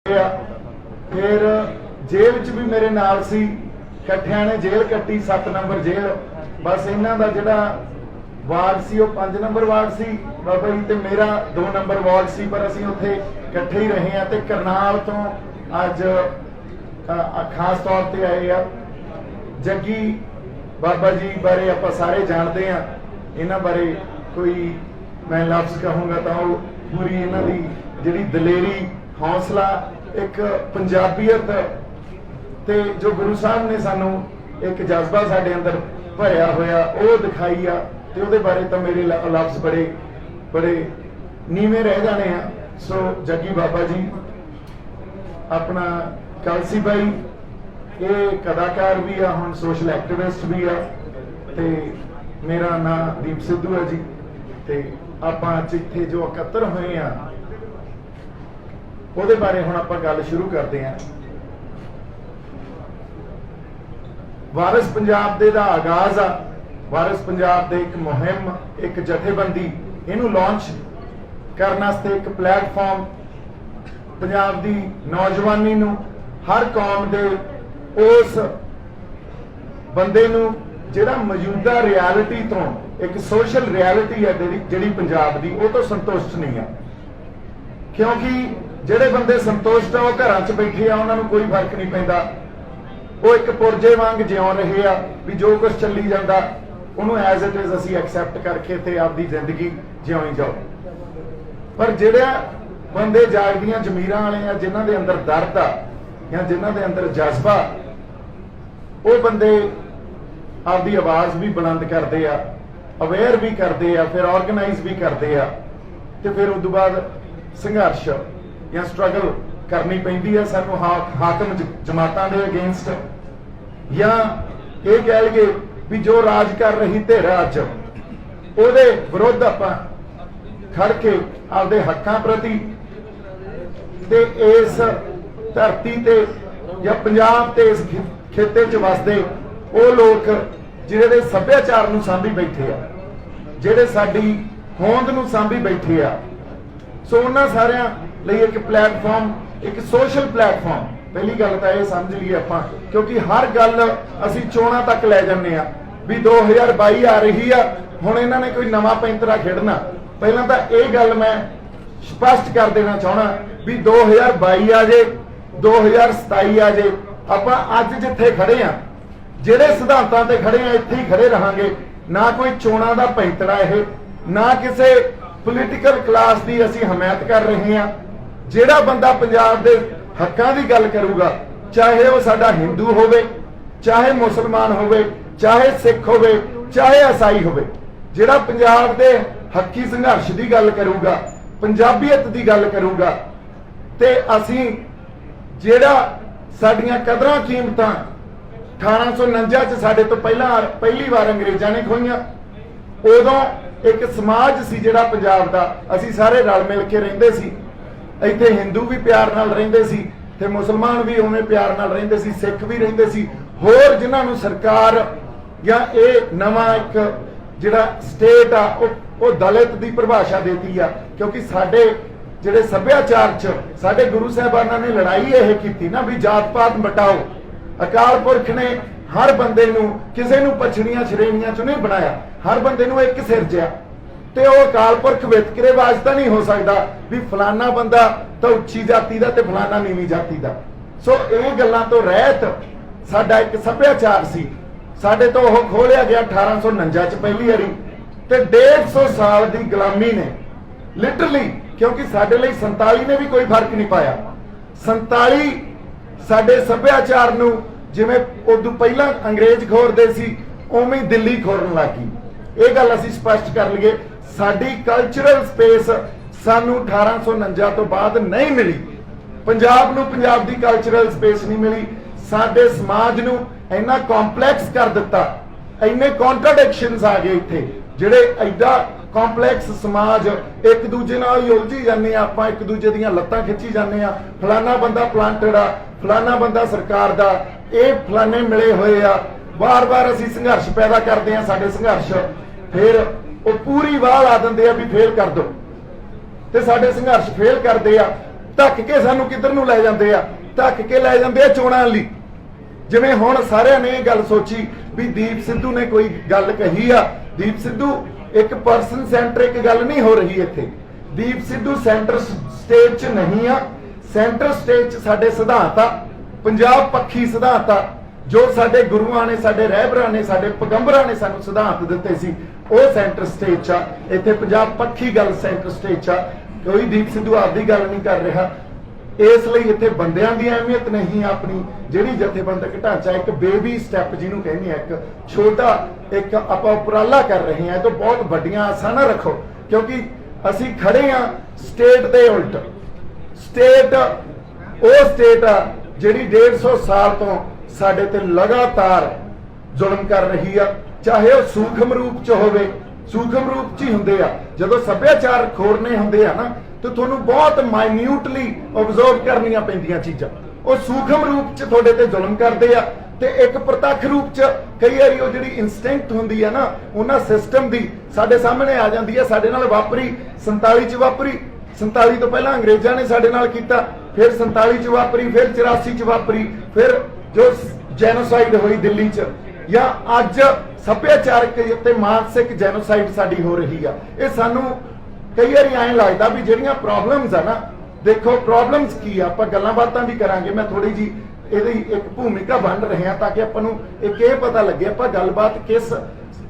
फिर जेल च भी मेरे नाल सी, इकट्ठियां ने जेल कट्टी, 7 नंबर जेल। बस इन्हां दा जिहड़ा वार्ड सी वो 5 नंबर वार्ड सी बाबा जी, ते मेरा 2 नंबर वार्ड सी, पर असीं उत्थे इकट्ठे ही रहे हैं। ते करनाल तो अज खास तौर पर आए आ जग्गी बाबा जी बारे आपां सारे जानते हैं। इन्हां बारे कोई मैं लफ्ज़ कहूँगा तो पूरी इन्हां दी जिहड़ी दलेरी, हौसला, एक पंजाबीयत ते जो गुरु साहब ने सानू एक जज्बा साडे अंदर भरिया होया वो दिखाई आ, ते उहदे बारे तो मेरे लफ्ज़ बड़े बड़े नीवें रह जाने हैं। सो जग्गी बाबा जी, अपना कलसी भाई, ये कलाकार भी आ, हुण सोशल एक्टिविस्ट भी आ, ते मेरा नाम दीप सिद्धू है जी। ते आपां इत्थे जो इकट्ठे होए आ ਉਹਦੇ ਬਾਰੇ ਹੁਣ ਆਪਾਂ ਗੱਲ ਸ਼ੁਰੂ ਕਰਦੇ ਹਾਂ। ਵਾਰਿਸ ਪੰਜਾਬ ਦੇ ਦਾ ਆਗਾਜ਼ ਆ। ਵਾਰਿਸ ਪੰਜਾਬ ਦੇ ਇੱਕ ਮੁਹਿੰਮ, ਇੱਕ ਜਥੇਬੰਦੀ, ਇਹਨੂੰ ਲਾਂਚ ਕਰਨ ਵਾਸਤੇ ਇੱਕ ਪਲੇਟਫਾਰਮ ਪੰਜਾਬ ਦੀ ਨੌਜਵਾਨੀ ਨੂੰ, ਹਰ ਕੌਮ ਦੇ ਉਸ ਬੰਦੇ ਨੂੰ ਜਿਹੜਾ ਮੌਜੂਦਾ ਰਿਐਲਿਟੀ ਤੋਂ, ਇੱਕ ਸੋਸ਼ਲ ਰਿਐਲਿਟੀ ਹੈ ਜਿਹੜੀ ਪੰਜਾਬ ਦੀ, ਉਹ ਤੋਂ ਸੰਤੁਸ਼ਟ ਨਹੀਂ ਆ। ਕਿਉਂਕਿ ਜਿਹੜੇ ਬੰਦੇ ਸੰਤੁਸ਼ਟ ਆ ਉਹ ਘਰਾਂ 'ਚ ਬੈਠੇ ਆ, ਉਹਨਾਂ ਨੂੰ ਕੋਈ ਫਰਕ ਨਹੀਂ ਪੈਂਦਾ। ਉਹ ਇੱਕ ਪੁਰਜੇ ਵਾਂਗ ਜਿਉਂ ਰਹੇ ਆ ਵੀ ਜੋ ਕੁਝ ਚੱਲੀ ਜਾਂਦਾ ਉਹਨੂੰ ਐਜ਼ ਇਟ ਇਜ਼ ਅਸੀਂ ਐਕਸੈਪਟ ਕਰਕੇ ਤੇ ਆਪਦੀ ਜ਼ਿੰਦਗੀ ਜਿਉਂ ਜਾਓ। ਪਰ ਜਿਹੜੇ ਬੰਦੇ ਜਾਗਦੀਆਂ ਜ਼ਮੀਰਾਂ ਵਾਲੇ ਆ, ਜਿਨ੍ਹਾਂ ਦੇ ਅੰਦਰ ਦਰਦ ਆ ਜਾਂ ਜਿਨ੍ਹਾਂ ਦੇ ਅੰਦਰ ਜਜ਼ਬਾ, ਉਹ ਬੰਦੇ ਆਪਦੀ ਆਵਾਜ਼ ਵੀ ਬੁਲੰਦ ਕਰਦੇ ਆ, ਅਵੇਅਰ ਵੀ ਕਰਦੇ ਆ, ਫਿਰ ਆਰਗੇਨਾਈਜ਼ ਵੀ ਕਰਦੇ ਆ, ਤੇ ਫਿਰ ਉਸ ਤੋਂ ਬਾਅਦ ਸੰਘਰਸ਼ ਜਾਂ ਸਟਰਗਲ ਕਰਨੀ ਪੈਂਦੀ ਹੈ ਸਾਨੂੰ ਹਾਕਮ ਜਮਾਤਾਂ ਦੇ ਅਗੇਂਸਟ, ਜਾਂ ਇਹ ਕਹਿ ਲਈਏ ਵੀ ਜੋ ਰਾਜ ਕਰ ਰਹੀ ਧਿਰ ਅੱਜ, ਉਹਦੇ ਵਿਰੁੱਧ ਆਪਾਂ ਖੜ ਕੇ ਆਪਦੇ ਹੱਕਾਂ ਪ੍ਰਤੀ ਤੇ ਇਸ ਧਰਤੀ ਤੇ ਜਾਂ ਪੰਜਾਬ ਤੇ ਇਸ ਖੇਤੇ 'ਚ ਵਸਦੇ ਉਹ ਲੋਕ ਜਿਹੜੇ ਸੱਭਿਆਚਾਰ ਨੂੰ ਸਾਂਭੀ ਬੈਠੇ ਆ, ਜਿਹੜੇ ਸਾਡੀ ਹੋਂਦ ਨੂੰ ਸਾਂਭੀ ਬੈਠੇ ਆ। ਸੋ ਉਹਨਾਂ ਸਾਰਿਆਂ ਲਈ ਇੱਕ ਪਲੇਟਫਾਰਮ, ਇੱਕ ਸੋਸ਼ਲ ਪਲੇਟਫਾਰਮ। ਪਹਿਲੀ ਗੱਲ ਤਾਂ ਇਹ ਸਮਝ ਲਈਏ ਆਪਾਂ, ਕਿਉਂਕਿ ਹਰ ਗੱਲ ਅਸੀਂ ਚੋਣਾਂ ਤੱਕ ਲੈ ਜਾਂਦੇ ਆ ਵੀ 2022 ਆ ਰਹੀ ਆ, ਹੁਣ ਇਹਨਾਂ ਨੇ ਕੋਈ ਨਵਾਂ ਪੈਂਤਰਾ ਖੇਡਣਾ। ਪਹਿਲਾਂ ਤਾਂ ਇਹ ਗੱਲ ਮੈਂ ਸਪਸ਼ਟ ਕਰ ਦੇਣਾ ਚਾਹਣਾ ਵੀ 2022 ਆ ਜੇ, 2027 ਆ ਜੇ, ਆਪਾਂ ਅੱਜ ਜਿੱਥੇ ਖੜੇ ਆ, ਜਿਹੜੇ ਸਿਧਾਂਤਾਂ ਤੇ ਖੜੇ ਆ, ਇੱਥੇ ਹੀ ਖੜੇ ਰਹਾਂਗੇ। ਨਾ ਕੋਈ ਚੋਣਾਂ ਦਾ ਪੈਂਤਰਾ ਇਹ, ਨਾ ਕਿਸੇ ਪੋਲੀਟੀਕਲ ਕਲਾਸ ਦੀ ਅਸੀਂ ਹਮਾਇਤ ਕਰ ਰਹੇ ਹਾਂ। ਜਿਹੜਾ ਬੰਦਾ ਪੰਜਾਬ ਦੇ ਹੱਕਾਂ ਦੀ ਗੱਲ ਕਰੂਗਾ, ਚਾਹੇ ਉਹ ਸਾਡਾ ਹਿੰਦੂ ਹੋਵੇ, ਚਾਹੇ ਮੁਸਲਮਾਨ ਹੋਵੇ, ਚਾਹੇ ਸਿੱਖ ਹੋਵੇ, ਚਾਹੇ ਈਸਾਈ ਹੋਵੇ, ਜਿਹੜਾ ਪੰਜਾਬ ਦੇ ਹੱਕੀ ਸੰਘਰਸ਼ ਦੀ ਗੱਲ ਕਰੂਗਾ, ਪੰਜਾਬੀਅਤ ਦੀ ਗੱਲ ਕਰੂਗਾ, ਤੇ ਅਸੀਂ ਜਿਹੜਾ ਸਾਡੀਆਂ ਕਦਰਾਂ ਕੀਮਤਾਂ 1849 ਚ ਸਾਡੇ ਤੋਂ ਪਹਿਲੀ ਵਾਰ ਅੰਗਰੇਜ਼ਾਂ ਨੇ ਖੋਹੀਆਂ, ਉਦੋਂ ਇੱਕ ਸਮਾਜ ਸੀ ਜਿਹੜਾ ਪੰਜਾਬ ਦਾ, ਅਸੀਂ ਸਾਰੇ ਰਲ ਮਿਲ ਕੇ ਰਹਿੰਦੇ ਸੀ। ਇੱਥੇ ਹਿੰਦੂ ਵੀ ਪਿਆਰ ਨਾਲ ਰਹਿੰਦੇ ਸੀ ਤੇ ਮੁਸਲਮਾਨ ਵੀ ਉਵੇਂ ਪਿਆਰ ਨਾਲ ਰਹਿੰਦੇ ਸੀ, ਸਿੱਖ ਵੀ ਰਹਿੰਦੇ ਸੀ। ਹੋਰ ਜਿਨ੍ਹਾਂ ਨੂੰ ਸਰਕਾਰ ਜਾਂ ਇਹ ਨਵਾਂ ਇੱਕ ਜਿਹੜਾ ਸਟੇਟ ਆ ਉਹ ਦਲਿਤ ਦੀ ਪਰਿਭਾਸ਼ਾ ਦੇਤੀ ਆ, ਕਿਉਂਕਿ ਸਾਡੇ ਜਿਹੜੇ ਸੱਭਿਆਚਾਰ 'ਚ ਸਾਡੇ ਗੁਰੂ ਸਾਹਿਬਾਨਾਂ ਨੇ ਲੜਾਈ ਇਹ ਕੀਤੀ ਨਾ ਵੀ ਜਾਤ ਪਾਤ ਮਿਟਾਓ। ਅਕਾਲ ਪੁਰਖ ਨੇ ਹਰ ਬੰਦੇ ਨੂੰ, ਕਿਸੇ ਨੂੰ ਪਛੜੀਆਂ ਸ਼੍ਰੇਣੀਆਂ 'ਚ ਨਹੀਂ ਬਣਾਇਆ, ਹਰ ਬੰਦੇ ਨੂੰ ਇੱਕ ਸਿਰਜਿਆ। ਤੇ ਉਹ ਅਕਾਲ ਪੁਰਖ ਵਿਤਕਰੇਬਾਜ਼ ਤਾਂ ਨਹੀਂ ਹੋ ਸਕਦਾ ਵੀ ਫਲਾਨਾ ਬੰਦਾ ਤਾਂ ਉੱਚੀ ਜਾਤੀ ਦਾ ਤੇ ਫਲਾਨਾ ਨੀਵੀਂ ਜਾਤੀ ਦਾ। ਸੋ ਇਹ ਗੱਲਾਂ ਤੋਂ ਰਹਿਤ ਸਾਡਾ ਇੱਕ ਸੱਭਿਆਚਾਰ ਸੀ, ਸਾਡੇ ਤੋਂ ਉਹ ਖੋਲਿਆ ਗਿਆ 1849 ਚ ਪਹਿਲੀ ਵਾਰੀ, ਤੇ 150 ਸਾਲ ਦੀ ਗੁਲਾਮੀ ਨੇ ਲਿਟਰਲੀ, ਕਿਉਂਕਿ ਸਾਡੇ ਲਈ 47 ਨੇ ਵੀ ਕੋਈ ਫਰਕ ਨਹੀਂ ਪਾਇਆ। 47 ਸਾਡੇ ਸੱਭਿਆਚਾਰ ਨੂੰ ਜਿਵੇਂ ਉਦੋਂ ਪਹਿਲਾਂ ਅੰਗਰੇਜ਼ ਖੋਰਦੇ ਸੀ, ਉਵੇਂ ਦਿੱਲੀ ਖੋਰਨ ਲੱਗ ਗਈ। ਇਹ ਗੱਲ ਅਸੀਂ ਸਪਸ਼ਟ ਕਰ ਲਈਏ, ਸਾਡੀ ਕਲਚਰਲ ਸਪੇਸ ਸਾਨੂੰ 1849 ਤੋਂ ਬਾਅਦ ਨਹੀਂ ਮਿਲੀ। ਪੰਜਾਬ ਨੂੰ ਪੰਜਾਬ ਦੀ ਕਲਚਰਲ ਸਪੇਸ ਨਹੀਂ ਮਿਲੀ। ਸਾਡੇ ਸਮਾਜ ਨੂੰ ਇੰਨਾ ਕੰਪਲੈਕਸ ਕਰ ਦਿੱਤਾ, ਇੰਨੇ ਕੰਟਰਡਿਕਸ਼ਨਸ ਆ ਗਏ ਇੱਥੇ, ਜਿਹੜੇ ਐਡਾ ਕੰਪਲੈਕਸ ਸਮਾਜ, ਇੱਕ ਦੂਜੇ ਨਾਲ ਹੀ ਉਲਝੀ ਜਾਂਦੇ ਆ ਆਪਾਂ, ਇੱਕ ਦੂਜੇ ਦੀਆਂ ਲੱਤਾਂ ਖਿੱਚੀ ਜਾਂਦੇ ਆ। ਫਲਾਨਾ ਬੰਦਾ ਪਲਾਂਟਡ ਆ, ਫਲਾਨਾ ਬੰਦਾ ਸਰਕਾਰ ਦਾ, ਇਹ ਫਲਾਨੇ ਮਿਲੇ ਹੋਏ ਆ। ਵਾਰ-ਵਾਰ ਅਸੀਂ ਸੰਘਰਸ਼ ਪੈਦਾ ਕਰਦੇ ਆ, ਸਾਡੇ ਸੰਘਰਸ਼ ਫਿਰ ਉਹ ਪੂਰੀ ਵਾਹ ਲਾ ਦਿੰਦੇ ਆ ਵੀ ਫੇਲ ਕਰ ਦੋ, ਤੇ ਸਾਡੇ ਸੰਘਰਸ਼ ਫੇਲ ਕਰਦੇ ਆ। ਧੱਕ ਕੇ ਸਾਨੂੰ ਕਿੱਧਰ ਨੂੰ ਲੈ ਜਾਂਦੇ ਆ, ਧੱਕ ਕੇ ਲੈ ਜਾਂਦੇ ਆ ਚੋਣਾਂ ਲਈ। ਜਿਵੇਂ ਹੁਣ ਸਾਰਿਆਂ ਨੇ ਇਹ ਗੱਲ ਸੋਚੀ ਵੀ ਦੀਪ ਸਿੱਧੂ ਨੇ ਕੋਈ ਗੱਲ ਕਹੀ ਆ। ਦੀਪ ਸਿੱਧੂ ਇੱਕ ਪਰਸਨ ਸੈਂਟਰਿਕ ਗੱਲ ਨਹੀਂ ਹੋ ਰਹੀ ਇੱਥੇ। ਦੀਪ ਸਿੱਧੂ ਸੈਂਟਰ ਸਟੇਟ 'ਚ ਨਹੀਂ ਆ, ਸੈਂਟਰ ਸਟੇਟ 'ਚ ਸਾਡੇ ਸਿਧਾਂਤ ਆ, ਪੰਜਾਬ ਪੱਖੀ ਸਿਧਾਂਤ ਆ, ਜੋ ਸਾਡੇ ਗੁਰੂਆਂ ਨੇ, ਸਾਡੇ ਰਹਿਬਰਾਂ ਨੇ, ਸਾਡੇ ਪੈਗੰਬਰਾਂ ਨੇ ਸਾਨੂੰ ਸਿਧਾਂਤ ਦਿੱਤੇ ਸੀ, ਉਹ ਸੈਂਟਰ ਸਟੇਟ 'ਚ ਆ। ਇੱਥੇ ਪੰਜਾਬ ਪੱਖੀ ਗੱਲ ਸੈਂਟਰ ਸਟੇਟ 'ਚ ਆ। ਕੋਈ ਦੀਪ ਸਿੱਧੂ ਆਪਦੀ ਗੱਲ ਨਹੀਂ ਕਰ ਰਿਹਾ। ਇਸ ਲਈ ਇੱਥੇ ਬੰਦਿਆਂ ਦੀ ਅਹਿਮੀਅਤ ਨਹੀਂ, ਆਪਣੀ ਜਿਹੜੀ ਜਥੇਬੰਦਕ ਢਾਂਚਾ, ਇੱਕ ਬੇਬੀ ਸਟੈਪ ਜਿਹਨੂੰ ਕਹਿੰਦੇ ਆ, ਇੱਕ ਛੋਟਾ ਇੱਕ ਆਪਾਂ ਉਪਰਾਲਾ ਕਰ ਰਹੇ ਹਾਂ। ਇਹ ਤਾਂ ਬਹੁਤ ਵੱਡੀਆਂ ਆਸਾਂ ਨਾ ਰੱਖੋ, ਕਿਉਂਕਿ ਅਸੀਂ ਖੜੇ ਆ ਸਟੇਟ ਦੇ ਉਲਟ। ਸਟੇਟ ਉਹ ਸਟੇਟ ਆ ਜਿਹੜੀ 150 ਸਾਲ ਤੋਂ ਸਾਡੇ ਤੇ ਲਗਾਤਾਰ ਜ਼ੁਲਮ ਕਰ ਰਹੀ ਆ, ਚਾਹੇ ਉਹ ਸੂਖਮ ਰੂਪ 'ਚ ਹੋਵੇ। ਸੂਖਮ ਰੂਪ 'ਚ ਹੀ ਹੁੰਦੇ ਆ, ਜਦੋਂ ਸੱਭਿਆਚਾਰ ਖੋਰਨੇ ਹੁੰਦੇ ਆ ਨਾ, ਤੇ ਤੁਹਾਨੂੰ ਬਹੁਤ ਮਾਈਨਿਊਟਲੀ ਆਬਜ਼ਰਵ ਕਰਨੀਆਂ ਪੈਂਦੀਆਂ ਚੀਜ਼ਾਂ। ਉਹ ਸੂਖਮ ਰੂਪ 'ਚ ਤੁਹਾਡੇ ਤੇ ਜ਼ੁਲਮ ਕਰਦੇ ਆ, ਤੇ ਇੱਕ ਪ੍ਰਤੱਖ ਰੂਪ 'ਚ ਕਈ ਵਾਰੀ ਉਹ ਜਿਹੜੀ ਇਨਸਟਿੰਕਟ ਹੁੰਦੀ ਆ ਨਾ ਉਹਨਾਂ ਸਿਸਟਮ ਦੀ ਸਾਡੇ ਸਾਹਮਣੇ ਆ ਜਾਂਦੀ ਆ। ਸਾਡੇ ਨਾਲ ਵਾਪਰੀ 47 'ਚ ਵਾਪਰੀ, 47 ਤੋਂ ਪਹਿਲਾਂ ਅੰਗਰੇਜ਼ਾਂ ਨੇ ਸਾਡੇ ਨਾਲ ਕੀਤਾ, ਫਿਰ 47 'ਚ ਵਾਪਰੀ, ਫਿਰ 84 'ਚ ਵਾਪਰੀ, ਫਿਰ ਜੋ ਜੈਨੋਸਾਈਡ ਹੋਈ ਦਿੱਲੀ 'ਚ, ਜਾਂ ਅੱਜ ਸੱਭਿਆਚਾਰਕ ਤੇ ਮਾਨਸਿਕ ਜੈਨੋਸਾਈਡ ਸਾਡੀ ਹੋ ਰਹੀ ਆ। ਇਹ ਸਾਨੂੰ ਕਈ ਵਾਰੀ ਐਂ ਲੱਗਦਾ ਵੀ ਜਿਹੜੀਆਂ ਪ੍ਰੋਬਲਮਸ ਆ ਨਾ, ਦੇਖੋ ਪ੍ਰੋਬਲਮਸ ਕੀ ਆ, ਆਪਾਂ ਗੱਲਾਂ ਬਾਤਾਂ ਵੀ ਕਰਾਂਗੇ। ਮੈਂ ਥੋੜੀ ਜੀ ਇਹਦੀ ਇੱਕ ਭੂਮਿਕਾ ਬਣ ਰਹੇ ਹਾਂ ਤਾਂ ਕਿ ਆਪਾਂ ਨੂੰ ਇੱਕ ਇਹ ਪਤਾ ਲੱਗੇ ਆਪਾਂ ਗੱਲਬਾਤ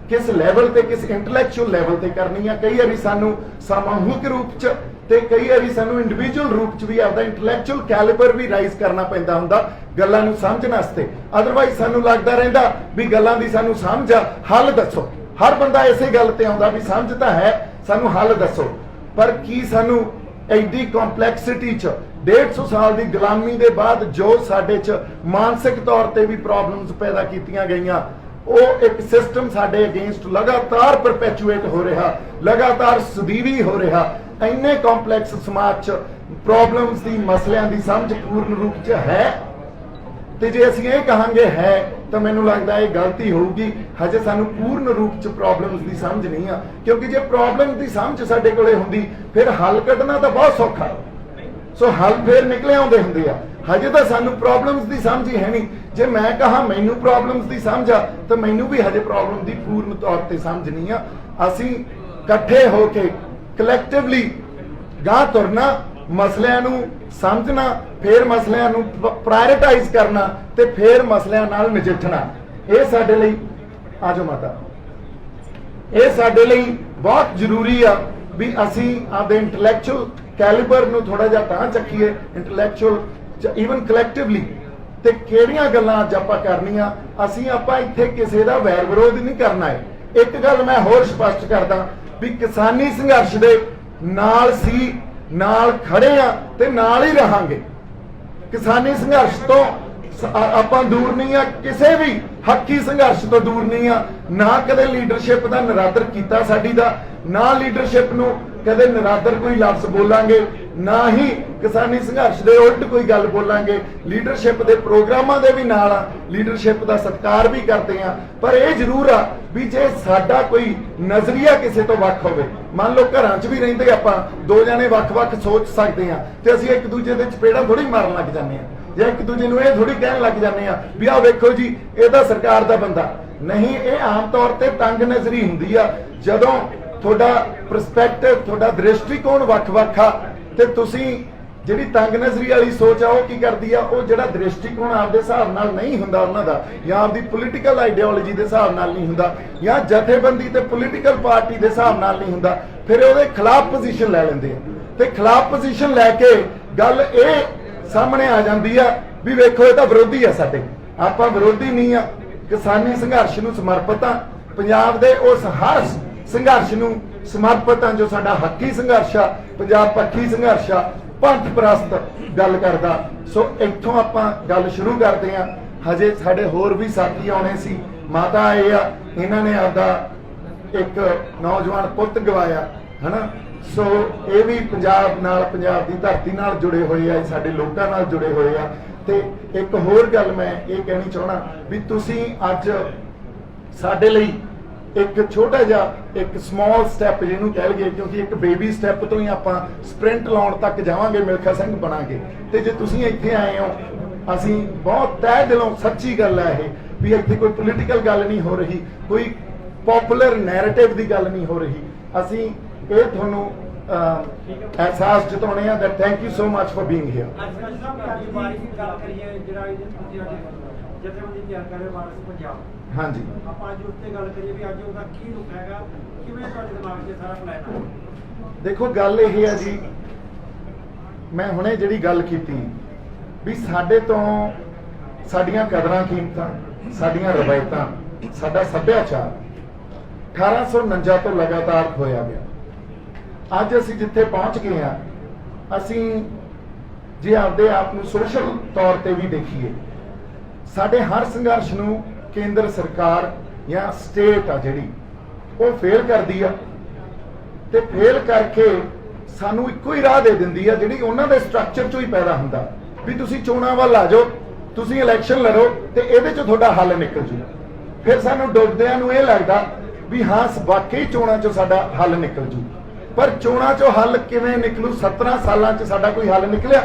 ਕਿਸ ਲੈਵਲ ਤੇ, ਕਿਸ ਇੰਟੈਲੈਕਚੁਅਲ ਲੈਵਲ ਤੇ ਕਰਨੀ ਆ। ਕਈ ਵਾਰੀ ਸਾਨੂੰ ਸਮੂਹਿਕ ਰੂਪ 'ਚ ਤੇ ਕਈ ਵਾਰੀ ਸਾਨੂੰ ਇੰਡੀਵਿਜੂਅਲ ਰੂਪ 'ਚ ਵੀ ਆਪਦਾ ਇੰਟੈਲੈਕਚੁਅਲ ਕੈਲੀਬਰ ਵੀ ਰਾਈਜ਼ ਕਰਨਾ ਪੈਂਦਾ ਹੁੰਦਾ ਗੱਲਾਂ ਨੂੰ ਸਮਝਣ ਵਾਸਤੇ। ਅਦਰਵਾਈਜ਼ ਸਾਨੂੰ ਲੱਗਦਾ ਰਹਿੰਦਾ ਵੀ ਗੱਲਾਂ ਦੀ ਸਾਨੂੰ ਸਮਝ ਆ, ਹੱਲ ਦੱਸੋ। ਹਰ ਬੰਦਾ ਇਸੇ ਗੱਲ ਤੇ ਆਉਂਦਾ ਵੀ ਸਮਝ ਤਾਂ ਹੈ, ਸਾਨੂੰ ਹੱਲ ਦੱਸੋ। ਪਰ ਕੀ ਸਾਨੂੰ ਐਡੀ ਕੰਪਲੈਕਸਿਟੀ 'ਚ 150 ਸਾਲ ਦੀ ਗੁਲਾਮੀ ਦੇ ਬਾਅਦ ਜੋ ਸਾਡੇ 'ਚ ਮਾਨਸਿਕ ਤੌਰ ਤੇ ਵੀ ਪ੍ਰੋਬਲਮਸ ਪੈਦਾ ਕੀਤੀਆਂ ਗਈਆਂ, ਉਹ ਇੱਕ ਸਿਸਟਮ ਸਾਡੇ ਅਗੇਂਸਟ ਲਗਾਤਾਰ ਪਰਪੈਚੁਏਟ ਹੋ ਰਿਹਾ, ਲਗਾਤਾਰ ਸਦੀਵੀ ਹੋ ਰਿਹਾ। ਇੰਨੇ ਕੰਪਲੈਕਸ ਸਮਾਜ 'ਚ ਪ੍ਰੋਬਲਮਸ ਦੀ, ਮਸਲਿਆਂ ਦੀ ਸਮਝ ਪੂਰਨ ਰੂਪ 'ਚ ਹੈ। ਤੇ ਜੇ ਅਸੀਂ ਇਹ ਕਹਾਂਗੇ ਹੈ ਤਾਂ ਮੈਨੂੰ ਲੱਗਦਾ ਇਹ ਗਲਤੀ ਹੋਊਗੀ। ਹਜੇ ਸਾਨੂੰ ਪੂਰਨ ਰੂਪ 'ਚ ਪ੍ਰੋਬਲਮਸ ਦੀ ਸਮਝ ਨਹੀਂ ਆ, ਕਿਉਂਕਿ ਜੇ ਪ੍ਰੋਬਲਮ ਦੀ ਸਮਝ ਸਾਡੇ ਕੋਲੇ ਹੁੰਦੀ ਫਿਰ ਹੱਲ ਕੱਢਣਾ ਤਾਂ ਬਹੁਤ ਸੌਖਾ। ਸੋ ਹੱਲ ਫਿਰ ਨਿਕਲੇ ਆਉਂਦੇ ਹੁੰਦੇ ਆ। ਹਜੇ ਤਾਂ ਸਾਨੂੰ ਪ੍ਰੋਬਲਮਸ ਦੀ ਸਮਝ ਹੀ ਹੈ ਨਹੀਂ। ਜੇ ਮੈਂ ਕਹਾ ਮੈਨੂੰ ਪ੍ਰੋਬਲਮਸ ਦੀ ਸਮਝ ਆ ਤਾਂ ਮੈਨੂੰ ਵੀ ਹਜੇ ਪ੍ਰੋਬਲਮ ਦੀ ਪੂਰਨ ਤੌਰ ਤੇ ਸਮਝ ਨਹੀਂ ਆ। ਅਸੀਂ ਇਕੱਠੇ ਹੋ ਕੇ ਕਲੈਕਟਿਵਲੀ ਗਾਂ ਤੁਰਨਾ, ਮਸਲਿਆਂ ਨੂੰ ਸਮਝਣਾ, ਫਿਰ ਮਸਲਿਆਂ ਨੂੰ ਪ੍ਰਾਇੋਰਟਾਈਜ਼ ਕਰਨਾ ਤੇ ਫਿਰ ਮਸਲਿਆਂ ਨਾਲ ਨਜਿੱਠਣਾ। ਇਹ ਸਾਡੇ ਲਈ, ਆਜੋ ਮਾਤਾ, ਇਹ ਸਾਡੇ ਲਈ ਬਹੁਤ ਜ਼ਰੂਰੀ ਆ ਵੀ ਅਸੀਂ ਆਪਦੇ ਇੰਟੈਲੈਕਚੁਅਲ ਕੈਲੀਬਰ ਨੂੰ ਥੋੜਾ ਜਿਹਾ ਤਾਂ ਚੱਕੀਏ, ਇੰਟੈਲੈਕਚੁਅਲ ਈਵਨ ਕਲੈਕਟਿਵਲੀ। ਤੇ ਕਿਹੜੀਆਂ ਗੱਲਾਂ ਅੱਜ ਆਪਾਂ ਕਰਨੀਆਂ, ਆਪਾਂ ਇੱਥੇ ਕਿਸੇ ਦਾ ਵੈਰ ਵਿਰੋਧ ਨਹੀਂ ਕਰਨਾ ਹੈ। ਇੱਕ ਗੱਲ ਮੈਂ ਹੋਰ ਸਪਸ਼ਟ ਕਰਦਾ ਵੀ ਕਿਸਾਨੀ ਸੰਘਰਸ਼ ਦੇ ਨਾਲ ਸੀ, ਨਾਲ ਖੜੇ ਆ ਤੇ ਨਾਲ ਹੀ ਰਹਾਂਗੇ। ਕਿਸਾਨੀ ਸੰਘਰਸ਼ ਤੋਂ ਆਪਾਂ ਦੂਰ ਨਹੀਂ ਆ, ਕਿਸੇ ਵੀ ਹੱਕੀ ਸੰਘਰਸ਼ ਤੋਂ ਦੂਰ ਨਹੀਂ ਆ। ਨਾ ਕਦੇ ਲੀਡਰਸ਼ਿਪ ਦਾ ਨਿਰਾਦਰ ਕੀਤਾ ਸਾਡੀ ਦਾ, ਨਾ ਲੀਡਰਸ਼ਿਪ ਨੂੰ ਕਦੇ ਨਿਰਾਦਰ ਕੋਈ ਲਫ਼ਜ਼ ਬੋਲਾਂਗੇ, ਨਾ ਹੀ ਕਿਸਾਨੀ ਸੰਘਰਸ਼ ਦੇ ਉਲਟ ਕੋਈ ਗੱਲ ਬੋਲਾਂਗੇ। ਲੀਡਰਸ਼ਿਪ ਦੇ ਪ੍ਰੋਗਰਾਮਾਂ ਦੇ ਵੀ ਨਾਲ ਆ, ਲੀਡਰਸ਼ਿਪ ਦਾ ਸਤਿਕਾਰ ਵੀ ਕਰਦੇ ਆ। ਪਰ ਇਹ ਜ਼ਰੂਰ ਆ ਵੀ ਜੇ ਸਾਡਾ ਕੋਈ ਨਜ਼ਰੀਆ ਕਿਸੇ ਤੋਂ ਵੱਖ ਹੋਵੇ, ਮੰਨ ਲਓ ਘਰਾਂ 'ਚ ਵੀ ਰਹਿੰਦੇ ਆਪਾਂ, ਦੋ ਜਣੇ ਵੱਖ-ਵੱਖ ਸੋਚ ਸਕਦੇ ਆ ਤੇ ਅਸੀਂ ਇੱਕ ਦੂਜੇ ਦੇ ਚਪੇੜਾਂ ਥੋੜੀ ਮਾਰਨ ਲੱਗ ਜਾਂਦੇ ਆ, ਜਾਂ ਇੱਕ ਦੂਜੇ ਨੂੰ ਇਹ ਥੋੜੀ ਕਹਿਣ ਲੱਗ ਜਾਂਦੇ ਆ ਵੀ ਆਹ ਵੇਖੋ ਜੀ ਇਹ ਤਾਂ ਸਰਕਾਰ ਦਾ ਬੰਦਾ ਨਹੀਂ। ਇਹ ਆਮ ਤੌਰ ਤੇ ਤੰਗ ਨਜ਼ਰੀ ਹੁੰਦੀ ਆ ਜਦੋਂ ਤੁਹਾਡਾ ਪਰਸਪੈਕਟਿਵ, ਤੁਹਾਡਾ ਦ੍ਰਿਸ਼ਟੀਕੋਣ ਵੱਖ-ਵੱਖ ਆ ਤੇ ਤੁਸੀਂ ਜਿਹੜੀ ਤੰਗ ਨਜ਼ਰੀ ਵਾਲੀ ਸੋਚ ਆ ਉਹ ਕੀ ਕਰਦੀ ਆ, ਉਹ ਜਿਹੜਾ ਦ੍ਰਿਸ਼ਟੀਕੋਣ ਆਪਦੇ ਹਿਸਾਬ ਨਾਲ ਨਹੀਂ ਹੁੰਦਾ ਉਹਨਾਂ ਦਾ, ਜਾਂ ਆਪਦੀ ਪੋਲੀਟੀਕਲ ਆਈਡੀਓਲੋਜੀ ਦੇ ਹਿਸਾਬ ਨਾਲ ਨਹੀਂ ਹੁੰਦਾ, ਜਾਂ ਜਥੇਬੰਦੀ ਤੇ ਪੋਲੀਟੀਕਲ ਪਾਰਟੀ ਦੇ ਹਿਸਾਬ ਨਾਲ ਨਹੀਂ ਹੁੰਦਾ, ਫਿਰ ਉਹਦੇ ਖਿਲਾਫ ਪੋਜੀਸ਼ਨ ਲੈ ਲੈਂਦੇ ਆ। ਤੇ ਖਿਲਾਫ ਪੋਜੀਸ਼ਨ ਲੈ ਕੇ ਗੱਲ ਇਹ ਸਾਹਮਣੇ ਆ ਜਾਂਦੀ ਆ ਵੀ ਵੇਖੋ ਇਹ ਤਾਂ ਵਿਰੋਧੀ ਆ ਸਾਡੇ। ਆਪਾਂ ਵਿਰੋਧੀ ਨਹੀਂ ਆ, ਕਿਸਾਨੀ ਸੰਘਰਸ਼ ਨੂੰ ਸਮਰਪਿਤ ਆ, ਪੰਜਾਬ ਦੇ ਉਸ ਹਰ ਸੰਘਰਸ਼ ਨੂੰ ਸਮਰਪਿਤ ਆ ਜੋ ਸਾਡਾ ਹੱਕੀ ਸੰਘਰਸ਼ ਆ, ਪੰਜਾਬ ਪੱਖੀ ਸੰਘਰਸ਼ ਆ, ਪੰਥ ਪ੍ਰਸਤ ਗੱਲ ਕਰਦਾ। ਸੋ ਇੱਥੋਂ ਆਪਾਂ ਗੱਲ ਸ਼ੁਰੂ ਕਰਦੇ ਆ। ਹਜੇ ਸਾਡੇ ਹੋਰ ਵੀ ਸਾਥੀ ਆਉਣੇ ਸੀ, ਮਾਤਾ ਆਏ ਆ, ਇਹਨਾਂ ਨੇ ਆਪਦਾ ਇੱਕ ਨੌਜਵਾਨ ਪੁੱਤ ਗਵਾਇਆ ਹਨਾ। ਸੋ ਇਹ ਵੀ ਪੰਜਾਬ ਨਾਲ, ਪੰਜਾਬ ਦੀ ਧਰਤੀ ਨਾਲ ਜੁੜੇ ਹੋਏ ਆ, ਸਾਡੇ ਲੋਕਾਂ ਨਾਲ ਜੁੜੇ ਹੋਏ ਆ। ਤੇ ਇੱਕ ਹੋਰ ਗੱਲ ਮੈਂ ਇਹ ਕਹਿਣੀ ਚਾਹਣਾ ਵੀ ਤੁਸੀਂ ਅੱਜ ਸਾਡੇ ਲਈ ਇੱਕ ਛੋਟਾ ਜਿਹਾ ਇੱਕ ਸਮਾਲ ਸਟੈਪ ਜਿਹਨੂੰ ਕਹਿ ਲਈਏ, ਕਿਉਂਕਿ ਇੱਕ ਬੇਬੀ ਸਟੈਪ ਤੋਂ ਹੀ ਆਪਾਂ ਸਪ੍ਰਿੰਟ ਲਾਉਣ ਤੱਕ ਜਾਵਾਂਗੇ ਮਿਲਖਾ ਸਿੰਘ ਬਣਾਂਗੇ। ਤੇ ਜੇ ਤੁਸੀਂ ਇੱਥੇ ਆਏ ਹੋ, ਅਸੀਂ ਬਹੁਤ ਤਹਿ ਦਿਲੋਂ, ਸੱਚੀ ਗੱਲ ਹੈ ਇਹ, ਵੀ ਇੱਥੇ ਕੋਈ ਪੋਲੀਟੀਕਲ ਗੱਲ ਨਹੀਂ ਹੋ ਰਹੀ, ਕੋਈ ਪੋਪੂਲਰ ਨੈਰੇਟਿਵ ਦੀ ਗੱਲ ਨਹੀਂ ਹੋ ਰਹੀ। ਅਸੀਂ ਇਹ ਤੁਹਾਨੂੰ एहसास जताने that thank you so much for being here. हाँ जी, देखो गल यह है जी, मैं हुणे जिहड़ी गल कीती भी साडे तो साडियां कदरां कीमतां, साडियां रवायतां, साडा सभ्याचार 1849 तो लगातार खोया गया। ਅੱਜ ਅਸੀਂ ਜਿੱਥੇ ਪਹੁੰਚ ਗਏ ਆ, ਅਸੀਂ ਜੇ ਆਪਦੇ ਆਪ ਨੂੰ ਸੋਸ਼ਲ ਤੌਰ ਤੇ ਵੀ ਦੇਖੀਏ, ਸਾਡੇ ਹਰ ਸੰਘਰਸ਼ ਨੂੰ ਕੇਂਦਰ ਸਰਕਾਰ ਜਾਂ ਸਟੇਟ ਆ ਜਿਹੜੀ ਉਹ ਫੇਲ ਕਰਦੀ ਆ, ਤੇ ਫੇਲ ਕਰਕੇ ਸਾਨੂੰ ਇੱਕੋ ਹੀ ਰਾਹ ਦੇ ਦਿੰਦੀ ਆ ਜਿਹੜੀ ਉਹਨਾਂ ਦੇ ਸਟਰਕਚਰ ਚੋਂ ਹੀ ਪੈਦਾ ਹੁੰਦਾ ਵੀ ਤੁਸੀਂ ਚੋਣਾਂ ਵੱਲ ਆ ਜਾਓ, ਤੁਸੀਂ ਇਲੈਕਸ਼ਨ ਲੜੋ ਤੇ ਇਹਦੇ ਚੋਂ ਤੁਹਾਡਾ ਹੱਲ ਨਿਕਲ ਜੂ। ਫਿਰ ਸਾਨੂੰ ਡੁੱਬਦਿਆਂ ਨੂੰ ਇਹ ਲੱਗਦਾ ਵੀ ਹਾਂ ਵਾਕਈ ਚੋਣਾਂ ਚੋਂ ਸਾਡਾ ਹੱਲ ਨਿਕਲ ਜੂ, पर चोणा चो हल किवें निकलू? 17 सालां च साडा कोई हल निकलिया?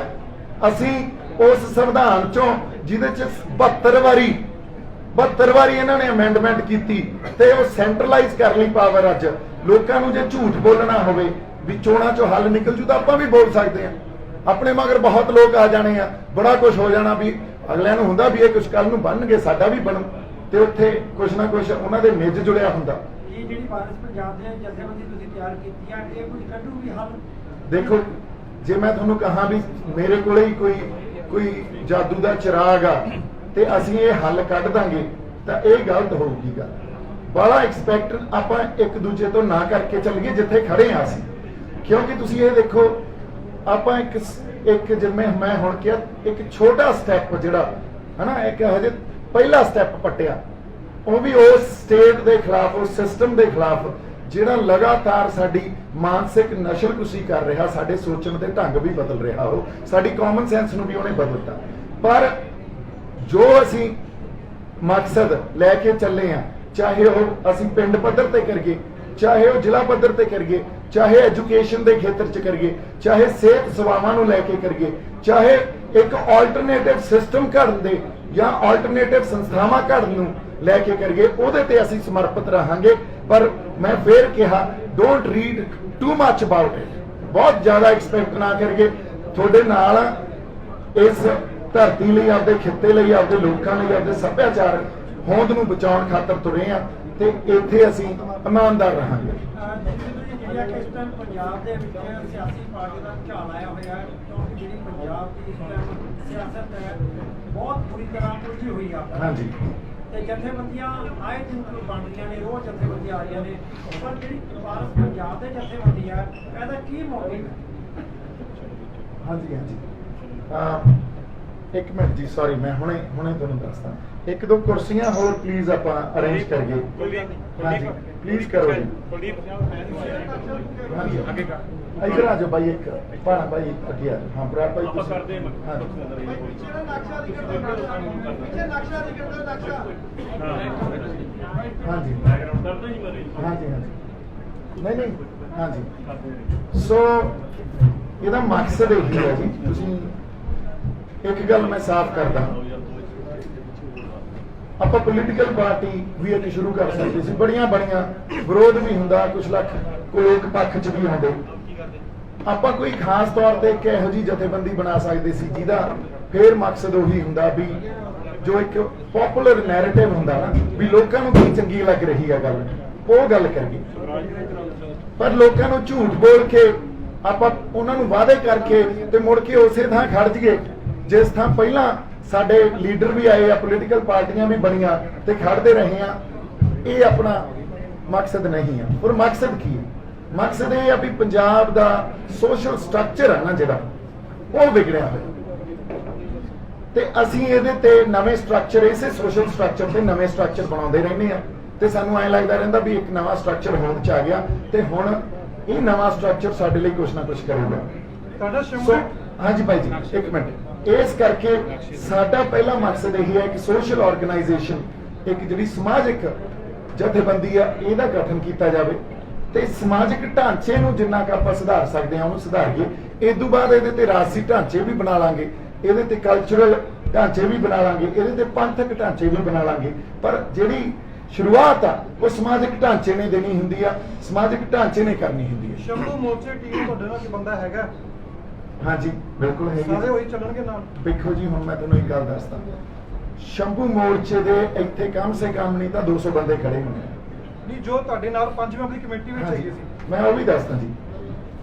असीं उस संविधान चों जिहदे च 72 वारी इन्हां ने अमेंडमेंट कीती ते वो सेंट्रलाइज कर लई पावर। अज लोकां नूं जे झूठ बोलना होवे भी चोणा चो हल निकल जू, तां आपां भी बोल सकदे हां। अपने मगर बहुत लोग आ जाने आ, बड़ा कुछ हो जाना भी अगलिआं नूं हुंदा भी ये कुछ कल नूं बनणगे, साडा भी बनू, ते उत्थे कुछ ना कुछ उन्हां दे निज जुड़िया हुंदा। देखो जे मैं तुहानूं कहां भी मेरे कोले ही कोई जादू दा चिराग आ ते असीं ये हल कढ दांगे तां इह गलत होऊगी। गल बड़ा एक्सपैक्ट आपां एक दूजे तो ना करके चलीए जिथे खड़े हां असीं, क्योंकि तुसीं ये देखो आपां एक जिवें मैं हुण किहा एक छोटा स्टैप जिहड़ा है ना, एक हजे पहला स्टैप पट्टिया, वो भी उस स्टेट के खिलाफ, उस सिस्टम के खिलाफ जिहड़ा लगातार साडी मानसिक नशलकुशी कर रहा, साडे सोचण दे ढंग भी बदल रहा, हो साडी कॉमन सेंस नूं भी उहने बदलता। पर जो असीं मकसद लैके चले हैं, चाहे वह असीं पिंड पद्धर ते करिए, चाहे वह जिला पद्धर ते करिए, चाहे एजुकेशन के खेत्र च करिए, चाहे सेहत सेवावां नूं लैके करिए, चाहे एक आल्टरनेटिव सिस्टम घड़न दे या आल्टरनेटिव संस्थावां घड़न नूं लैके करिए, उहदे ते असीं समर्पित रहांगे। पर मैं फिर कहा don't read too much about it, बहुत ज्यादा एक्सपेक्ट ना करिए। तुहाडे नाल इस धरती लई, आपदे खित्ते लई, आपदे लोकां लई, आपदे सभ्याचार होंद नूं बचाउण खातर तुरे आ ते इत्थे असीं ईमानदार रहांगे। ਪੰਜਾਬ ਦੇ ਵਿੱਚ ਸਿਆਸੀ ਪਾਰਟੀ ਦਾ ਝਾਲ ਆਇਆ ਹੋਇਆ ਹੈ, ਕਿਉਂਕਿ ਜਿਹੜੀ ਪੰਜਾਬ ਦੀ ਸਿਆਸਤ ਹੈ ਬਹੁਤ ਬੁਰੀ ਤਰ੍ਹਾਂ ਉਲਝੀ ਹੋਈ ਆ। ਹਾਂਜੀ, ਤੇ ਜਥੇਬੰਦੀਆਂ ਆਏ ਦਿਨ ਬਣ ਰਹੀਆਂ ਨੇ, ਰੋਜ਼ ਜਥੇਬੰਦੀਆਂ ਆ ਰਹੀਆਂ ਨੇ, ਪਰ ਜਿਹੜੀ ਵਾਰਸ ਪੰਜਾਬ ਦੇ ਜਥੇਬੰਦੀ ਹੈ ਇਹਦਾ ਕੀ ਮੋਟਿਵ ਹੈ? ਹਾਂਜੀ एक मिनट जी, सॉरी मैं हुणे तुहानूं दसदा। एक दो कुर्सियां होर प्लीज आपां अरेंज करिए। हाँ जी प्लीज करो जी। हाँ जी इधर आ जाओ भाई, एक भाणा भाई अगे आ। हाँ भरा भाई हाँ हाँ जी हाँ जी नहीं हाँ जी। सो ਇਹਦਾ मकसद यही है जी, तुसीं एक गल मैं साफ करदा, ਆਪਾਂ पॉलिटिकल पार्टी भी एक शुरू कर सकते सी, बड़ियां विरोध भी हुंदा, कुछ लोग पक्ष च भी आउंदे। ਆਪਾਂ कोई खास तौर ते एक इहो जी जथेबंदी बना सकते सी जिहदा फिर मकसद उही हुंदा भी जो एक पॉपुलर नैरेटिव हुंदा ना भी लोकां नूं की चंगी लग रही है गल, ਉਹ गल करिए। पर लोकां नूं झूठ बोल के ਆਪਾਂ ਉਹਨਾਂ ਨੂੰ ਵਾਅਦੇ ਕਰਕੇ ਤੇ ਮੁੜ ਕੇ ਉਸੇ ਥਾਂ ਖੜ ਜਾਈਏ जिस थां पहला साडे लीडर भी आए, पोलिटिकल पार्टियां भी बनिया ते खड़ते रहे हैं, ये अपना मकसद नहीं है। और मकसद की है? मकसद ये भी पंजाब दा सोशल स्ट्रक्चर है ना जिहड़ा वो विगड़िया होया, ते असीं इहदे ते नवें स्ट्रक्चर, इसे सोशल स्ट्रक्चर ते नवें स्ट्रक्चर बनाउंदे रहने आ, ते सानूं ऐ लगदा रहिंदा भी एक नवां स्ट्रक्चर होंद च आ गया ते हुण ये नवां स्ट्रक्चर साडे लई कुछ ना कुछ करेगा। सो हाँ जी भाई जी एक मिनट, इस करके साडा पहला मकसद यही है कि सोशल ऑर्गेनाइजेशन, एक जिहड़ी समाजिक ਜਥੇਬੰਦੀ ਆ ਇਹਦਾ ਗਠਨ ਕੀਤਾ ਜਾਵੇ ਤੇ ਸਮਾਜਿਕ ਢਾਂਚੇ ਨੂੰ ਜਿੰਨਾ ਕੁ ਆਪਾਂ ਸੁਧਾਰ ਸਕਦੇ ਹਾਂ ਉਹਨੂੰ ਸੁਧਾਰੀਏ। ਇਸ ਤੋਂ ਬਾਅਦ ਇਹਦੇ ਤੇ ਰਾਜਸੀ ਢਾਂਚੇ ਵੀ ਬਣਾ ਲਾਂਗੇ, ਇਹਦੇ ਤੇ ਕਲਚਰਲ ਢਾਂਚੇ ਵੀ ਬਣਾ ਲਾਂਗੇ, ਇਹਦੇ ਤੇ ਪੰਥਕ ਢਾਂਚੇ ਵੀ ਬਣਾ ਲਾਂਗੇ। ਪਰ ਜਿਹੜੀ ਸ਼ੁਰੂਆਤ ਆ ਉਹ ਸਮਾਜਿਕ ਢਾਂਚੇ ਨੇ ਦੇਣੀ ਹੁੰਦੀ ਆ, ਸਮਾਜਿਕ ਢਾਂਚੇ ਨੇ ਕਰਨੀ ਹੁੰਦੀ ਹੈ। ਸ਼ੰਭੂ ਮੋਰਚੇ ਟੀਮ ਤੁਹਾਡੇ ਨਾਲ ਕੀ ਬੰਦਾ ਹੈਗਾ? ਹਾਂਜੀ ਬਿਲਕੁਲ ਹੈਗੀ। ਸਾਰੇ ਉਹੀ ਚੱਲਣਗੇ ਨਾਲ? ਵੇਖੋ ਜੀ, ਹੁਣ ਮੈਂ ਤੁਹਾਨੂੰ ਇੱਕ ਗੱਲ ਦੱਸਦਾ, ਸ਼ੰਭੂ ਮੋਰਚੇ ਦੇ ਇੱਥੇ ਕਮ ਸੇ ਕਮ ਨਹੀਂ ਤਾਂ 200 ਬੰਦੇ ਖੜੇ ਹੁੰਦੇ ਆ। ਨਹੀਂ, ਜੋ ਤੁਹਾਡੇ ਨਾਲ 5 ਮੈਂਬਰੀ ਕਮੇਟੀ ਵਿੱਚ ਹੈਗੀ ਸੀ। ਮੈਂ ਉਹ ਵੀ ਦੱਸਦਾ ਜੀ,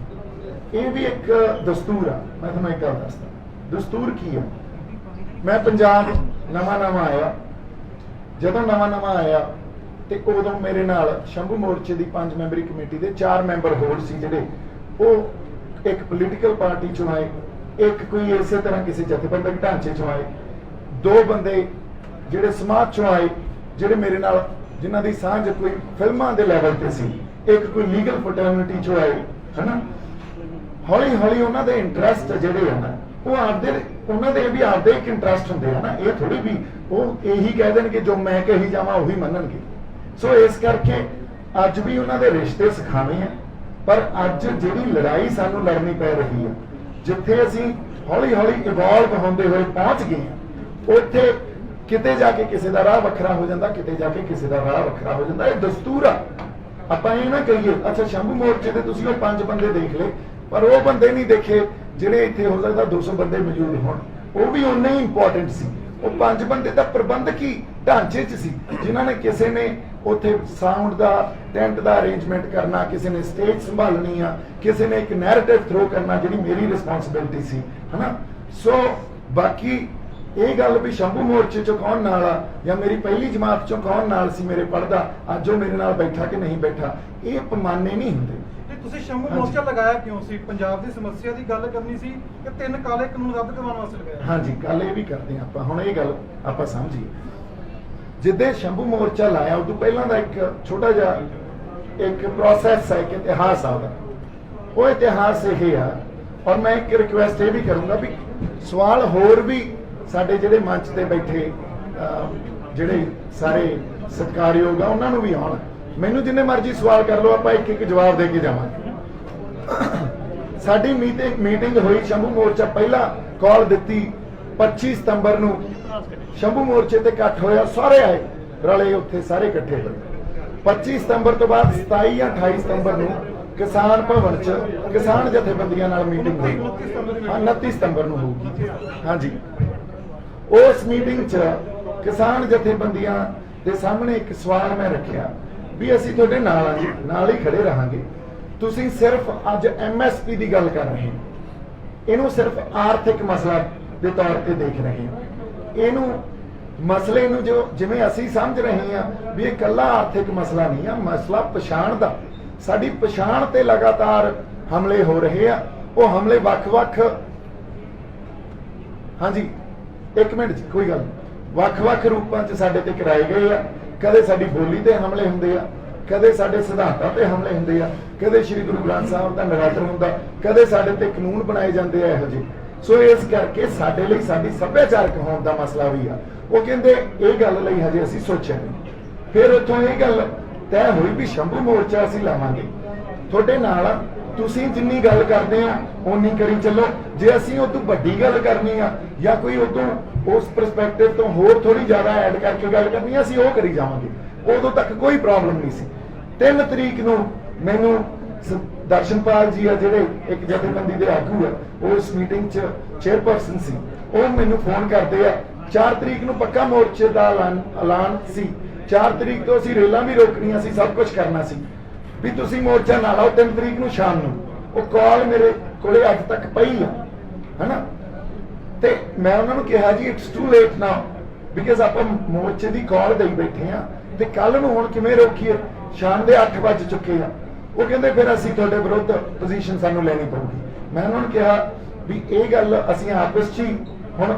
ਇਹ ਵੀ ਇੱਕ ਦਸਤੂਰ ਆ। ਮੈਂ ਤੁਹਾਨੂੰ ਇੱਕ ਗੱਲ ਦੱਸਦਾ, ਦਸਤੂਰ ਕੀ ਆ। ਮੈਂ ਪੰਜਾਬ ਨਵਾਂ ਆਇਆ, ਜਦੋਂ ਨਵਾਂ ਆਇਆ ਤੇ ਉਦੋਂ ਮੇਰੇ ਨਾਲ ਸ਼ੰਭੂ ਮੋਰਚੇ ਦੀ 5 ਮੈਂਬਰੀ ਕਮੇਟੀ ਦੇ 4 ਮੈਂਬਰ ਹੋਰ ਸੀ, ਜਿਹੜੇ ਉਹ ਇੱਕ ਪੋਲੀਟੀਕਲ ਪਾਰਟੀ ਚੋਂ ਆਏ, ਇੱਕ ਕੋਈ ਇਸੇ ਤਰ੍ਹਾਂ ਕਿਸੇ ਜਥੇਬੰਦਕ ਢਾਂਚੇ ਚੋਂ ਆਏ, 2 ਬੰਦੇ ਜਿਹੜੇ ਸਮਾਜ ਚੋਂ ਆਏ, ਜਿਹੜੇ ਮੇਰੇ ਨਾਲ ਜਿਨ੍ਹਾਂ ਦੀ ਸਾਂਝ ਕੋਈ ਫਿਲਮਾਂ ਦੇ ਲੈਵਲ ਤੇ ਸੀ, ਇੱਕ ਕੋਈ ਲੀਗਲ ਫਰਟਰਨਿਟੀ ਚੋਂ ਆਏ, ਹਨਾ। ਹੌਲੀ ਹੌਲੀ ਉਹਨਾਂ ਦੇ ਇੰਟਰਸਟ ਜਿਹੜੇ ਆ ਨਾ, ਉਹ ਉਹਨਾਂ ਦੇ ਵੀ ਆਪਦੇ ਇੱਕ ਇੰਟਰਸਟ ਹੁੰਦੇ ਆ ਨਾ। ਇਹ ਥੋੜੀ ਵੀ ਉਹ ਇਹੀ ਕਹਿ ਦੇਣਗੇ ਜੋ ਮੈਂ ਕਹੀ ਜਾਵਾਂ ਉਹੀ ਮੰਨਣਗੇ। ਸੋ ਇਸ ਕਰਕੇ ਅੱਜ ਵੀ ਉਹਨਾਂ ਦੇ ਰਿਸ਼ਤੇ ਸਿਖਾਵੇਂ ਆ, ਪਰ ਅੱਜ ਜਿਹੜੀ ਲੜਾਈ ਸਾਨੂੰ ਲੜਨੀ ਪੈ ਰਹੀ ਹੈ, ਜਿੱਥੇ ਅਸੀਂ ਹੌਲੀ ਹੌਲੀ ਇਵੋਲਵ ਹੁੰਦੇ ਹੋਏ ਪਹੁੰਚ ਗਏ ਹਾਂ, ਉੱਥੇ ਕਿਤੇ ਜਾ ਕੇ ਕਿਸੇ ਦਾ ਰਾਹ ਵੱਖਰਾ ਹੋ ਜਾਂਦਾ, ਕਿਤੇ ਜਾ ਕੇ ਕਿਸੇ ਦਾ ਰਾਹ ਵੱਖਰਾ ਹੋ ਜਾਂਦਾ। ਇਹ ਦਸਤੂਰ ਆ। ਆਪਾਂ ਇਹ ਨਾ ਕਹੀਏ ਅੱਛਾ ਸ਼ੰਭੂ ਮੋਰਚੇ ਤੇ ਤੁਸੀਂ ਉਹ 5 ਬੰਦੇ ਦੇਖ ਲਏ, ਪਰ ਉਹ ਬੰਦੇ ਨਹੀਂ ਦੇਖੇ ਜਿਹੜੇ ਇੱਥੇ ਹੋ ਸਕਦਾ 200 ਬੰਦੇ ਮੌਜੂਦ ਹੋਣ, ਉਹ ਵੀ ਉਨੇ ਹੀ ਇੰਪੋਰਟੈਂਟ ਸੀ। ਉਹ 5 ਬੰਦੇ ਦਾ ਪ੍ਰਬੰਧਕੀ ਢਾਂਚੇ 'ਚ ਸੀ, ਜਿਨ੍ਹਾਂ ਨੇ ਕਿਸੇ ਨੇ ਉੱਥੇ ਸਾਊਂਡ ਦਾ ਟੈਂਟ ਦਾ ਅਰੇਂਜਮੈਂਟ ਕਰਨਾ, ਕਿਸੇ ਨੇ ਸਟੇਜ ਸੰਭਾਲਣੀ ਆ, ਕਿਸੇ ਨੇ ਇੱਕ ਨੈਰੇਟਿਵ ਥਰੋ ਕਰਨਾ, ਜਿਹੜੀ ਮੇਰੀ ਰਿਸਪੌਂਸਿਬਿਲਿਟੀ ਸੀ, ਹਨਾ। ਸੋ ਬਾਕੀ ਇਹ ਗੱਲ ਵੀ ਸ਼ੰਭੂ ਮੋਰਚੇ ਚੋਂ ਕੌਣ ਨਾਲ ਆ ਜਾਂ ਮੇਰੀ ਪਹਿਲੀ ਜਮਾਤ ਚੋਂ ਕੌਣ ਨਾਲ ਸੀ ਮੇਰੇ ਪੜਦਾ, ਅੱਜ ਉਹ ਮੇਰੇ ਨਾਲ ਬੈਠਾ ਕਿ ਨਹੀਂ ਬੈਠਾ, ਇਹ ਪੈਮਾਨੇ ਨਹੀਂ ਹੁੰਦੇ। ਤੁਸੀਂ ਸ਼ੰਭੂ ਮੋਰਚਾ ਲਗਾਇਆ ਕਿਉਂ ਸੀ? ਪੰਜਾਬ ਦੀ ਸਮੱਸਿਆ ਦੀ ਗੱਲ ਕਰਨੀ ਸੀ ਕਿ 3 ਕਾਲੇ ਕਾਨੂੰਨ ਰੱਦ ਕਰਵਾਉਣ ਵਾਸਤੇ ਲਗਾਇਆ? ਹਾਂਜੀ, ਗੱਲ ਇਹ ਵੀ ਕਰਦੇ ਹਾਂ ਆਪਾਂ। ਹੁਣ ਇਹ ਗੱਲ ਆਪਾਂ ਸਮਝੀਏ, ਜਿੱਦੇ ਸ਼ੰਭੂ ਮੋਰਚਾ ਲਾਇਆ ਉਦੋਂ ਪਹਿਲਾਂ ਦਾ ਇੱਕ ਛੋਟਾ ਜਿਹਾ ਇੱਕ ਪ੍ਰੋਸੈਸ ਹੈ, ਇੱਕ ਇਤਿਹਾਸ ਆ ਉਹਦਾ। ਉਹ ਇਤਿਹਾਸ ਇਹ ਆ, ਔਰ ਮੈਂ ਇੱਕ ਰਿਕੁਐਸਟ ਇਹ ਵੀ ਕਰੂੰਗਾ ਵੀ ਸਵਾਲ ਹੋਰ ਵੀ ਸਾਡੇ ਜਿਹੜੇ ਮੰਚ ਤੇ ਬੈਠੇ ਜਿਹੜੇ ਸਾਰੇ ਸਤਿਕਾਰਯੋਗ ਆ ਉਹਨਾਂ ਨੂੰ ਵੀ ਆਉਣ। ਮੈਨੂੰ ਜਿੰਨੇ ਮਰਜ਼ੀ ਸਵਾਲ ਕਰ ਲਓ, ਆਪਾਂ ਇੱਕ ਜਵਾਬ ਦੇ ਕੇ ਜਾਵਾਂਗੇ। ਸਾਡੀ ਮੀਟਿੰਗ ਹੋਈ, ਸ਼ੰਭੂ ਮੋਰਚਾ ਪਹਿਲਾਂ ਕਾਲ ਦਿੱਤੀ 25 ਸਤੰਬਰ ਨੂੰ ਸ਼ੰਭੂ ਮੋਰਚੇ ਤੇ ਇਕੱਠ ਹੋਇਆ, ਸਾਰੇ ਆਏ ਰਲੇ ਉੱਥੇ, ਸਾਰੇ ਇਕੱਠੇ ਹੋਏ। 25 ਸਤੰਬਰ ਤੋਂ ਬਾਅਦ 27 ਜਾਂ 28 ਸਤੰਬਰ ਨੂੰ ਕਿਸਾਨ ਭਵਨ 'ਚ ਕਿਸਾਨ ਜਥੇਬੰਦੀਆਂ ਨਾਲ ਮੀਟਿੰਗ ਹੋਈ। 29 ਸਤੰਬਰ ਨੂੰ ਹੋਊਗੀ। ਹਾਂਜੀ, ਉਸ ਮੀਟਿੰਗ 'ਚ ਕਿਸਾਨ ਜਥੇਬੰਦੀਆਂ ਦੇ ਸਾਹਮਣੇ ਇੱਕ ਸਵਾਲ ਮੈਂ ਰੱਖਿਆ ਵੀ ਅਸੀਂ ਤੁਹਾਡੇ ਨਾਲ ਆ ਜੀ, ਨਾਲ ਹੀ ਖੜੇ ਰਹਾਂਗੇ। ਤੁਸੀਂ ਸਿਰਫ ਅੱਜ MSP ਦੀ ਗੱਲ ਕਰ ਰਹੇ ਹੋ, ਇਹਨੂੰ ਸਿਰਫ ਆਰਥਿਕ ਮਸਲਾ ਦੇ ਤੌਰ ਤੇ ਦੇਖ ਰਹੇ ਹੋ। ਇਹਨੂੰ ਮਸਲੇ ਨੂੰ ਜੋ ਜਿਵੇਂ ਅਸੀਂ ਸਮਝ ਰਹੇ ਹਾਂ ਵੀ ਇਹ ਇਕੱਲਾ ਆਰਥਿਕ ਮਸਲਾ ਨਹੀਂ ਆ, ਮਸਲਾ ਪਛਾਣ ਦਾ। ਸਾਡੀ ਪਛਾਣ ਤੇ ਲਗਾਤਾਰ ਹਮਲੇ ਹੋ ਰਹੇ ਆ। ਉਹ ਹਮਲੇ ਵੱਖ-ਵੱਖ, ਹਾਂਜੀ ਇੱਕ ਮਿੰਟ ਜੀ, ਕੋਈ ਗੱਲ, ਵੱਖ-ਵੱਖ ਰੂਪਾਂ 'ਚ ਸਾਡੇ ਤੇ ਕਰਾਏ ਗਏ ਆ। ਕਦੇ ਸਾਡੀ ਬੋਲੀ ਤੇ ਹਮਲੇ ਹੁੰਦੇ ਆ, ਕਦੇ ਸਾਡੇ ਸਿਧਾਂਤਾਂ ਤੇ ਹਮਲੇ ਹੁੰਦੇ ਆ, ਕਦੇ ਸ਼੍ਰੀ ਗੁਰੂ ਗ੍ਰੰਥ ਸਾਹਿਬ ਦਾ ਨਿਰਾਦਰ ਹੁੰਦਾ, ਕਦੇ ਸਾਡੇ ਤੇ ਕਾਨੂੰਨ ਬਣਾਏ ਜਾਂਦੇ ਆ ਇਹੋ ਜਿਹੇ। ਸੋ ਇਸ ਕਰਕੇ ਸਾਡੇ ਲਈ ਸਾਡੀ ਸੱਭਿਆਚਾਰਕ ਹੋਣ ਦਾ ਮਸਲਾ ਵੀ ਆ। ਉਹ ਕਹਿੰਦੇ ਇਹ ਗੱਲ ਲਈ ਹਜੇ ਅਸੀਂ ਸੋਚਿਆ ਨਹੀਂ। ਫਿਰ ਉੱਥੋਂ ਇਹ ਗੱਲ ਤੈਅ ਹੋਈ ਵੀ ਸ਼ੰਭੂ ਮੋਰਚਾ ਅਸੀਂ ਲਾਵਾਂਗੇ, ਤੁਹਾਡੇ ਨਾਲ ਤੁਸੀਂ ਜਿੰਨੀ ਗੱਲ ਕਰਦੇ ਆ ਓਨੀ ਕਰੀ ਚੱਲੋ। ਜੇ ਅਸੀਂ ਉਹ ਤੋਂ ਵੱਡੀ ਗੱਲ ਕਰਨੀ ਆ ਜਾਂ ਕੋਈ ਉਦੋਂ ਉਸ ਪਰਸਪੈਕਟਿਵ ਤੋਂ ਹੋਰ ਥੋੜੀ ਜ਼ਿਆਦਾ ਐਡ ਕਰਕੇ ਗੱਲ ਕਰਨੀ ਆ, ਅਸੀਂ ਉਹ ਕਰੀ ਜਾਵਾਂਗੇ। ਉਦੋਂ ਤੱਕ ਕੋਈ ਪ੍ਰੋਬਲਮ ਨਹੀਂ ਸੀ। 3 ਤਰੀਕ ਨੂੰ ਮੈਨੂੰ ਦਰਸ਼ਨਪਾਲ ਜੀ ਆ ਜਿਹੜੇ ਇੱਕ ਜਥੇਬੰਦੀ ਦੇ ਆਗੂ ਆ, ਉਹ ਇਸ ਮੀਟਿੰਗ 'ਚ ਚੇਅਰਪਰਸਨ ਸੀ, ਉਹ ਮੈਨੂੰ ਫੋਨ ਕਰਦੇ ਆ 4 ਤਰੀਕ ਨੂੰ ਪੱਕਾ ਮੋਰਚੇ ਦਾ ਐਲਾਨ ਸੀ। 4 ਤਰੀਕ ਤੋਂ ਅਸੀਂ ਰੇਲਾਂ ਵੀ ਰੋਕਣੀਆਂ ਸੀ, ਸਭ ਕੁਝ ਕਰਨਾ ਸੀ ਵੀ ਤੁਸੀਂ ਮੋਰਚਾ ਨਾ ਲਾਓ 3 ਤਰੀਕ ਨੂੰ ਸ਼ਾਮ ਨੂੰ। ਉਹ ਕਾਲ ਮੇਰੇ ਕੋਲੇ ਅੱਜ ਤੱਕ ਪਈ ਆ, ਹਨਾ। ਤੇ ਮੈਂ ਉਹਨਾਂ ਨੂੰ ਕਿਹਾ ਜੀ it's too late now, because ਆਪਾਂ ਮੋਰਚੇ ਦੀ ਕਾਲ ਦੇਈ ਬੈਠੇ ਆ ਤੇ ਕੱਲ ਨੂੰ ਹੁਣ ਕਿਵੇਂ ਰੋਕੀਏ? ਸ਼ਾਮ ਦੇ 8 ਵੱਜ ਚੁੱਕੇ ਆ। ਉਹ ਕਹਿੰਦੇ ਫਿਰ ਅਸੀਂ ਤੁਹਾਡੇ ਵਿਰੁੱਧ ਪੋਜੀਸ਼ਨ ਸਾਨੂੰ ਲੈਣੀ ਪਊਗੀ। ਮੈਂ ਉਹਨਾਂ ਨੂੰ ਕਿਹਾ ਵੀ ਇਹ ਗੱਲ ਅਸੀਂ ਆਪਸ 'ਚ ਹੀ ਹੁਣ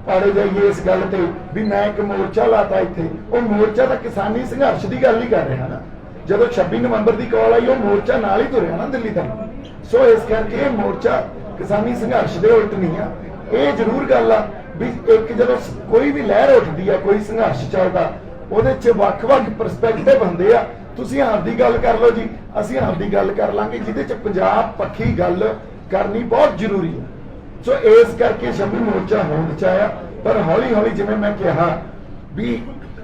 ਪਾੜੇ ਜਾਈਏ ਇਸ ਗੱਲ ਤੇ ਵੀ ਮੈਂ ਇੱਕ ਮੋਰਚਾ ਲਾਤਾ ਇੱਥੇ। ਉਹ ਮੋਰਚਾ ਤਾਂ ਕਿਸਾਨੀ ਸੰਘਰਸ਼ ਦੀ ਗੱਲ ਹੀ ਕਰ ਰਿਹਾ ਨਾ। ਜਦੋਂ 26 ਨਵੰਬਰ ਦੀ ਕਾਲ ਆਈ, ਉਹ ਮੋਰਚਾ ਨਾਲ ਹੀ ਤੁਰਿਆ ਨਾ ਦਿੱਲੀ ਤੱਕ। ਸੋ ਇਸ ਕਰਕੇ ਇਹ ਮੋਰਚਾ ਕਿਸਾਨੀ ਸੰਘਰਸ਼ ਦੇ ਉਲਟ ਨਹੀਂ ਆ। ਇਹ ਜ਼ਰੂਰ ਗੱਲ ਆ ਵੀ ਇੱਕ ਜਦੋਂ ਕੋਈ ਵੀ ਲਹਿਰ ਉੱਠਦੀ ਆ, ਕੋਈ ਸੰਘਰਸ਼ ਚੱਲਦਾ, ਉਹਦੇ 'ਚ ਵੱਖ-ਵੱਖ ਪਰਸਪੈਕਟਿਵ ਹੁੰਦੇ ਆ। ਤੁਸੀਂ ਆਪਦੀ ਗੱਲ ਕਰ ਲਓ ਜੀ, ਅਸੀਂ ਆਪਦੀ ਗੱਲ ਕਰ ਲਾਂਗੇ, ਜਿਹਦੇ 'ਚ ਪੰਜਾਬ ਪੱਖੀ ਗੱਲ ਕਰਨੀ ਬਹੁਤ ਜ਼ਰੂਰੀ ਹੈ। ਸੋ ਇਸ ਕਰਕੇ ਸ਼ੰਭੂ ਮੋਰਚਾ ਹੋਂਦ 'ਚ ਆਇਆ, ਪਰ ਹੌਲੀ ਹੌਲੀ ਜਿਵੇਂ ਮੈਂ ਕਿਹਾ ਵੀ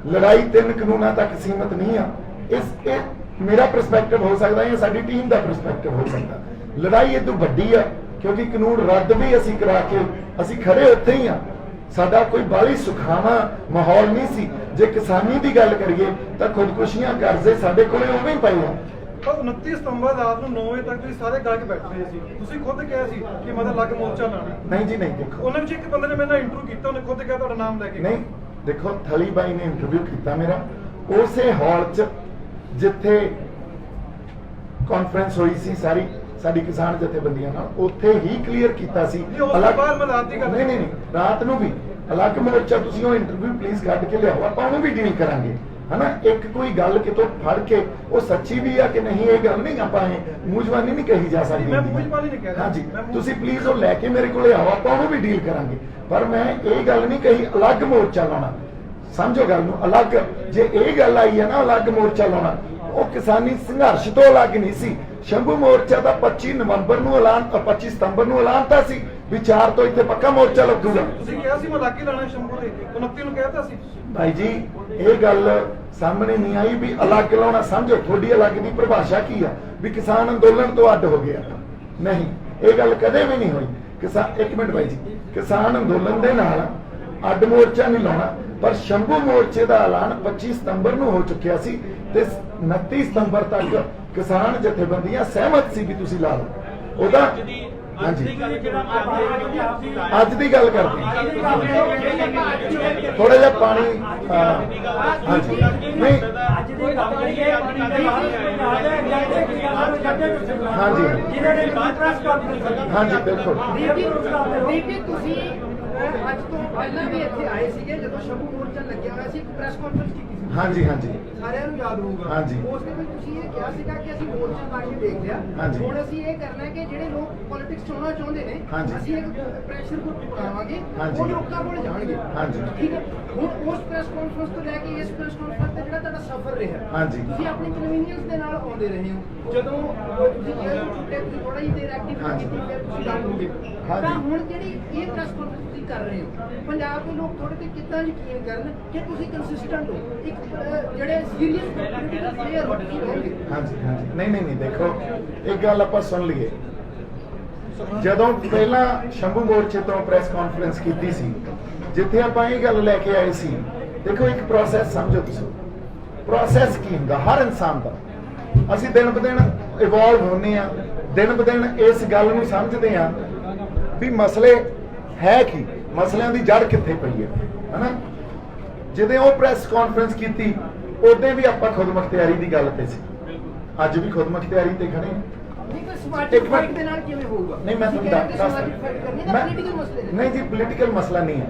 ਲੜਾਈ 3 ਕਾਨੂੰਨਾਂ ਤੱਕ ਸੀਮਤ ਨਹੀਂ ਆ। ਇਹ ਮੇਰਾ ਪਰਸਪੈਕਟਿਵ ਹੋ ਸਕਦਾ ਜਾਂ ਸਾਡੀ ਟੀਮ ਦਾ ਪਰਸਪੈਕਟਿਵ ਹੋ ਸਕਦਾ। ਲੜਾਈ ਇਹ ਤੋਂ ਵੱਡੀ ਆ, ਕਿਉਂਕਿ ਕਾਨੂੰਨ ਰੱਦ ਵੀ ਅਸੀਂ ਕਰਾ ਕੇ ਅਸੀਂ ਖੜੇ ਉੱਥੇ ਹੀ ਆ। ਸਾਡਾ ਕੋਈ ਬਾਹਲੀ ਸੁਖਾਵਾਂ ਮਾਹੌਲ ਨਹੀਂ ਸੀ। ਜੇ ਕਿਸਾਨੀ ਦੀ ਗੱਲ ਕਰੀਏ ਤਾਂ ਖੁਦਕੁਸ਼ੀਆਂ ਕਰਜ਼ੇ ਸਾਡੇ ਕੋਲੇ ਉਵੇਂ ਹੀ ਪਏ ਆ। ਪਰ 29 ਸਤੰਬਰ ਰਾਤ ਨੂੰ 9 ਵਜੇ ਤੱਕ ਤੁਸੀਂ ਸਾਰੇ ਗੱਲ ਕੇ ਬੈਠੇ ਹੋਏ ਸੀ। ਤੁਸੀਂ ਖੁਦ ਕਿਹਾ ਸੀ ਕਿ ਮੈਂ ਤਾਂ ਅਲੱਗ ਮੋਰਚਾ ਲਾਣਾ। ਨਹੀਂ ਜੀ ਨਹੀਂ, ਦੇਖੋ ਉਹਨਾਂ ਵਿੱਚ ਇੱਕ ਬੰਦੇ ਨੇ ਮੇਰੇ ਨਾਲ ਇੰਟਰਵਿਊ ਕੀਤਾ, ਉਹਨੇ ਖੁਦ ਕਿਹਾ ਤੁਹਾਡਾ ਨਾਮ ਲੈ ਕੇ। ਨਹੀਂ ਦੇਖੋ, ਥਲੀ ਬਾਈ ਨੇ ਇੰਟਰਵਿਊ ਕੀਤਾ ਮੇਰਾ ਉਸੇ ਹਾਲ 'ਚ ਜਿੱਥੇ ਕਾਨਫਰੰਸ ਹੋਈ ਸੀ ਸਾਡੀ ਕਿਸਾਨ ਜਥੇਬੰਦੀਆਂ ਨਾਲ, ਉੱਥੇ ਹੀ ਕਲੀਅਰ ਕੀਤਾ ਸੀ। ਨਹੀਂ, ਉਸ ਤੋਂ ਬਾਅਦ ਮੈਂ ਰਾਤ ਦੀ ਗੱਲ ਨਹੀਂ ਰਾਤ ਨੂੰ ਵੀ ਅਲੱਗ ਮੋਰਚਾ ਤੁਸੀਂ ਉਹ ਇੰਟਰਵਿਊ ਪਲੀਜ਼ ਕੱਢ ਕੇ ਲਿਆਓ, ਆਪਾਂ ਉਹਨੂੰ ਵੀ ਡੀਲ ਕਰਾਂਗੇ, ਹਨਾ। ਇੱਕ ਕੋਈ ਗੱਲ ਕਿਤੋਂ ਫੜ ਕੇ ਉਹ ਸੱਚੀ ਵੀ ਆ ਕਿ ਨਹੀਂ, ਇਹ ਗੱਲ ਨਹੀਂ ਆਪਾਂ ਮੂੰਹਜ਼ਬਾਨੀ ਨਹੀਂ ਕਹੀ ਜਾ ਸਕਦੀ। ਮੈਂ ਮੂੰਹਜ਼ਬਾਨੀ ਨਹੀਂ ਕਹਿ ਰਿਹਾ। ਹਾਂਜੀ, ਤੁਸੀਂ ਪਲੀਜ਼ ਉਹ ਲੈ ਕੇ ਮੇਰੇ ਕੋਲੇ ਆਓ, ਆਪਾਂ ਉਹਨੂੰ ਵੀ ਡੀਲ ਕਰਾਂਗੇ। ਪਰ ਮੈਂ ਇਹ ਗੱਲ ਨਹੀਂ ਕਹੀ ਅਲੱਗ ਮੋਰਚਾ ਲਾਉਣਾ, ਸਮਝੋ ਗੱਲ ਨੂੰ। ਅਲੱਗ ਜੇ ਇਹ ਗੱਲ ਆਈ ਹੈ ਨਾ ਅਲੱਗ ਮੋਰਚਾ ਲਾਉਣਾ, ਉਹ ਕਿਸਾਨੀ ਸੰਘਰਸ਼ ਤੋਂ ਅਲੱਗ ਨਹੀਂ ਸੀ। ਸ਼ੰਭੂ ਮੋਰਚਾ ਦਾ 25 ਨਵੰਬਰ ਨੂੰ ਐਲਾਨ, 25 ਸਤੰਬਰ ਨੂੰ ਐਲਾਨ ਤਾਂ ਸੀ ਵੀ 4 ਤੋਂ ਇੱਥੇ ਪੱਕਾ ਮੋਰਚਾ ਲੱਗੂਗਾ। ਤੁਸੀਂ ਕਿਹਾ ਸੀ ਮੈਂ ਅਲੱਗ ਹੀ ਲਾਣਾ ਸ਼ੰਭੂ ਦੇ, 29 ਨੂੰ ਕਹਿਤਾ ਸੀ। ਭਾਈ ਜੀ ਇਹ ਗੱਲ ਸਾਹਮਣੇ ਨਹੀਂ ਆਈ ਵੀ ਅਲੱਗ ਲਾਉਣਾ। ਸਮਝੋ ਤੁਹਾਡੀ ਅਲੱਗ ਦੀ ਪਰਿਭਾਸ਼ਾ ਕੀ ਆ ਵੀ ਕਿਸਾਨ ਅੰਦੋਲਨ ਤੋਂ ਅੱਡ ਹੋ ਗਿਆ। ਨਹੀਂ, ਇਹ ਗੱਲ ਕਦੇ ਵੀ ਨਹੀਂ ਹੋਈ। ਇੱਕ ਮਿੰਟ ਭਾਈ ਜੀ, ਕਿਸਾਨ ਅੰਦੋਲਨ ਦੇ ਨਾਲ ਅੱਡ ਮੋਰਚਾ ਨਹੀਂ ਲਾਉਣਾ, ਪਰ ਸ਼ੰਭੂ ਮੋਰਚੇ ਦਾ ਐਲਾਨ 25 ਸਤੰਬਰ ਨੂੰ ਹੋ ਚੁੱਕਿਆ ਸੀ ਤੇ 29 ਸਤੰਬਰ ਤੱਕ ਕਿਸਾਨ ਜਥੇਬੰਦੀਆਂ ਸਹਿਮਤ ਸੀ ਵੀ ਤੁਸੀਂ ਲਾ ਲਓ ਉਹਦਾ। ਹਾਂਜੀ, ਅੱਜ ਦੀ ਗੱਲ ਕਰਦੇ ਥੋੜਾ ਜਿਹਾ ਪਾਣੀ। ਹਾਂਜੀ ਨਹੀਂ, ਹਾਂਜੀ ਹਾਂਜੀ ਬਿਲਕੁਲ। ਦੀਪੀ ਤੁਸੀਂ ਅੱਜ ਤੋਂ ਪਹਿਲਾਂ ਵੀ ਇੱਥੇ ਆਏ ਸੀਗੇ ਜਦੋਂ ਸ਼ੰਭੂ ਮੋਰਚਾ ਲੱਗਿਆ ਹੋਇਆ ਸੀ, ਇੱਕ ਪ੍ਰੈਸ ਕਾਨਫਰੰਸ ਕੀਤੀ ਸੀ। ਹਾਂਜੀ ਹਾਂਜੀ ਸਾਰਿਆਂ ਨੂੰ ਯਾਦ ਹੋਊਗਾ। ਹਾਂਜੀ। ਉਸ ਦੇ ਵਿੱਚ ਤੁਸੀਂ ਇਹ ਕਿਹਾ ਸੀਗਾ ਕਿ ਅਸੀਂ ਮੋਰਚਾ ਲਾ ਕੇ ਦੇਖ ਲਿਆ, ਹਾਂਜੀ। ਹੁਣ ਅਸੀਂ ਇਹ ਕਰਨਾ ਹੈ ਕਿ ਜਿਹੜੇ ਲੋਕ ਪੋਲਿਟਿਕਸ ਚਾਉਣਾ ਚਾਹੁੰਦੇ ਨੇ, ਹਾਂਜੀ। ਅਸੀਂ ਇੱਕ ਪ੍ਰੈਸ਼ਰ ਗਰੁੱਪ ਬਣਾਵਾਂਗੇ, ਹਾਂਜੀ। ਉਹ ਲੋਕਾਂ ਕੋਲ ਜਾਣਗੇ। ਹਾਂਜੀ। ਠੀਕ ਹੈ। ਹੁਣ ਉਸ ਪ੍ਰੈਸ ਕਾਨਫਰੰਸ ਤੋਂ ਲੈ ਕੇ ਇਸ ਪ੍ਰੈਸ ਕਾਨਫਰੰਸ ਤੇ ਜਿਹੜਾ ਤੁਹਾਡਾ ਸਫ਼ਰ ਰਿਹਾ, ਹਾਂਜੀ। ਤੁਸੀਂ ਆਪਣੀ ਕਨਵੀਨੀਅੰਸ ਦੇ ਨਾਲ ਆਉਂਦੇ ਰਹੇ ਹੋ। ਜਦੋਂ ਤੁਸੀਂ ਜੇਲ੍ਹ ਤੋਂ ਛੁੱਟੇ, ਤੁਸੀਂ ਥੋੜਾ ਜਿਹੀ ਦੇਰ ਐਕਟਿਵਿਟੀ ਹਾਂਜੀ। ਕੀਤੀ, ਫਿਰ ਤੁਸੀਂ ਗੱਲ ਹੋ ਗਏ। ਹਾਂਜੀ। ਤਾਂ ਹੁਣ ਜਿਹੜੀ ਇਹ ਪ੍ਰੈਸ ਕਾਨਫਰੰਸ ਤੁਸੀਂ ਕਰ ਰਹੇ ਹੋ, ਪੰਜਾਬ ਦੇ ਲੋਕ ਤੁਹਾਡੇ ਤੇ ਕਿੱਦਾਂ ਯਕੀਨ ਕਰਨ ਕਿ ਤੁਸੀਂ ਕੰਸਿਸਟੈਂਟ ਹੋ, ਇੱਕ ਜਿਹੜੇ ਸੀਰੀਅਸ ਪਲੇਅਰ ਹੋ ਤੁਸੀਂ ਰਹੋਗੇ। ਹਾਂਜੀ ਹਾਂਜੀ ਨਹੀਂ ਦੇਖੋ, ਇੱਕ ਗੱਲ ਆਪਾਂ ਸੁਣ ਲਈਏ। ਜਦੋਂ ਪਹਿਲਾਂ ਸ਼ੰਭੂ ਮੋਰਚੇ ਤੋਂ ਪ੍ਰੈਸ ਕਾਨਫਰੰਸ ਕੀਤੀ ਸੀ, ਜਿੱਥੇ ਆਪਾਂ ਇਹ ਗੱਲ ਲੈ ਕੇ ਆਏ ਸੀ, ਦੇਖੋ ਇੱਕ ਪ੍ਰੋਸੈਸ ਸਮਝੋ ਤੁਸੀਂ। ਪ੍ਰੋਸੈਸ ਕੀ ਹੁੰਦਾ ਹਰ ਇਨਸਾਨ ਦਾ। ਅਸੀਂ ਦਿਨ ਬ ਦਿਨ ਇਵੋਲਵ ਹੁੰਦੇ ਆ, ਦਿਨ ਬ ਦਿਨ ਇਸ ਗੱਲ ਨੂੰ ਸਮਝਦੇ ਆ ਵੀ ਮਸਲੇ ਹੈ ਕੀ, ਮਸਲਿਆਂ ਦੀ ਜੜ ਕਿੱਥੇ ਪਈ ਹੈ, ਹਨਾ। ਜਦੋਂ ਉਹ ਪ੍ਰੈਸ ਕਾਨਫਰੰਸ ਕੀਤੀ ਉਦੋਂ ਵੀ ਆਪਾਂ ਖੁਦ ਮੁਖਤਿਆਰੀ ਦੀ ਗੱਲ ਤੇ ਸੀ, ਅੱਜ ਵੀ ਖੁਦ ਮੁਖਤਿਆਰੀ ਤੇ ਖੜੇ ਹਾਂ। ਨਹੀਂ ਕੋਈ ਸਮਾਜਿਕ ਫਾਈਟ ਦੇ ਨਾਲ ਕਿਵੇਂ ਹੋਊਗਾ? ਨਹੀਂ ਮੈਂ ਤੁਹਾਨੂੰ ਦੱਸਦਾ ਪੋਲੀਟੀਕਲ ਮਸਲੇ ਨਹੀਂ ਜੀ, ਪੋਲੀਟੀਕਲ ਮਸਲਾ ਨਹੀਂ ਹੈ।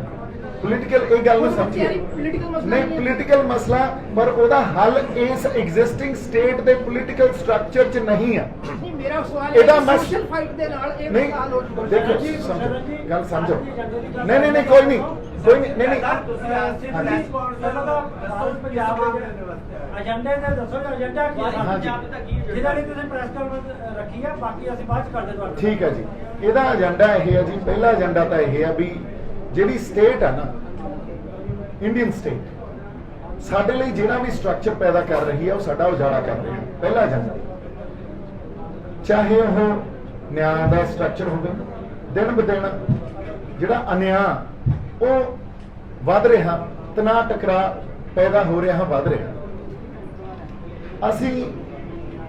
ਪੋਲੀਟੀਕਲ ਇਹ ਗੱਲ ਨੂੰ ਸਮਝੀਏ, ਪੋਲੀਟੀਕਲ ਮਸਲਾ ਨਹੀਂ ਪੋਲੀਟੀਕਲ ਮਸਲਾ, ਪਰ ਉਹਦਾ ਹੱਲ ਇਸ ਐਗਜ਼ਿਸਟਿੰਗ ਸਟੇਟ ਦੇ ਪੋਲੀਟੀਕਲ ਸਟਰਕਚਰ 'ਚ ਨਹੀਂ ਹੈ। ਨਹੀਂ, ਮੇਰਾ ਸਵਾਲ ਇਹਦਾ ਹੈ ਸੋਸ਼ਲ ਫਾਈਟ ਦੇ ਨਾਲ ਇਹ ਨਹੀਂ ਮਸਲਾ ਹੋ ਜੂਗਾ। ਦੇਖੋ ਸਮਝੋ ਗੱਲ ਸਮਝੋ। ਨਹੀਂ ਕੋਈ ਨਹੀਂ ਏਜੰਡੇ ਤੇ ਦੱਸੋ ਏਜੰਡਾ ਕੀ ਹੈ? ਹਾਂਜੀ। ਜਿਹਦਾ ਲਈ ਤੁਸੀਂ ਪ੍ਰੈਸ ਕਾਨਫਰੰਸ ਰੱਖੀ ਹੈ, ਬਾਕੀ ਅਸੀਂ ਬਾਅਦ ਚ ਕਰਦੇ ਤੁਹਾਨੂੰ। ਠੀਕ ਹੈ ਜੀ, ਇਹਦਾ ਏਜੰਡਾ ਇਹ ਹੈ ਜੀ। ਪਹਿਲਾ ਏਜੰਡਾ ਤਾਂ ਇਹ ਹੈ ਵੀ ਜਿਹੜੀ ਸਟੇਟ ਹੈ ਨਾ, ਇੰਡੀਅਨ ਸਟੇਟ ਸਾਡੇ ਲਈ ਜਿਹੜਾ ਵੀ ਸਟਰਕਚਰ ਪੈਦਾ ਕਰ ਰਹੀ ਹੈ ਉਹ ਸਾਡਾ ਉਜਾੜਾ ਕਰ ਰਹੀ ਹੈ। ਪਹਿਲਾ ਏਜੰਡਾ, ਚਾਹੇ ਉਹ ਨਿਆਂ ਦਾ ਸਟਰਕਚਰ ਹੋਵੇ, ਦਿਨ ਬ ਦਿਨ ਜਿਹੜਾ ਅਨਿਆਂ ਉਹ ਵੱਧ ਰਿਹਾ, ਤਣਾਅ ਟਕਰਾਅ ਪੈਦਾ ਹੋ ਰਿਹਾ, ਵੱਧ ਰਿਹਾ। ਅਸੀਂ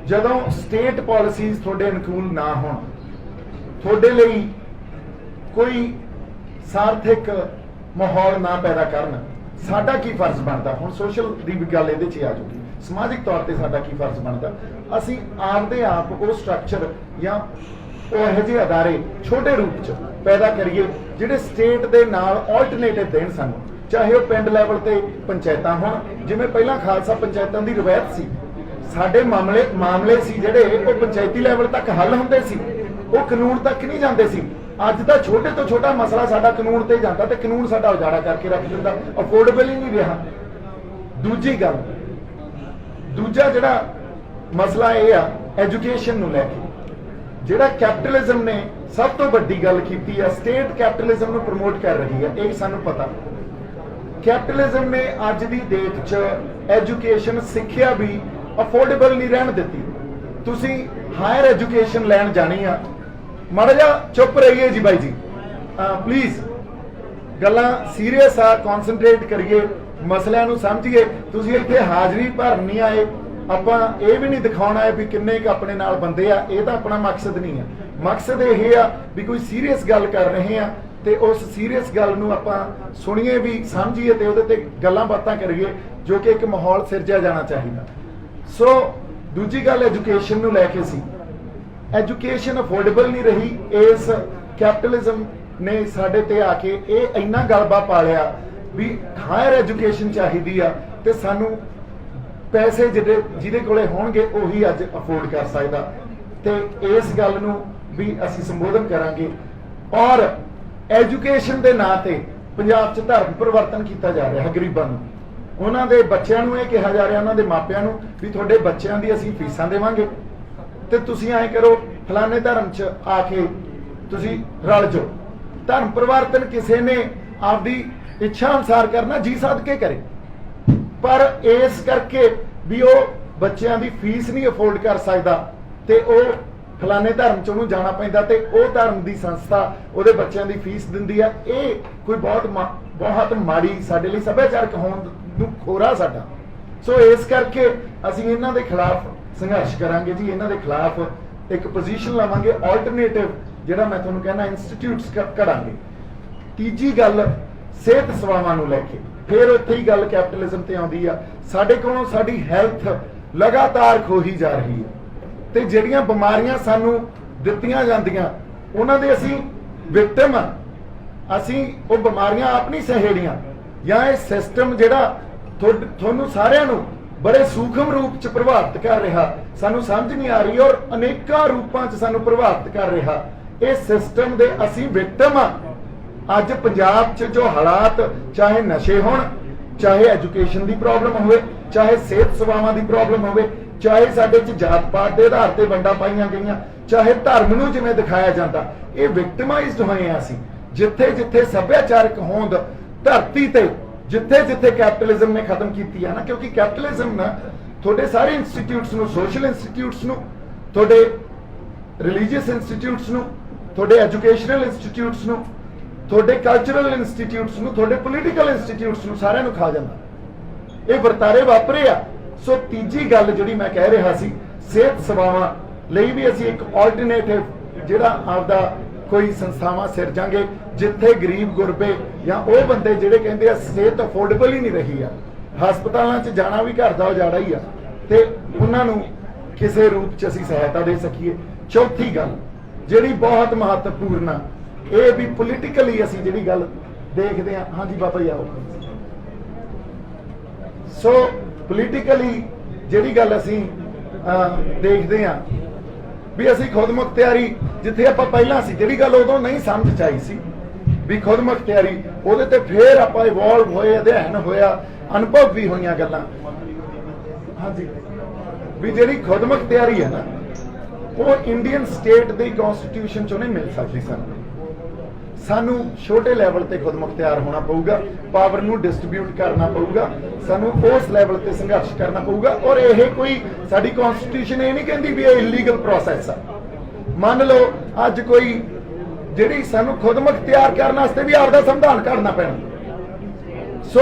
ਜਦੋਂ ਸਟੇਟ ਪਾਲਿਸੀਜ਼ ਤੁਹਾਡੇ ਅਨੁਕੂਲ ਨਾ ਹੋਣ, ਤੁਹਾਡੇ ਲਈ ਕੋਈ ਸਾਰਥਿਕ ਮਾਹੌਲ ਨਾ ਪੈਦਾ ਕਰਨ, ਸਾਡਾ ਕੀ ਫਰਜ਼ ਬਣਦਾ? ਹੁਣ ਸੋਸ਼ਲ ਦੀ ਵੀ ਗੱਲ ਇਹਦੇ 'ਚ ਆ ਜੂਗੀ। ਸਮਾਜਿਕ ਤੌਰ ਤੇ ਸਾਡਾ ਕੀ ਫਰਜ਼ ਬਣਦਾ? ਅਸੀਂ ਆਪਦੇ ਆਪ ਉਹ ਸਟਰਕਚਰ ਜਾਂ ਉਹ ਇਹੋ ਜਿਹੇ ਅਦਾਰੇ ਛੋਟੇ ਰੂਪ 'ਚ ਪੈਦਾ ਕਰੀਏ ਜਿਹੜੇ ਸਟੇਟ ਦੇ ਨਾਲ ਆਲਟਰਨੇਟਿਵ ਦੇਣ ਸਾਨੂੰ। ਚਾਹੇ ਉਹ ਪਿੰਡ ਲੈਵਲ ਤੇ ਪੰਚਾਇਤਾਂ ਹੋਣ, ਜਿਵੇਂ ਪਹਿਲਾਂ ਖਾਲਸਾ ਪੰਚਾਇਤਾਂ ਦੀ ਰਵਾਇਤ ਸੀ। ਸਾਡੇ ਮਾਮਲੇ ਸੀ ਜਿਹੜੇ ਉਹ ਪੰਚਾਇਤੀ ਲੈਵਲ ਤੱਕ ਹੱਲ ਹੁੰਦੇ ਸੀ, ਉਹ ਕਾਨੂੰਨ ਤੱਕ ਨਹੀਂ ਜਾਂਦੇ ਸੀ। ਅੱਜ ਤਾਂ ਛੋਟੇ ਤੋਂ ਛੋਟਾ ਮਸਲਾ ਸਾਡਾ ਕਾਨੂੰਨ ਤੇ ਜਾਂਦਾ ਤੇ ਕਾਨੂੰਨ ਸਾਡਾ ਉਜਾੜਾ ਕਰਕੇ ਰੱਖ ਦਿੰਦਾ। ਅਫੋਰਡੇਬਲ ਹੀ ਨਹੀਂ ਰਿਹਾ। ਦੂਜਾ ਜਿਹੜਾ ਮਸਲਾ ਇਹ ਆ ਐਜੂਕੇਸ਼ਨ ਨੂੰ ਲੈ ਕੇ, ਜਿਹੜਾ ਕੈਪੀਟਲਿਜ਼ਮ ਨੇ ਸਭ ਤੋਂ ਵੱਡੀ ਗੱਲ ਕੀਤੀ ਆ, ਸਟੇਟ ਕੈਪੀਟਲਿਜ਼ਮ ਨੂੰ ਪ੍ਰਮੋਟ ਕਰ ਰਹੀ ਹੈ, ਇਹ ਸਾਨੂੰ ਪਤਾ। ਕੈਪੀਟਲਿਜ਼ਮ ਨੇ ਅੱਜ ਦੀ ਡੇਟ 'ਚ ਐਜੂਕੇਸ਼ਨ, ਸਿੱਖਿਆ ਵੀ ਅਫੋਰਡੇਬਲ ਨਹੀਂ ਰਹਿਣ ਦਿੱਤੀ। ਤੁਸੀਂ ਹਾਇਰ ਐਜੂਕੇਸ਼ਨ ਲੈਣ ਜਾਣੀ ਆ, ਮਾੜਾ ਜਿਹਾ ਚੁੱਪ ਰਹੀਏ ਜੀ ਬਾਈ ਜੀ, ਪਲੀਜ਼ ਗੱਲਾਂ ਸੀਰੀਅਸ ਆ, ਕਨਸੈਂਟਰੇਟ ਕਰੀਏ, ਮਸਲਿਆਂ ਨੂੰ ਸਮਝੀਏ। ਤੁਸੀਂ ਇੱਥੇ ਹਾਜ਼ਰੀ ਭਰਨ ਨਹੀਂ ਆਏ, ਆਪਾਂ ਇਹ ਵੀ ਨਹੀਂ ਦਿਖਾਉਣਾ ਹੈ ਵੀ ਕਿੰਨੇ ਕੁ ਆਪਣੇ ਨਾਲ ਬੰਦੇ ਆ, ਇਹ ਤਾਂ ਆਪਣਾ ਮਕਸਦ ਨਹੀਂ ਆ। ਮਕਸਦ ਇਹ ਆ ਵੀ ਕੋਈ ਸੀਰੀਅਸ ਗੱਲ ਕਰ ਰਹੇ ਆ ਤੇ ਉਸ ਸੀਰੀਅਸ ਗੱਲ ਨੂੰ ਆਪਾਂ ਸੁਣੀਏ ਵੀ, ਸਮਝੀਏ ਤੇ ਉਹਦੇ ਤੇ ਗੱਲਾਂ ਬਾਤਾਂ ਕਰੀਏ, ਜੋ ਕਿ ਇੱਕ ਮਾਹੌਲ ਸਿਰਜਿਆ ਜਾਣਾ ਚਾਹੀਦਾ। ਸੋ ਦੂਜੀ ਗੱਲ ਐਜੂਕੇਸ਼ਨ ਨੂੰ ਲੈ ਕੇ ਸੀ। ਐਜੂਕੇਸ਼ਨ ਅਫੋਰਡੇਬਲ ਨਹੀਂ ਰਹੀ। ਇਸ ਕੈਪੀਟਲਿਜ਼ਮ ਨੇ ਸਾਡੇ ਤੇ ਆ ਕੇ ਇਹ ਇੰਨਾ ਗਲਬਾ ਪਾ ਲਿਆ ਵੀ ਹਾਇਰ ਐਜੂਕੇਸ਼ਨ ਚਾਹੀਦੀ ਆ ਤੇ ਸਾਨੂੰ ਪੈਸੇ ਜਿਹਦੇ ਕੋਲੇ ਹੋਣਗੇ ਉਹੀ ਅੱਜ ਅਫੋਰਡ ਕਰ ਸਕਦਾ, ਤੇ ਇਸ ਗੱਲ ਨੂੰ ਵੀ ਅਸੀਂ ਸੰਬੋਧਨ ਕਰਾਂਗੇ। ਔਰ ਐਜੂਕੇਸ਼ਨ ਦੇ ਨਾਂ ਤੇ ਪੰਜਾਬ 'ਚ ਧਰਮ ਪਰਿਵਰਤਨ ਕੀਤਾ ਜਾ ਰਿਹਾ ਗਰੀਬਾਂ ਨੂੰ, ਉਹਨਾਂ ਦੇ ਬੱਚਿਆਂ ਨੂੰ ਇਹ ਕਿਹਾ ਜਾ ਰਿਹਾ, ਉਹਨਾਂ ਦੇ ਮਾਪਿਆਂ ਨੂੰ ਵੀ ਤੁਹਾਡੇ ਬੱਚਿਆਂ ਦੀ ਅਸੀਂ ਫੀਸਾਂ ਦੇਵਾਂਗੇ ਤੇ ਤੁਸੀਂ ਐਂ ਕਰੋ, ਫਲਾਣੇ ਧਰਮ 'ਚ ਆ ਕੇ ਤੁਸੀਂ ਰਲ ਜਾਓ। ਧਰਮ ਪਰਿਵਰਤਨ ਕਿਸੇ ਨੇ ਆਪਦੀ ਇੱਛਾ ਅਨੁਸਾਰ ਕਰਨਾ, ਜੀ ਸਦਕੇ ਕਰੇ, ਪਰ ਇਸ ਕਰਕੇ ਵੀ ਉਹ ਬੱਚਿਆਂ ਦੀ ਫੀਸ ਨਹੀਂ ਅਫੋਰਡ ਕਰ ਸਕਦਾ ਤੇ ਉਹ ਫਲਾਣੇ ਧਰਮ 'ਚ ਉਹਨੂੰ ਜਾਣਾ ਪੈਂਦਾ ਤੇ ਉਹ ਧਰਮ ਦੀ ਸੰਸਥਾ ਉਹਦੇ ਬੱਚਿਆਂ ਦੀ ਫੀਸ ਦਿੰਦੀ ਆ। ਇਹ ਕੋਈ ਬਹੁਤ ਮਾੜੀ, ਸਾਡੇ ਲਈ ਸੱਭਿਆਚਾਰਕ ਹੋਂਦ ਨੂੰ ਖੋਰਾ ਸਾਡਾ। ਸੋ ਇਸ ਕਰਕੇ ਅਸੀਂ ਇਹਨਾਂ ਦੇ ਖਿਲਾਫ ਸੰਘਰਸ਼ ਕਰਾਂਗੇ ਜੀ, ਇਹਨਾਂ ਦੇ ਖਿਲਾਫ ਇੱਕ ਪੋਜੀਸ਼ਨ ਲਵਾਂਗੇ, ਆਲਟਰਨੇਟਿਵ ਜਿਹੜਾ ਮੈਂ ਤੁਹਾਨੂੰ ਕਹਿੰਦਾ ਇੰਸਟੀਚਿਊਟਸ ਕਰਾਂਗੇ। ਤੀਜੀ ਗੱਲ ਸਿਹਤ ਸੇਵਾਵਾਂ ਨੂੰ ਲੈ ਕੇ, ਫਿਰ ਉੱਥੇ ਹੀ ਗੱਲ ਕੈਪੀਟਲਿਜ਼ਮ ਤੇ ਆਉਂਦੀ ਆ। ਸਾਡੇ ਕੋਲੋਂ ਸਾਡੀ ਹੈਲਥ ਲਗਾਤਾਰ ਖੋਹੀ ਜਾ ਰਹੀ ਹੈ ਤੇ ਜਿਹੜੀਆਂ ਬਿਮਾਰੀਆਂ ਸਾਨੂੰ ਦਿੱਤੀਆਂ ਜਾਂਦੀਆਂ ਉਹਨਾਂ ਦੇ ਅਸੀਂ ਵਿਕਟਮ ਆ। ਅਸੀਂ ਉਹ ਬਿਮਾਰੀਆਂ ਆਪ ਨਹੀਂ ਸਹੇੜੀਆਂ, ਜਾਂ ਇਹ ਸਿਸਟਮ ਜਿਹੜਾ ਤੁਹਾਨੂੰ ਸਾਰਿਆਂ ਨੂੰ ਬੜੇ ਸੂਖਮ ਰੂਪ 'ਚ ਪ੍ਰਭਾਵਿਤ ਕਰ ਰਿਹਾ, ਸਾਨੂੰ ਸਮਝ ਨਹੀਂ ਆ ਰਹੀ, ਔਰ ਅਨੇਕਾਂ ਰੂਪਾਂ 'ਚ ਸਾਨੂੰ ਪ੍ਰਭਾਵਿਤ ਕਰ ਰਿਹਾ। ਇਹ ਸਿਸਟਮ ਦੇ ਅਸੀਂ ਵਿਕਟਮ ਆ। ਅੱਜ ਪੰਜਾਬ 'ਚ ਜੋ ਹਾਲਾਤ, ਚਾਹੇ ਨਸ਼ੇ ਹੋਣ, ਚਾਹੇ ਐਜੂਕੇਸ਼ਨ ਦੀ ਪ੍ਰੋਬਲਮ ਹੋਵੇ, ਚਾਹੇ ਸਿਹਤ ਸੇਵਾਵਾਂ ਦੀ ਪ੍ਰੋਬਲਮ ਹੋਵੇ, ਚਾਹੇ ਸਾਡੇ 'ਚ ਜਾਤ ਪਾਤ ਦੇ ਆਧਾਰ ਤੇ ਵੰਡਾਂ ਪਾਈਆਂ ਗਈਆਂ, ਚਾਹੇ ਧਰਮ ਨੂੰ ਜਿਵੇਂ ਦਿਖਾਇਆ ਜਾਂਦਾ, ਇਹ ਵਿਕਟਮਾਈਜ਼ਡ ਹੋਏ ਆ ਅਸੀਂ। ਜਿੱਥੇ ਜਿੱਥੇ ਸੱਭਿਆਚਾਰਕ ਹੋਂਦ ਧਰਤੀ ਤੇ, ਜਿੱਥੇ ਜਿੱਥੇ ਕੈਪੀਟਲਿਜ਼ਮ ਨੇ ਖਤਮ ਕੀਤੀ ਹੈ ਨਾ, ਕਿਉਂਕਿ ਕੈਪੀਟਲਿਜ਼ਮ ਨਾ ਤੁਹਾਡੇ ਸਾਰੇ ਇੰਸਟੀਚਿਊਟਸ ਨੂੰ, ਸੋਸ਼ਲ ਇੰਸਟੀਚਿਊਟਸ ਨੂੰ, ਤੁਹਾਡੇ ਰਿਲੀਜੀਅਸ ਇੰਸਟੀਚਿਊਟਸ ਨੂੰ, ਤੁਹਾਡੇ ਐਜੂਕੇਸ਼ਨਲ ਇੰਸਟੀਚਿਊਟਸ ਨੂੰ, ਤੁਹਾਡੇ ਕਲਚਰਲ ਇੰਸਟੀਚਿਊਟਸ ਨੂੰ, ਤੁਹਾਡੇ ਪੋਲੀਟੀਕਲ ਇੰਸਟੀਚਿਊਟਸ ਨੂੰ, ਸਾਰਿਆਂ ਨੂੰ ਖਾ ਜਾਂਦਾ। ਇਹ ਵਰਤਾਰੇ ਵਾਪਰੇ ਆ। ਸੋ ਤੀਜੀ ਗੱਲ ਜਿਹੜੀ ਮੈਂ ਕਹਿ ਰਿਹਾ ਸੀ, ਸਿਹਤ ਸੇਵਾਵਾਂ ਲਈ ਵੀ ਅਸੀਂ ਇੱਕ ਆਲਟਰਨੇਟਿਵ ਜਿਹੜਾ ਆਪਦਾ ਕੋਈ ਸੰਸਥਾਵਾਂ ਸਿਰਜਾਂਗੇ, ਜਿੱਥੇ ਗਰੀਬ ਗੁਰਬੇ ਜਾਂ ਉਹ ਬੰਦੇ ਜਿਹੜੇ ਕਹਿੰਦੇ ਆ ਸਿਹਤ ਅਫੋਰਡੇਬਲ ਹੀ ਨਹੀਂ ਰਹੀ ਆ, ਹਸਪਤਾਲਾਂ 'ਚ ਜਾਣਾ ਵੀ ਘਰ ਦਾ ਉਜਾੜਾ ਹੀ ਆ, ਤੇ ਉਹਨਾਂ ਨੂੰ ਕਿਸੇ ਰੂਪ 'ਚ ਅਸੀਂ ਸਹਾਇਤਾ ਦੇ ਸਕੀਏ। ਚੌਥੀ ਗੱਲ ਜਿਹੜੀ ਬਹੁਤ ਮਹੱਤਵਪੂਰਨ ਆ, ਇਹ ਵੀ ਪੋਲੀਟੀਕਲੀ ਅਸੀਂ ਜਿਹੜੀ ਗੱਲ ਦੇਖਦੇ ਆ। ਹਾਂਜੀ ਬਾਬਾ ਜੀ ਆਓ। ਸੋ ਪੋਲੀਟੀਕਲੀ ਜਿਹੜੀ ਗੱਲ ਅਸੀਂ ਦੇਖਦੇ ਆ ਵੀ ਅਸੀਂ ਖੁਦ ਮੁਖਤਿਆਰੀ, ਜਿੱਥੇ ਆਪਾਂ ਪਹਿਲਾਂ ਸੀ, ਜਿਹੜੀ ਗੱਲ ਉਦੋਂ ਨਹੀਂ ਸਮਝ 'ਚ ਆਈ ਸੀ ਵੀ ਖੁਦ ਮੁਖਤਿਆਰੀ, ਉਹਦੇ ਤੇ ਫੇਰ ਆਪਾਂ ਇਵੋਲਵ ਹੋਏ, ਅਧਿਐਨ ਹੋਇਆ, ਅਨੁਭਵ ਵੀ ਹੋਈਆਂ ਗੱਲਾਂ। ਹਾਂਜੀ, ਵੀ ਜਿਹੜੀ ਖੁਦ ਮੁਖਤਿਆਰੀ ਹੈ ਨਾ, ਉਹ ਇੰਡੀਅਨ ਸਟੇਟ ਦੀ ਕਨਸਟੀਟਿਊਸ਼ਨ 'ਚੋਂ ਨਹੀਂ ਮਿਲ ਸਕਦੀ। ਸਾਨੂੰ ਛੋਟੇ ਲੈਵਲ ਤੇ ਖੁਦ ਮੁਖਤਿਆਰ ਹੋਣਾ ਪਊਗਾ, ਪਾਵਰ ਨੂੰ ਡਿਸਟ੍ਰੀਬਿਊਟ ਕਰਨਾ ਪਊਗਾ, ਸਾਨੂੰ ਉਸ ਲੈਵਲ ਤੇ ਸੰਘਰਸ਼ ਕਰਨਾ ਪਊਗਾ। ਔਰ ਇਹ ਕੋਈ ਸਾਡੀ ਕਨਸਟੀਟਿਊਸ਼ਨ ਇਹ ਨਹੀਂ ਕਹਿੰਦੀ ਵੀ ਇਹ ਇਲੀਗਲ ਪ੍ਰੋਸੈਸ ਆ। ਮੰਨ ਲਓ ਅੱਜ ਕੋਈ ਜਿਹੜੀ ਸਾਨੂੰ ਖੁਦ ਮੁਖਤਿਆਰ ਕਰਨ ਵਾਸਤੇ ਵੀ ਆਪਦਾ ਸੰਵਿਧਾਨ ਘੜਨਾ ਪੈਣਾ। ਸੋ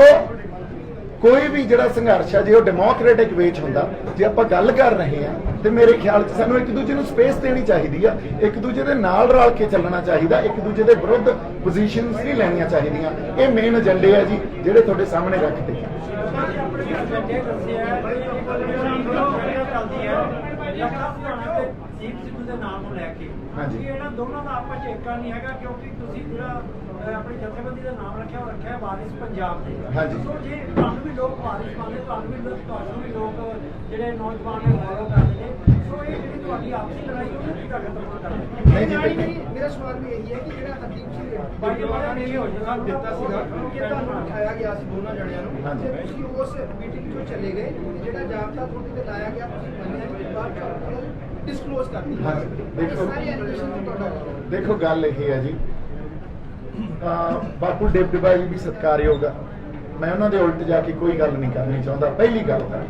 ਕੋਈ ਵੀ ਜਿਹੜਾ ਸੰਘਰਸ਼ ਹੈ, ਜੇ ਉਹ ਡੈਮੋਕ੍ਰੈਟਿਕ ਵੇ 'ਚ ਹੁੰਦਾ, ਜੇ ਆਪਾਂ ਗੱਲ ਕਰ ਰਹੇ ਹਾਂ, ਤੇ ਮੇਰੇ ਖਿਆਲ 'ਚ ਸਾਨੂੰ ਇੱਕ ਦੂਜੇ ਨੂੰ ਸਪੇਸ ਦੇਣੀ ਚਾਹੀਦੀ ਆ, ਇੱਕ ਦੂਜੇ ਦੇ ਨਾਲ ਰਲ ਕੇ ਚੱਲਣਾ ਚਾਹੀਦਾ, ਇੱਕ ਦੂਜੇ ਦੇ ਵਿਰੁੱਧ ਪੋਜੀਸ਼ਨਸ ਨਹੀਂ ਲੈਣੀਆਂ ਚਾਹੀਦੀਆਂ। ਇਹ ਮੇਨ ਏਜੰਡੇ ਆ ਜੀ ਜਿਹੜੇ ਤੁਹਾਡੇ ਸਾਹਮਣੇ ਰੱਖਦੇ ਆ। ਹਾਂਜੀ, ਇਹਨਾਂ ਦੋਨਾਂ ਦਾ ਆਪਸ ਚ ਏਕਾ ਨਹੀਂ ਹੈਗਾ, ਕਿਉਂਕਿ ਤੁਸੀਂ ਜਿਹੜਾ ਆਪਣੀ ਜਥੇਬੰਦੀ ਦਾ ਨਾਮ ਰੱਖਿਆ, ਉਹ ਰੱਖਿਆ ਵਾਰਿਸ ਪੰਜਾਬ ਦੇ। ਹਾਂਜੀ। ਸੋ ਜੇ ਤੁਹਾਨੂੰ ਵੀ ਲੋਕ ਵਾਰਿਸ ਮੰਨਦੇ, ਤੁਹਾਨੂੰ ਵੀ ਲੋਕ ਜਿਹੜੇ ਨੌਜਵਾਨ ਨੇ ਫੋਲੋ ਕਰਦੇ ਨੇ, ਸੋ ਇਹ ਜਿਹੜੀ ਤੁਹਾਡੀ ਆਪਸੀ ਲੜਾਈ ਉਹਨੂੰ ਕਿੱਦਾਂ ਖਤਮ ਕਰਨਾ? ਨਹੀਂ ਜੀ, ਨਾਲ ਹੀ ਮੇਰਾ ਸਵਾਲ ਵੀ ਇਹੀ ਹੈ ਕਿ ਜਿਹੜਾ ਹਰਦੀਪ ਸਿੰਘ ਬਾਕੀ ਵਾਲਾ ਨਹੀਂ ਹੋ ਜਾਣਾ ਦਿੱਤਾ ਸੀਗਾ ਕਿ ਤੁਹਾਨੂੰ ਉਠਾਇਆ ਗਿਆ ਸੀ ਦੋਨਾਂ ਜਣਿਆਂ ਨੂੰ ਹਾਂਜੀ। ਤੇ ਤੁਸੀਂ ਉਸ ਮੀਟਿੰਗ ਤੋਂ ਚਲੇ ਗਏ ਤੇ ਜਿਹੜਾ ਜਾਬਤਾ ਤੁਹਾਡੇ ਤੇ ਲਾਇਆ ਗਿਆ ਤੁਸੀਂ ਮੰਨਿਆ ਕਿ ਬਾਅਦ ਡਿਸਕਲੋਜ਼ ਕਰ ਦਿੱਤਾ। ਹਾਂਜੀ, ਦੇਖੋ। ਸਾਰੇ ਐਲੀਗੇਸ਼ਨ ਤੁਹਾਡਾ ਦੇਖੋ ਗੱਲ ਇਹ ਹੈ ਜੀ, ਬਾਪੂ ਡਿਪਟੀ ਜੀ ਵੀ ਸਤਿਕਾਰਯੋਗ ਆ, ਮੈਂ ਉਹਨਾਂ ਦੇ ਉਲਟ ਜਾ ਕੇ ਕੋਈ ਗੱਲ ਨਹੀਂ ਕਰਨੀ ਚਾਹੁੰਦਾ। ਪਹਿਲੀ ਗੱਲ ਤਾਂ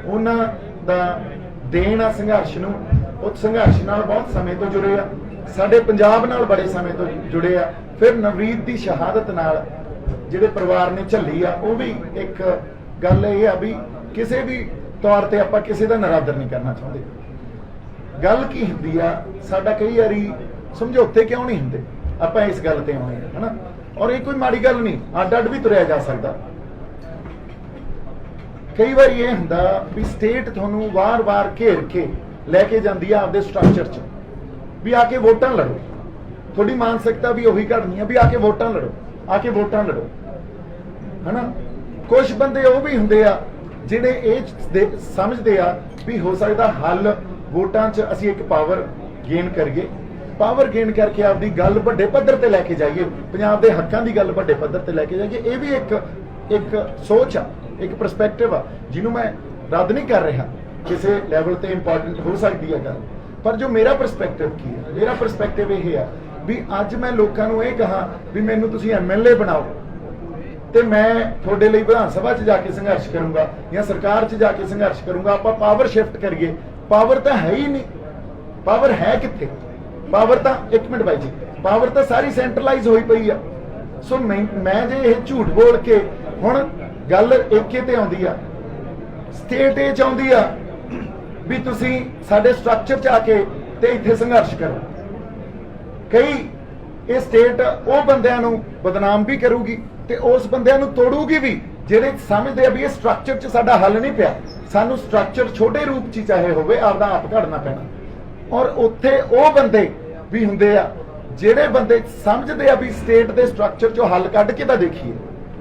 ਉਹਨਾਂ ਦਾ ਦੇਣ ਆ ਸੰਘਰਸ਼ ਨੂੰ, ਉਹ ਸੰਘਰਸ਼ ਨਾਲ ਬਹੁਤ ਸਮੇਂ ਤੋਂ ਜੁੜੇ ਆ, ਸਾਡੇ ਪੰਜਾਬ ਨਾਲ ਬੜੇ ਸਮੇਂ ਤੋਂ ਜੁੜੇ ਆ। ਫਿਰ ਨਵਰੀਤ ਦੀ ਸ਼ਹਾਦਤ ਨਾਲ ਜਿਹੜੇ ਪਰਿਵਾਰ ਨੇ ਝੱਲੀ ਆ, ਉਹ ਵੀ ਇੱਕ ਗੱਲ ਇਹ ਆ ਵੀ ਕਿਸੇ ਵੀ ਤੌਰ ਤੇ ਆਪਾਂ ਕਿਸੇ ਦਾ ਨਰਾਦਰ ਨਹੀਂ ਕਰਨਾ ਚਾਹੁੰਦੇ। ਗੱਲ ਕੀ ਹੁੰਦੀ ਆ, ਸਾਡਾ ਕਈ ਵਾਰੀ ਸਮਝੌਤੇ ਕਿਉਂ ਨਹੀਂ ਹੁੰਦੇ, ਆਪਾਂ ਇਸ ਗੱਲ ਤੇ ਆਉਣੇ ਆ, ਹਨਾ। ਔਰ ਇਹ ਕੋਈ ਮਾੜੀ ਗੱਲ ਨਹੀਂ, ਅੱਡ ਅੱਡ ਵੀ ਤੁਰਿਆ ਜਾ ਸਕਦਾ। ਕਈ ਵਾਰੀ ਇਹ ਹੁੰਦਾ ਵੀ ਸਟੇਟ ਤੁਹਾਨੂੰ ਵਾਰ-ਵਾਰ ਘੇਰ ਕੇ ਲੈ ਕੇ ਜਾਂਦੀ ਆ ਆਪਦੇ ਸਟਰਕਚਰ 'ਚ, ਵੀ ਆ ਕੇ ਵੋਟਾਂ ਲੜੋ। ਤੁਹਾਡੀ ਮਾਨਸਿਕਤਾ ਵੀ ਉਹੀ ਘੜਨੀ ਆ ਵੀ ਆ ਕੇ ਵੋਟਾਂ ਲੜੋ, ਆ ਕੇ ਵੋਟਾਂ ਲੜੋ, ਹਨਾ। ਕੁਝ ਬੰਦੇ ਉਹ ਵੀ ਹੁੰਦੇ ਆ ਜਿਹੜੇ ਇਹ ਸਮਝਦੇ ਆ ਵੀ ਹੋ ਸਕਦਾ ਹੱਲ ਵੋਟਾਂ 'ਚ ਅਸੀਂ ਇੱਕ ਪਾਵਰ ਗੇਨ ਕਰੀਏ, ਪਾਵਰ ਗੇਨ ਕਰਕੇ ਆਪਦੀ ਗੱਲ ਵੱਡੇ ਪੱਧਰ ਤੇ ਲੈ ਕੇ ਜਾਈਏ, ਪੰਜਾਬ ਦੇ ਹੱਕਾਂ ਦੀ ਗੱਲ ਵੱਡੇ ਪੱਧਰ ਤੇ ਲੈ ਕੇ ਜਾਈਏ। ਇਹ ਵੀ ਇੱਕ ਸੋਚ ਆ, ਇੱਕ ਪਰਸਪੈਕਟਿਵ ਆ, ਜਿਹਨੂੰ ਮੈਂ ਰੱਦ ਨਹੀਂ ਕਰ ਰਿਹਾ, ਕਿਸੇ ਲੈਵਲ ਤੇ ਇੰਪੋਰਟੈਂਟ ਹੋ ਸਕਦੀ ਹੈ ਗੱਲ। ਪਰ ਜੋ ਮੇਰਾ ਪਰਸਪੈਕਟਿਵ ਕੀ ਹੈ, ਮੇਰਾ ਪਰਸਪੈਕਟਿਵ ਇਹ ਆ ਵੀ ਅੱਜ ਮੈਂ ਲੋਕਾਂ ਨੂੰ ਇਹ ਕਹਾਂ ਵੀ ਮੈਨੂੰ ਤੁਸੀਂ ਐਮਐਲਏ ਬਣਾਓ ਤੇ ਮੈਂ ਤੁਹਾਡੇ ਲਈ ਵਿਧਾਨ ਸਭਾ 'ਚ ਜਾ ਕੇ ਸੰਘਰਸ਼ ਕਰੂੰਗਾ ਜਾਂ ਸਰਕਾਰ 'ਚ ਜਾ ਕੇ ਸੰਘਰਸ਼ ਕਰੂੰਗਾ, ਆਪਾਂ ਪਾਵਰ ਸ਼ਿਫਟ ਕਰੀਏ। ਪਾਵਰ ਤਾਂ ਹੈ ਹੀ ਨਹੀਂ, ਪਾਵਰ ਹੈ ਕਿੱਥੇ? ਪਾਵਰ ਤਾਂ, ਇੱਕ ਮਿੰਟ ਬਾਈ ਜੀ, ਪਾਵਰ ਤਾਂ ਸਾਰੀ ਸੈਂਟਰਲਾਈਜ਼ ਹੋਈ ਪਈ ਆ। ਸੋ ਮੈਂ ਜੇ ਇਹ ਝੂਠ ਬੋਲ ਕੇ, ਹੁਣ ਗੱਲ ਏਕੇ ਤੇ ਆਉਂਦੀ ਆ, ਸਟੇਟ ਇਹ ਚਾਹੁੰਦੀ ਆ ਵੀ ਤੁਸੀਂ ਸਾਡੇ ਸਟਰਕਚਰ 'ਚ ਆ ਕੇ ਤੇ ਇੱਥੇ ਸੰਘਰਸ਼ ਕਰੋ। ਕਈ ਇਹ ਸਟੇਟ ਉਹ ਬੰਦਿਆਂ ਨੂੰ ਬਦਨਾਮ ਵੀ ਕਰੂਗੀ ਤੇ ਉਸ ਬੰਦਿਆਂ ਨੂੰ ਤੋੜੂਗੀ ਵੀ ਜਿਹੜੇ ਸਮਝਦੇ ਆ ਵੀ ਇਹ ਸਟਰਕਚਰ 'ਚ ਸਾਡਾ ਹੱਲ ਨਹੀਂ ਪਿਆ, ਸਾਨੂੰ ਸਟਰਕਚਰ ਛੋਟੇ ਰੂਪ 'ਚ ਚਾਹੇ ਹੋਵੇ ਆਪਦਾ ਆਪ ਘੜਨਾ ਪੈਣਾ। ਔਰ ਉੱਥੇ ਉਹ ਬੰਦੇ ਵੀ ਹੁੰਦੇ ਆ ਜਿਹੜੇ ਬੰਦੇ ਸਮਝਦੇ ਆ ਵੀ ਸਟੇਟ ਦੇ ਸਟਰਕਚਰ 'ਚੋਂ ਹੱਲ ਕੱਢ ਕੇ ਤਾਂ ਦੇਖੀਏ,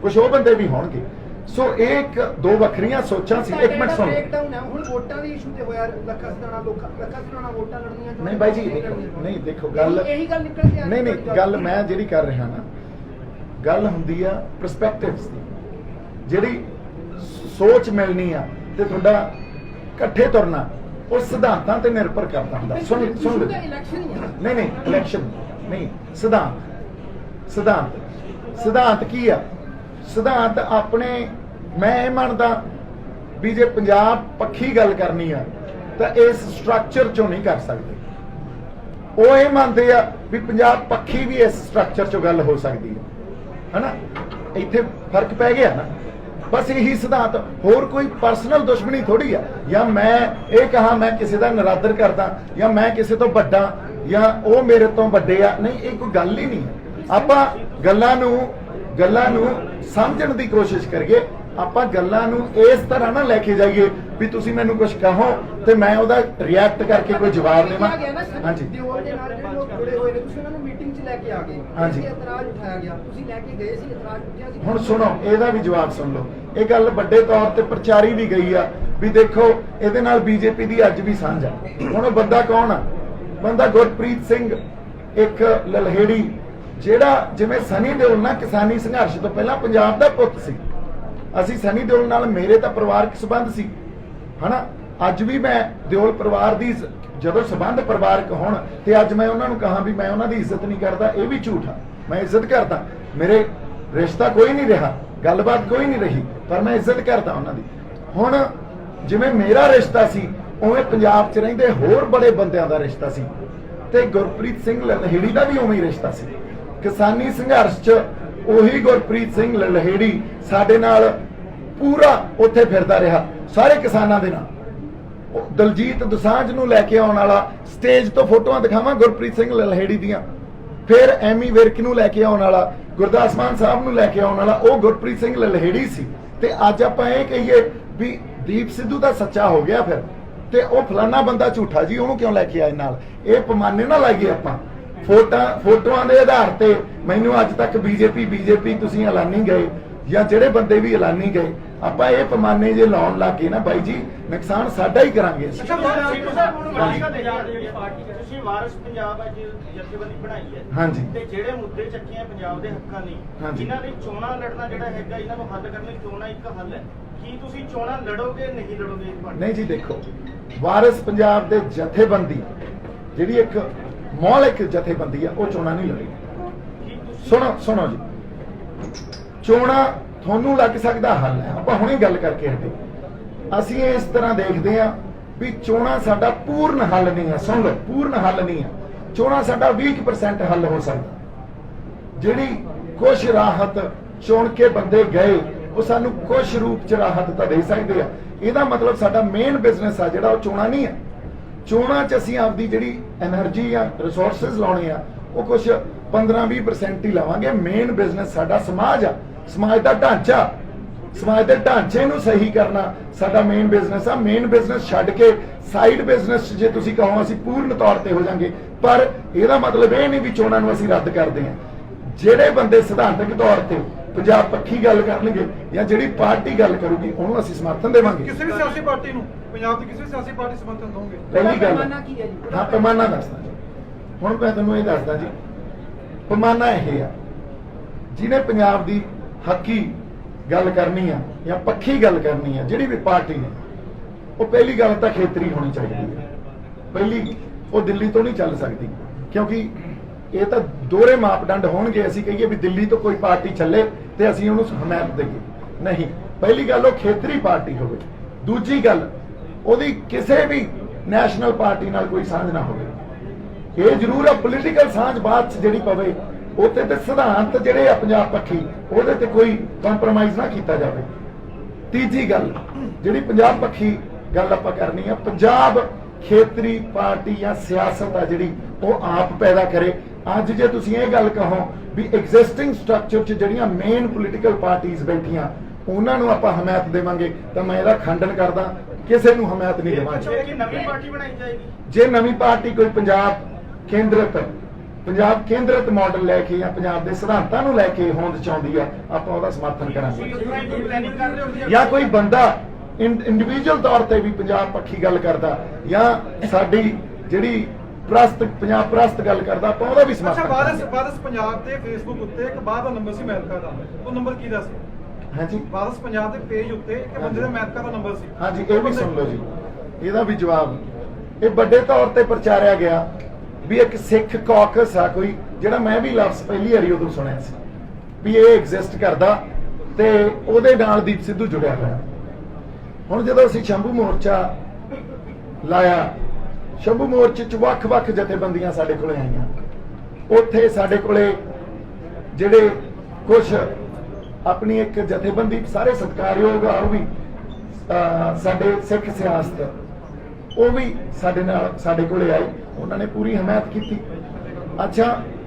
ਕੁਝ ਉਹ ਬੰਦੇ ਵੀ ਹੋਣਗੇ। ਸੋ ਇਹ ਇੱਕ ਦੋ ਵੱਖਰੀਆਂ ਸੋਚਾਂ ਸੀ। ਇੱਕ ਮਿੰਟ ਸੁਣੋ। ਬ੍ਰੇਕਡਾਊਨ ਹੈ ਹੁਣ ਵੋਟਾਂ ਦੀ ਇਸ਼ੂ ਤੇ ਹੋਇਆ, ਲੱਖਾਂ ਸਦਾਣਾ ਵੋਟਾਂ ਲੜਨੀਆਂ ਨਹੀਂ ਬਾਈ ਜੀ, ਨਹੀਂ ਦੇਖੋ ਗੱਲ, ਇਹੀ ਗੱਲ ਨਿਕਲ ਕੇ ਨਹੀਂ ਗੱਲ ਮੈਂ ਜਿਹੜੀ ਕਰ ਰਿਹਾ ਨਾ, ਗੱਲ ਹੁੰਦੀ ਆ ਪਰਸਪੈਕਟਿਵਸ ਦੀ, ਜਿਹੜੀ ਸੋਚ ਮਿਲਣੀ ਆ ਤੇ ਤੁਹਾਡਾ ਇਕੱਠੇ ਤੁਰਨਾ ਉਹ ਸਿਧਾਂਤਾਂ ਤੇ ਨਿਰਭਰ ਕਰਦਾ ਹੁੰਦਾ। ਸੁਣ ਇਲੈਕਸ਼ਨ ਹੀ ਆ। ਨਹੀਂ ਇਲੈਕਸ਼ਨ ਨਹੀਂ, ਸਿਧਾਂਤ ਕੀ ਆ? ਸਿਧਾਂਤ ਆਪਣੇ, ਮੈਂ ਇਹ ਮੰਨਦਾ ਵੀ ਜੇ ਪੰਜਾਬ ਪੱਖੀ ਗੱਲ ਕਰਨੀ ਆ ਤਾਂ ਇਸ ਸਟਰਕਚਰ ਚੋਂ ਨਹੀਂ ਕਰ ਸਕਦੇ। ਉਹ ਇਹ ਮੰਨਦੇ ਆ ਵੀ ਪੰਜਾਬ ਪੱਖੀ ਵੀ ਇਸ ਸਟਰਕਚਰ ਚੋਂ ਗੱਲ ਹੋ ਸਕਦੀ ਹੈ, ਹਨਾ। ਇੱਥੇ ਫਰਕ ਪੈ ਗਿਆ ਨਾ, ਬਸ ਇਹੀ ਸਿਧਾਂਤ, ਹੋਰ ਕੋਈ ਪਰਸਨਲ ਦੁਸ਼ਮਣੀ ਥੋੜੀ ਆ, ਜਾਂ ਮੈਂ ਇਹ ਕਹਾ ਮੈਂ ਕਿਸੇ ਦਾ ਨਰਾਦਰ ਕਰਦਾ ਜਾਂ ਮੈਂ ਕਿਸੇ ਤੋਂ ਵੱਡਾ ਜਾਂ ਉਹ ਮੇਰੇ ਤੋਂ ਵੱਡੇ ਆ, ਨਹੀਂ, ਇਹ ਕੋਈ ਗੱਲ ਹੀ ਨਹੀਂ। ਆਪਾਂ ਗੱਲਾਂ ਨੂੰ ਸਮਝਣ ਦੀ ਕੋਸ਼ਿਸ਼ ਕਰੀਏ, ਆਪਾਂ ਗੱਲਾਂ ਨੂੰ ਇਸ ਤਰ੍ਹਾਂ ਨਾ ਲੈ ਕੇ ਜਾਈਏ ਵੀ ਤੁਸੀਂ ਮੈਨੂੰ ਕੁਝ ਕਹੋ ਤੇ ਮੈਂ ਉਹਦਾ ਰਿਐਕਟ ਕਰਕੇ ਕੋਈ ਜਵਾਬ ਦੇਵਾਂ। ਹਾਂਜੀ, ਦਿਓਲ ਦੇ ਨਾਲ ਜਿਹੜੇ ਲੋਕ ਜੁੜੇ ਹੋਏ ਨੇ, ਤੁਸੀਂ ਉਹਨਾਂ ਨੂੰ ਮੀਟਿੰਗ 'ਚ ਲੈ ਕੇ ਆ ਗਏ, ਹਾਂਜੀ, ਇਤਰਾਜ਼ ਉਠਾਇਆ ਗਿਆ, ਤੁਸੀਂ ਲੈ ਕੇ ਗਏ ਸੀ, ਇਤਰਾਜ਼ ਉੱਠਿਆ ਸੀ। ਹੁਣ ਸੁਣੋ, ਇਹਦਾ ਵੀ ਜਵਾਬ ਸੁਣ ਲਓ। ਇਹ ਗੱਲ ਵੱਡੇ ਤੌਰ ਤੇ ਪ੍ਰਚਾਰੀ ਵੀ ਗਈ ਆ ਵੀ ਦੇਖੋ ਇਹਦੇ ਨਾਲ ਬੀਜੇਪੀ ਦੀ ਅੱਜ ਵੀ ਸਾਂਝ ਆ। ਹੁਣ ਉਹ ਬੰਦਾ ਕੌਣ ਆ? ਬੰਦਾ ਗੁਰਪ੍ਰੀਤ ਸਿੰਘ, ਇੱਕ ਲਲਹੇੜੀ, ਜਿਹੜਾ ਜਿਵੇਂ ਸਨੀ ਦਿਓਲ ਨਾਲ ਕਿਸਾਨੀ ਸੰਘਰਸ਼ ਤੋਂ ਪਹਿਲਾਂ ਪੰਜਾਬ ਦਾ ਪੁੱਤ ਸੀ। ਅਸੀਂ ਸਨੀ ਦਿਓਲ ਨਾਲ, ਮੇਰੇ ਤਾਂ ਪਰਿਵਾਰਕ ਸੰਬੰਧ ਸੀ, ਹਨਾ। ਅੱਜ ਵੀ ਮੈਂ ਦਿਓਲ ਪਰਿਵਾਰ ਦੀ, ਜਦੋਂ ਸੰਬੰਧ ਪਰਿਵਾਰਕ ਹੋਣ ਤੇ ਅੱਜ ਮੈਂ ਉਹਨਾਂ ਨੂੰ ਕਹਾਂ ਵੀ ਮੈਂ ਉਹਨਾਂ ਦੀ ਇੱਜ਼ਤ ਨਹੀਂ ਕਰਦਾ, ਇਹ ਵੀ ਝੂਠ ਆ। ਮੈਂ ਇੱਜ਼ਤ ਕਰਦਾ, ਮੇਰੇ ਰਿਸ਼ਤਾ ਕੋਈ ਨਹੀਂ ਰਿਹਾ, ਗੱਲਬਾਤ ਕੋਈ ਨਹੀਂ ਰਹੀ, ਪਰ ਮੈਂ ਇੱਜ਼ਤ ਕਰਦਾ ਉਹਨਾਂ ਦੀ। ਹੁਣ ਜਿਵੇਂ ਮੇਰਾ ਰਿਸ਼ਤਾ ਸੀ ਉਵੇਂ ਪੰਜਾਬ 'ਚ ਰਹਿੰਦੇ ਹੋਰ ਬੜੇ ਬੰਦਿਆਂ ਦਾ ਰਿਸ਼ਤਾ ਸੀ ਤੇ ਗੁਰਪ੍ਰੀਤ ਸਿੰਘ ਲਲਹੇੜੀ ਦਾ ਵੀ ਉਵੇਂ ਹੀ ਰਿਸ਼ਤਾ ਸੀ। ਕਿਸਾਨੀ ਸੰਘਰਸ਼ 'ਚ ਉਹੀ ਗੁਰਪ੍ਰੀਤ ਸਿੰਘ ਲਲਹੇੜੀ ਸਾਡੇ ਨਾਲ ਪੂਰਾ ਉੱਥੇ ਫਿਰਦਾ ਰਿਹਾ, ਸਾਰੇ ਕਿਸਾਨਾਂ ਦੇ ਨਾਲ। ਦਲਜੀਤ ਦੋਸਾਂਝ ਨੂੰ ਲੈ ਕੇ ਆਉਣ ਵਾਲਾ, ਸਟੇਜ ਤੋਂ ਫੋਟੋਆਂ ਦਿਖਾਵਾਂ ਗੁਰਪ੍ਰੀਤ ਸਿੰਘ ਲਲਹੇੜੀ ਦੀਆਂ, ਫਿਰ ਐਮੀ ਵਿਰਕ ਨੂੰ ਲੈ ਕੇ ਆਉਣ ਵਾਲਾ, ਗੁਰਦਾਸ ਮਾਨ ਸਾਹਿਬ ਨੂੰ ਲੈ ਕੇ ਆਉਣ ਵਾਲਾ, ਉਹ ਗੁਰਪ੍ਰੀਤ ਸਿੰਘ ਲਲਹੇੜੀ ਸੀ। ਤੇ ਅੱਜ ਆਪਾਂ ਇਹ ਕਹੀਏ ਵੀ ਦੀਪ ਸਿੱਧੂ ਦਾ ਸੱਚਾ ਹੋ ਗਿਆ ਫਿਰ, ਤੇ ਉਹ ਫਲਾਨਾ ਬੰਦਾ ਝੂਠਾ ਜੀ, ਉਹਨੂੰ ਕਿਉਂ ਲੈ ਕੇ ਆਏ ਨਾਲ? ਇਹ ਪੈਮਾਨੇ ਨਾ ਲਾਈਏ ਆਪਾਂ ਫੋਟੋਆਂ ਦੇ ਆਧਾਰ ਤੇ। ਮੈਨੂੰ ਅੱਜ ਤੱਕ ਬੀਜੇਪੀ ਤੁਸੀਂ ਐਲਾਨੀ ਗਏ ਜਾਂ ਜਿਹੜੇ ਬੰਦੇ ਵੀ ਐਲਾਨੀ ਗਏ, ਆਪਾਂ ਇਹ ਪੈਮਾਨੇ ਜੇ ਲਾਉਣ ਲੱਗੇ ਨਾ ਬਾਈ ਜੀ, ਨੁਕਸਾਨ ਸਾਡਾ ਹੀ ਕਰਾਂਗੇ ਅਸੀਂ। ਅੱਛਾ, ਤੁਸੀਂ ਵਾਰਿਸ ਪੰਜਾਬ ਅੱਜ ਜਥੇਬੰਦੀ ਬਣਾਈ ਹੈ ਹਾਂਜੀ। ਤੇ ਜਿਹੜੇ ਮੁੱਦੇ ਚੱਕੇ ਆ ਪੰਜਾਬ ਦੇ ਹੱਕਾਂ ਲਈ, ਹਾਂਜੀ। ਇਹਨਾਂ ਲਈ ਚੋਣਾਂ ਲੜਨਾ ਜਿਹੜਾ ਹੈਗਾ, ਇਹਨਾਂ ਨੂੰ ਹੱਲ ਕਰਨ ਲਈ ਚੋਣਾਂ ਇੱਕ ਹੱਲ ਹੈ। ਕੀ ਤੁਸੀਂ ਚੋਣਾਂ ਲੜੋਗੇ ਨਹੀਂ ਲੜੋਗੇ? ਨਹੀਂ ਜੀ, ਦੇਖੋ ਵਾਰਿਸ ਪੰਜਾਬ ਦੇ ਜਥੇਬੰਦੀ ਜਿਹੜੀ ਇੱਕ ਮੌਲਿਕ ਜਥੇਬੰਦੀ ਆ, ਉਹ ਚੋਣਾਂ ਨਹੀਂ ਲੜੀ। ਕੀ ਤੁਸੀਂ ਸੁਣੋ ਜੀ, ਚੋਣਾਂ ਤੁਹਾਨੂੰ ਲੱਗ ਸਕਦਾ ਹੱਲ ਹੈ, ਆਪਾਂ ਹੁਣੇ ਗੱਲ ਕਰਕੇ ਹਟੇ। ਅਸੀਂ ਇਸ ਤਰ੍ਹਾਂ ਦੇਖਦੇ ਆ ਵੀ ਚੋਣਾਂ ਸਾਡਾ ਪੂਰਨ ਹੱਲ ਨਹੀਂ ਹੈ। ਸੁਣ ਲਓ, ਪੂਰਨ ਹੱਲ ਨਹੀਂ ਹੈ। ਚੋਣਾਂ ਸਾਡਾ 20% ਹੱਲ ਹੋ ਸਕਦਾ। ਜਿਹੜੀ ਕੁਛ ਰਾਹਤ ਚੁਣ ਕੇ ਬੰਦੇ ਗਏ, ਉਹ ਸਾਨੂੰ ਕੁਛ ਰੂਪ ਚ ਰਾਹਤ ਤਾਂ ਦੇ ਸਕਦੇ ਆ। ਇਹਦਾ ਮਤਲਬ ਸਾਡਾ ਮੇਨ ਬਿਜ਼ਨਸ ਆ ਜਿਹੜਾ, ਉਹ ਚੋਣਾਂ ਨਹੀਂ ਆ। ਚੋਣਾਂ 'ਚ ਅਸੀਂ ਆਪਦੀ ਜਿਹੜੀ એનર્ਜੀ ਆ, ਰਿਸੋਰਸਸ ਲਾਉਣੇ ਆ, ਉਹ ਕੁਛ 15-20% ਹੀ ਲਾਵਾਂਗੇ। ਮੇਨ ਬਿਜ਼ਨਸ ਸਾਡਾ ਸਮਾਜ ਆ, ਸਮਾਜ ਦਾ ਢਾਂਚਾ, ਸਮਾਜ ਦੇ ਢਾਂਚੇ ਨੂੰ ਸਹੀ ਕਰਨਾ ਸਾਡਾ ਮੇਨ ਬਿਜ਼ਨਸ ਆ। ਮੇਨ ਬਿਜ਼ਨਸ ਛੱਡ ਕੇ ਸਾਈਡ ਬਿਜ਼ਨਸ ਜੇ ਤੁਸੀਂ ਕਹੋ ਅਸੀਂ ਪੂਰਨ ਤੌਰ ਤੇ ਹੋ ਜਾਾਂਗੇ, ਪਰ ਇਹਦਾ ਮਤਲਬ ਇਹ ਨਹੀਂ ਵੀ ਚੋਣਾਂ ਨੂੰ ਅਸੀਂ ਰੱਦ ਕਰਦੇ ਹਾਂ। ਜਿਹੜੇ ਬੰਦੇ ਸਿਧਾਂਤਕ ਤੌਰ ਤੇ ਪੰਜਾਬ ਪੱਖੀ ਗੱਲ ਕਰਨਗੇ ਜਾਂ ਜਿਹੜੀ ਪਾਰਟੀ ਗੱਲ ਕਰੂਗੀ, ਉਹਨੂੰ ਅਸੀਂ ਸਮਰਥਨ ਦੇਵਾਂਗੇ। ਕਿਸੇ ਵੀ ਸਿਆਸੀ ਪਾਰਟੀ ਨੂੰ, ਪੰਜਾਬ ਦੀ ਕਿਸੇ ਵੀ ਸਿਆਸੀ ਪਾਰਟੀ ਸਮਰਥਨ ਦੋਗੇ? ਪਹਿਲੀ ਗੱਲ, ਪੈਮਾਨਾ ਕੀ ਹੈ ਜੀ? ਹਾਂ ਪੈਮਾਨਾ ਦੱਸਦਾ ਜੀ। ਹੁਣ ਮੈਂ ਤੁਹਾਨੂੰ ਇਹ ਦੱਸਦਾ ਜੀ, ਪੈਮਾਨਾ ਇਹ ਆ, ਜਿਹਨੇ ਪੰਜਾਬ ਦੀ ਹੱਕੀ ਗੱਲ ਕਰਨੀ ਆ ਜਾਂ ਪੱਖੀ ਗੱਲ ਕਰਨੀ ਆ, ਜਿਹੜੀ ਵੀ ਪਾਰਟੀ ਨੇ, ਉਹ ਪਹਿਲੀ ਗੱਲ ਤਾਂ ਖੇਤਰੀ ਹੋਣੀ ਚਾਹੀਦੀ ਹੈ। ਪਹਿਲੀ, ਉਹ ਦਿੱਲੀ ਤੋਂ ਨਹੀਂ ਚੱਲ ਸਕਦੀ, ਕਿਉਂਕਿ ਇਹ ਤਾਂ ਦੋਹਰੇ ਮਾਪਦੰਡ ਹੋਣਗੇ। ਅਸੀਂ ਕਹੀਏ ਵੀ ਦਿੱਲੀ ਤੋਂ ਕੋਈ ਪਾਰਟੀ ਚੱਲੇ ਤੇ ਅਸੀਂ ਉਹਨੂੰ ਹਮਾਇਤ ਦੇਈਏ, ਨਹੀਂ। ਪਹਿਲੀ ਗੱਲ, ਉਹ ਖੇਤਰੀ ਪਾਰਟੀ ਹੋਵੇ। ਦੂਜੀ ਗੱਲ, ਉਹਦੀ ਕਿਸੇ ਵੀ ਨੈਸ਼ਨਲ ਪਾਰਟੀ ਨਾਲ ਕੋਈ ਸਾਂਝ ਨਾ ਹੋਵੇ। ਇਹ ਜ਼ਰੂਰ ਆ ਪੋਲੀਟੀਕਲ ਸਾਂਝ ਬਾਅਦ ਚ ਜਿਹੜੀ ਪਵੇ, ਉੱਥੇ ਤੇ ਸਿਧਾਂਤ ਜਿਹੜੇ ਆ ਪੰਜਾਬ ਪੱਖੀ, ਉਹਦੇ ਤੇ ਕੋਈ ਕੰਪਰੋਮਾਈਜ਼ ਨਾ ਕੀਤਾ ਜਾਵੇ। ਤੀਜੀ ਗੱਲ, ਜਿਹੜੀ ਪੰਜਾਬ ਪੱਖੀ ਗੱਲ ਆਪਾਂ ਕਰਨੀ ਆ, ਪੰਜਾਬ ਖੇਤਰੀ ਪਾਰਟੀ ਜਾਂ ਸਿਆਸਤ ਆ ਜਿਹੜੀ, ਉਹ ਆਪ ਪੈਦਾ ਕਰੇ। ਅੱਜ ਜੇ ਤੁਸੀਂ ਇਹ ਗੱਲ ਕਹੋ ਵੀ ਐਗਜ਼ਿਸਟਿੰਗ ਸਟਰਕਚਰ 'ਚ ਜਿਹੜੀਆਂ ਮੇਨ ਪੋਲੀਟੀਕਲ ਪਾਰਟੀਆਂ ਬੈਠੀਆਂ, ਉਹਨਾਂ ਨੂੰ ਆਪਾਂ ਹਮਾਇਤ ਦੇਵਾਂਗੇ, ਤਾਂ ਮੈਂ ਇਹਦਾ ਖੰਡਨ ਕਰਦਾ। ਕਿਸੇ ਨੂੰ ਹਮਾਇਤ ਨਹੀਂ ਦੇਵਾਂਗੇ। ਕਿ ਨਵੀਂ ਪਾਰਟੀ ਬਣਾਈ ਜਾਏਗੀ? ਜੇ ਨਵੀਂ ਪਾਰਟੀ ਕੋਈ ਪੰਜਾਬ ਕੇਂਦਰਿਤ ਮਾਡਲ ਲੈ ਕੇ ਜਾਂ ਪੰਜਾਬ ਦੇ ਸਿਧਾਂਤਾਂ ਨੂੰ ਲੈ ਕੇ ਹੋਂਦ ਚਾਹੁੰਦੀ ਆ, ਆਪਾਂ ਉਹਦਾ ਸਮਰਥਨ ਕਰਾਂਗੇ। ਪਲੈਨਿੰਗ ਕਰ ਰਹੇ ਹੋ? ਜਾਂ ਕੋਈ ਬੰਦਾ ਇੰਡੀਵਿਜੂਅਲ ਤੌਰ ਤੇ ਵੀ ਪੰਜਾਬ ਪੱਖੀ ਗੱਲ ਕਰਦਾ, ਜਾਂ ਸਾਡੀ ਜਿਹੜੀ ਪੰਜਾਬ ਪ੍ਰਸਤ ਗੱਲ ਕਰਦਾ, ਆਪਾਂ ਉਹਦਾ ਵੀ ਅੱਛਾ, ਸਮਰਥਨ ਵਾਰਿਸ ਪੰਜਾਬ ਤੇ ਫੇਸਬੁੱਕ ਉੱਤੇ ਇੱਕ ਬਾਹਰ ਦਾ ਨੰਬਰ ਸੀ ਅਮਰੀਕਾ ਦਾ, ਉਹ ਨੰਬਰ ਕੀ ਦਾ ਸੀ? ਹਾਂਜੀ ਵਾਰਿਸ ਪੰਜਾਬ ਦੇ ਪੇਜ ਉੱਤੇ ਇੱਕ ਬੰਦੇ ਦਾ ਅਮਰੀਕਾ ਦਾ ਨੰਬਰ ਸੀ। ਹਾਂਜੀ, ਇਹ ਵੀ ਸੁਣ ਲਓ ਜੀ, ਇਹਦਾ ਵੀ ਜਵਾਬ। ਇਹ ਵੱਡੇ ਤੌਰ ਤੇ ਪ੍ਰਚਾਰਿਆ ਗਿਆ ਵੀ ਇੱਕ ਸਿੱਖ ਕੌਕਸ ਆ ਕੋਈ, ਜਿਹੜਾ ਮੈਂ ਵੀ ਲਫ਼ਜ਼ ਪਹਿਲੀ ਵਾਰੀ ਉਦੋਂ ਸੁਣਿਆ ਸੀ ਵੀ ਇਹ ਐਗਜ਼ਿਸਟ ਕਰਦਾ, ਤੇ ਉਹਦੇ ਨਾਲ ਦੀਪ ਸਿੱਧੂ ਜੁੜਿਆ ਹੋਇਆ। ਹੁਣ ਜਦੋਂ ਅਸੀਂ ਸ਼ੰਭੂ ਮੋਰਚਾ ਲਾਇਆ, ਸ਼ੰਭੂ ਮੋਰਚੇ 'ਚ ਵੱਖ-ਵੱਖ ਜਥੇਬੰਦੀਆਂ ਸਾਡੇ ਕੋਲੇ ਆਈਆਂ। ਉੱਥੇ ਸਾਡੇ ਕੋਲੇ ਜਿਹੜੇ ਕੁਝ ਆਪਣੀ ਇੱਕ ਜਥੇਬੰਦੀ, ਸਾਰੇ ਸਤਿਕਾਰਯੋਗ ਆ, ਉਹ ਵੀ ਸਾਡੇ ਸਿੱਖ ਸਿਆਸਤ, ਉਹ ਵੀ ਸਾਡੇ ਕੋਲੇ ਆਏ। ਉਹਨਾਂ ਨੇ ਪੂਰੀ ਹਮਾਇਤ ਕੀਤੀ। ਅੱਛਾ,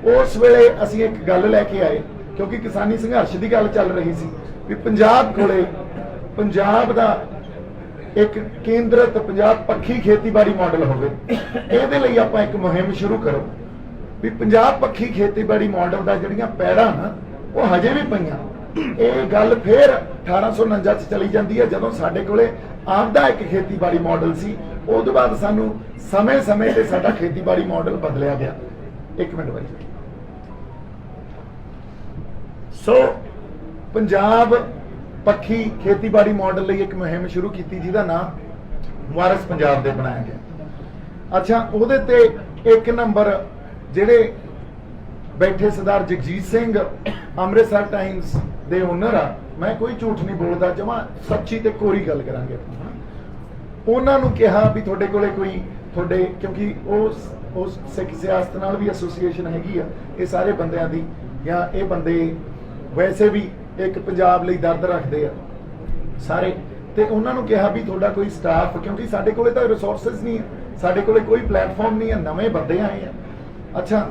ਉਸ ਵੇਲੇ ਅਸੀਂ ਇੱਕ ਗੱਲ ਲੈ ਕੇ ਆਏ, ਕਿਉਂਕਿ ਕਿਸਾਨੀ ਸੰਘਰਸ਼ ਦੀ ਗੱਲ ਚੱਲ ਰਹੀ ਸੀ ਵੀ ਪੰਜਾਬ ਕੋਲੇ ਪੰਜਾਬ ਦਾ ਇੱਕ ਕੇਂਦਰਿਤ ਪੰਜਾਬ ਪੱਖੀ ਖੇਤੀਬਾੜੀ ਮਾਡਲ ਹੋਵੇ। ਇਹਦੇ ਲਈ ਆਪਾਂ ਇੱਕ ਮੁਹਿੰਮ ਸ਼ੁਰੂ ਕਰੋ ਵੀ ਪੰਜਾਬ ਪੱਖੀ ਖੇਤੀਬਾੜੀ ਮਾਡਲ ਦਾ ਜਿਹੜੀਆਂ ਪੈੜਾਂ ਨਾ, ਉਹ ਹਜੇ ਵੀ ਪਈਆਂ। ਇਹ ਗੱਲ ਫੇਰ 1849 ਚ ਚਲੀ ਜਾਂਦੀ ਹੈ, ਜਦੋਂ ਸਾਡੇ ਕੋਲੇ ਆਪਦਾ ਇੱਕ ਖੇਤੀਬਾੜੀ ਮਾਡਲ ਸੀ। ਉਸ ਤੋਂ ਬਾਅਦ ਸਾਨੂੰ ਸਮੇਂ-ਸਮੇਂ ਤੇ ਸਾਡਾ ਖੇਤੀਬਾੜੀ ਮਾਡਲ ਬਦਲਿਆ ਗਿਆ। ਇੱਕ ਮਿੰਟ ਬਾਈ। ਸੋ ਪੰਜਾਬ ਪੱਖੀ ਖੇਤੀਬਾੜੀ ਮਾਡਲ ਲਈ ਇੱਕ ਮੁਹਿੰਮ ਸ਼ੁਰੂ ਕੀਤੀ, ਜਿਹਦਾ ਨਾਮ ਵਾਰਿਸ ਪੰਜਾਬ ਦੇ ਬਣਾਇਆ ਗਿਆ। ਅੱਛਾ, ਉਹਦੇ ਤੇ ਇੱਕ ਨੰਬਰ ਜਿਹੜੇ ਬੈਠੇ ਸਰਦਾਰ ਜਗਜੀਤ ਸਿੰਘ, ਅੰਮ੍ਰਿਤਸਰ ਟਾਈਮਸ ਦੇ ਓਨਰ ਆ, ਮੈਂ ਕੋਈ ਝੂਠ ਨਹੀਂ ਬੋਲਦਾ, ਜਮਾਂ ਸੱਚੀ ਤੇ ਕੋਰੀ ਗੱਲ ਕਰਾਂਗੇ। ਉਹਨਾਂ ਨੂੰ ਕਿਹਾ ਵੀ ਤੁਹਾਡੇ ਕੋਲੇ ਕੋਈ ਕਿਉਂਕਿ ਉਸ ਸਿੱਖ ਸਿਆਸਤ ਨਾਲ ਵੀ ਐਸੋਸੀਏਸ਼ਨ ਹੈਗੀ ਆ, ਇਹ ਸਾਰੇ ਬੰਦਿਆਂ ਦੀ, ਜਾਂ ਇਹ ਬੰਦੇ ਵੈਸੇ ਵੀ ਇੱਕ ਪੰਜਾਬ ਲਈ ਦਰਦ ਰੱਖਦੇ ਆ ਸਾਰੇ, ਤੇ ਉਹਨਾਂ ਨੂੰ ਕਿਹਾ ਵੀ ਤੁਹਾਡਾ ਕੋਈ ਸਟਾਫ, ਕਿਉਂਕਿ ਸਾਡੇ ਕੋਲੇ ਤਾਂ ਰਿਸੋਰਸਸ ਨਹੀਂ ਹੈ, ਸਾਡੇ ਕੋਲੇ ਕੋਈ ਪਲੇਟਫਾਰਮ ਨਹੀਂ ਹੈ, ਨਵੇਂ ਬੰਦੇ ਆਏ ਆ। ਅੱਛਾ,